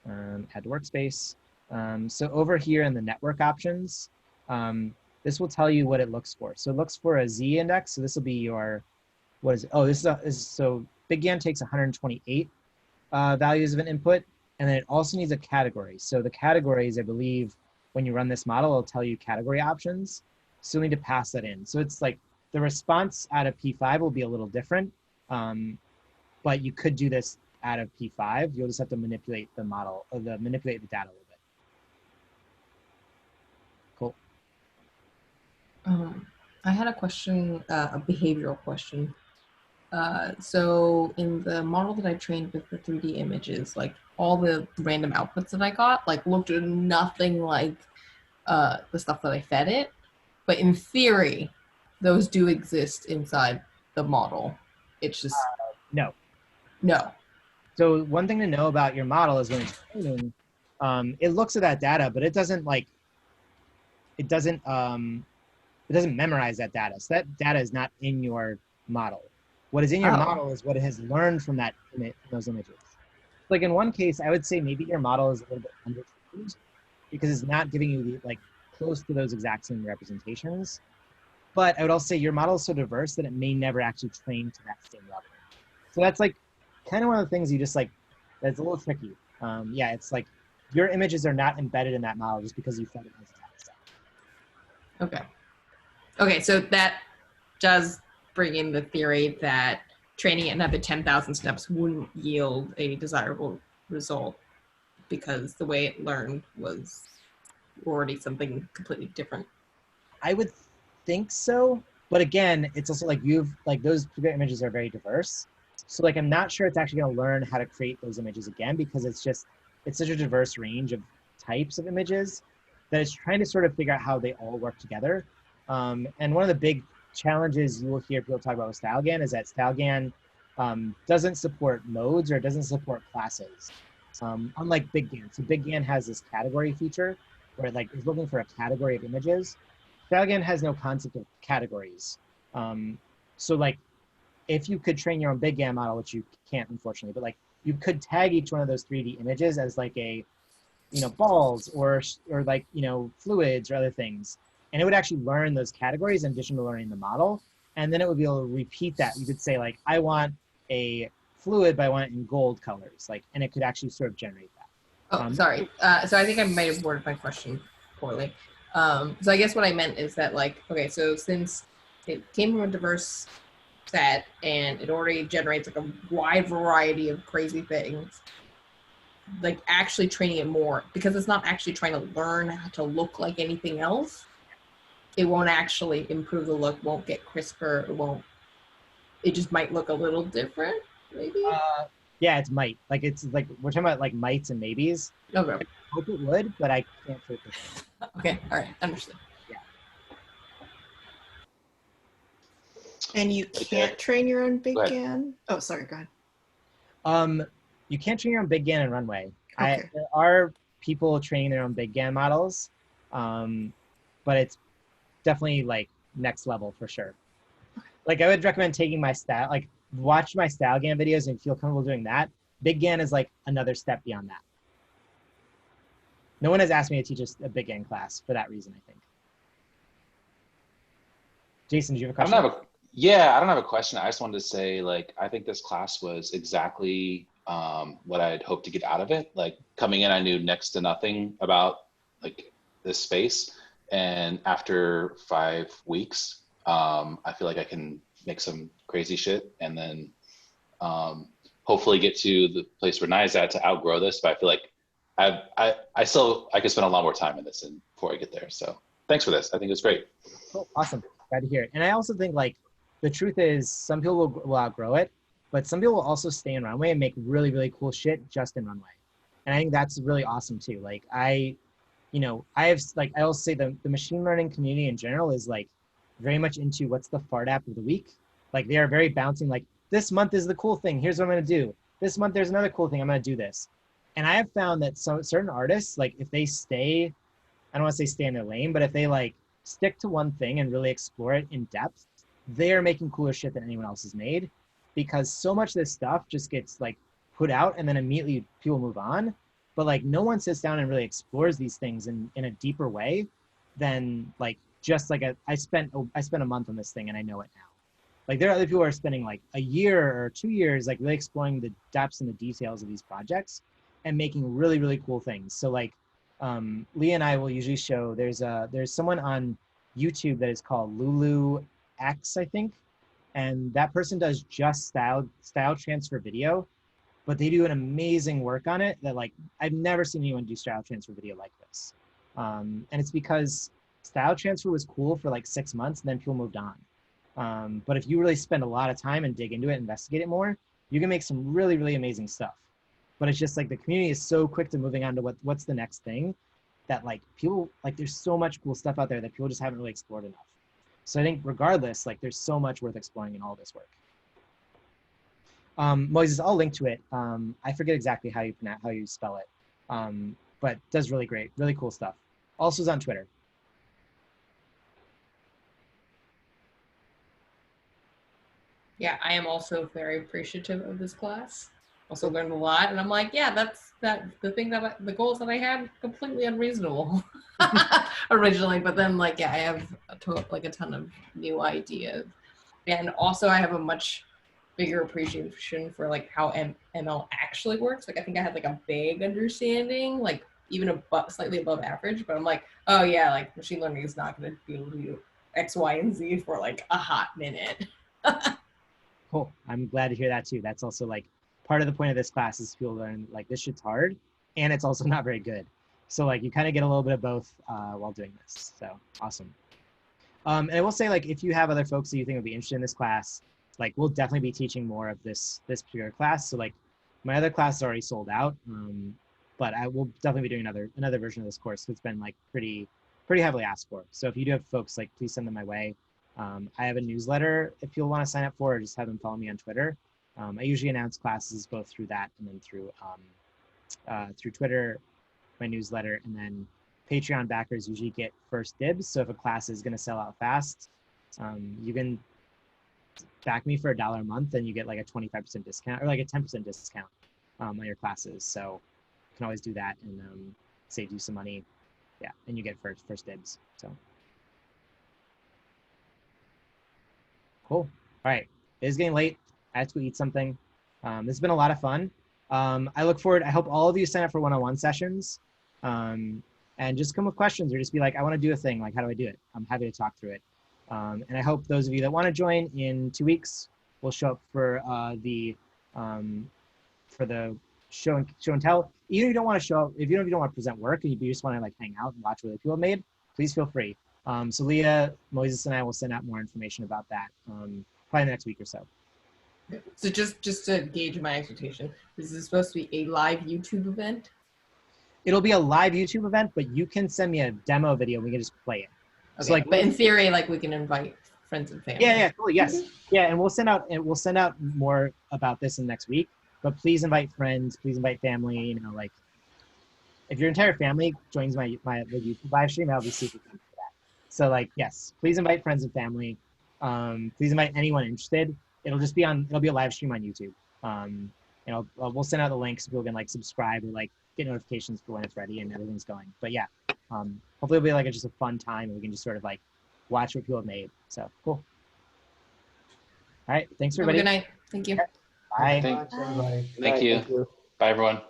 add workspace. So over here in the network options, this will tell you what it looks for. So it looks for a Z index. So this will be your, what is it? Oh, so Big GAN takes 128 values of an input, and then it also needs a category. So the categories, I believe, when you run this model, it'll tell you category options. So you'll need to pass that in. So it's like the response out of P5 will be a little different, but you could do this out of P5. You'll just have to manipulate the model, or manipulate the data a little bit. Cool. I had a question, a behavioral question. So in the model that I trained with the 3D images, like all the random outputs that I got, like looked nothing like the stuff that I fed it. But in theory, those do exist inside the model. It's just no. No. So one thing to know about your model is when it's training, it looks at that data, but it doesn't like, it doesn't memorize that data. So that data is not in your model. What is in your model is what it has learned from that those images. Like in one case, I would say maybe your model is a little bit under-trained because it's not giving you like close to those exact same representations. But I would also say your model is so diverse that it may never actually train to that same level. So that's like kind of one of the things you just like, that's a little tricky. Yeah, it's like your images are not embedded in that model just because you fed it as a data set. Okay. Okay, so that does bring in the theory that training it another 10,000 steps wouldn't yield a desirable result because the way it learned was already something completely different. I would think so, but again, it's also like those images are very diverse. So like I'm not sure it's actually going to learn how to create those images again because it's such a diverse range of types of images that it's trying to sort of figure out how they all work together. And one of the big challenges you will hear people talk about with StyleGAN is that StyleGAN doesn't support modes or it doesn't support classes, unlike Big GAN. So Big GAN has this category feature where it like is looking for a category of images. StyleGAN has no concept of categories. So like if you could train your own Big GAN model, which you can't unfortunately, but like you could tag each one of those 3D images as like a, balls or like, fluids or other things. And it would actually learn those categories in addition to learning the model. And then it would be able to repeat that. You could say like, I want a fluid, but I want it in gold colors. Like, and it could actually sort of generate that. Oh, sorry. So I think I might have worded my question poorly. So I guess what I meant is that like, okay, so since it came from a diverse set and it already generates like a wide variety of crazy things, like actually training it more, because it's not actually trying to learn how to look like anything else, it won't actually improve the look, won't get crisper, it just might look a little different, maybe? Yeah, it's might. Like it's like, we're talking about like mights and maybes. Okay. I hope it would, but I can't prove it. Okay, all right, understood. Yeah. And you can't train your own Big GAN? Oh, sorry, go ahead. You can't train your own Big GAN in Runway. Okay. There are people training their own big GAN models, but it's definitely like next level for sure. Like I would recommend taking my style, like watch my style GAN videos and feel comfortable doing that. Big GAN is like another step beyond that. No one has asked me to teach a big GAN class for that reason, I think. Jason, do you have a question? I don't have a question. I just wanted to say, like, I think this class was exactly what I'd hoped to get out of it. Like coming in, I knew next to nothing about like this space. And after 5 weeks, I feel like I can make some crazy shit and then hopefully get to the place where Naya's at to outgrow this. But I feel like I could spend a lot more time in this and before I get there. So thanks for this. I think it's great. Cool. Awesome. Glad to hear it. And I also think like the truth is some people will outgrow it, but some people will also stay in Runway and make really, really cool shit just in Runway. And I think that's really awesome too. Like I also say the machine learning community in general is like very much into what's the fart app of the week. Like they are very bouncing, like this month is the cool thing. Here's what I'm going to do. This month, there's another cool thing. I'm going to do this. And I have found that certain artists, like if they stay, I don't want to say stay in their lane, but if they like stick to one thing and really explore it in depth, they are making cooler shit than anyone else has made, because so much of this stuff just gets like put out and then immediately people move on. But like no one sits down and really explores these things in a deeper way than like just like I spent a month on this thing and I know it now. Like there are other people who are spending like a year or 2 years like really exploring the depths and the details of these projects and making really, really cool things. So like Leah and I will usually show, there's someone on YouTube that is called Lulu X, I think. And that person does just style transfer video, but they do an amazing work on it that like, I've never seen anyone do style transfer video like this. And it's because style transfer was cool for like 6 months and then people moved on. But if you really spend a lot of time and dig into it, investigate it more, you can make some really, really amazing stuff. But it's just like the community is so quick to moving on to what's the next thing that like people, like there's so much cool stuff out there that people just haven't really explored enough. So I think regardless, like there's so much worth exploring in all this work. Moses, I'll link to it. I forget exactly how you spell it, but does really great, really cool stuff. Also is on Twitter. Yeah, I am also very appreciative of this class. Also learned a lot, and I'm like, yeah, the goals that I had completely unreasonable originally, but then like, yeah, I have a ton of new ideas, and also I have a much bigger appreciation for like how ML actually works. Like I think I had like a vague understanding, like even slightly above average, but I'm like, oh yeah, like machine learning is not going to be able to do X, Y, and Z for like a hot minute. Cool. I'm glad to hear that too. That's also like part of the point of this class is people learn like this shit's hard and it's also not very good. So like you kind of get a little bit of both while doing this. So awesome. And I will say like if you have other folks that you think would be interested in this class, like we'll definitely be teaching more of this particular class. So like my other class is already sold out, but I will definitely be doing another version of this course. It's been like pretty heavily asked for. So if you do have folks, like please send them my way. I have a newsletter if you'll want to sign up for, or just have them follow me on Twitter. I usually announce classes both through that and then through Twitter, my newsletter, and then Patreon backers usually get first dibs. So if a class is going to sell out fast, you can back me for $1 a month and you get like a 25% discount or like a 10% discount on your classes. So you can always do that and save you some money. Yeah, and you get first dibs. So. Cool. All right. It is getting late. I have to go eat something. This has been a lot of fun. I look forward. I hope all of you sign up for one-on-one sessions and just come with questions or just be like, I want to do a thing. Like, how do I do it? I'm happy to talk through it. And I hope those of you that want to join in 2 weeks will show up for the show and tell. Even if you don't want to show up, if you don't want to present work and you just want to like hang out and watch what other people have made, please feel free. So Leah, Moses, and I will send out more information about that probably next week or so. So just to gauge my expectation, this is supposed to be a live YouTube event? It'll be a live YouTube event, but you can send me a demo video and we can just play it. Okay, so like, but in theory, like we can invite friends and family. Yeah, totally, yes. Yeah, and we'll send out more about this in next week. But please invite friends, please invite family. You know, like if your entire family joins my the YouTube live stream, I'll be super thankful for that. So like, yes, please invite friends and family. Please invite anyone interested. It'll be a live stream on YouTube. And we'll send out the links so people can like subscribe or like get notifications for when it's ready and everything's going. But yeah, hopefully it'll be like just a fun time and we can just sort of like watch what people have made. So cool. All right, thanks everybody. Have a good night. Thank you. Bye. Thanks, everybody. Thank you. Bye, everyone.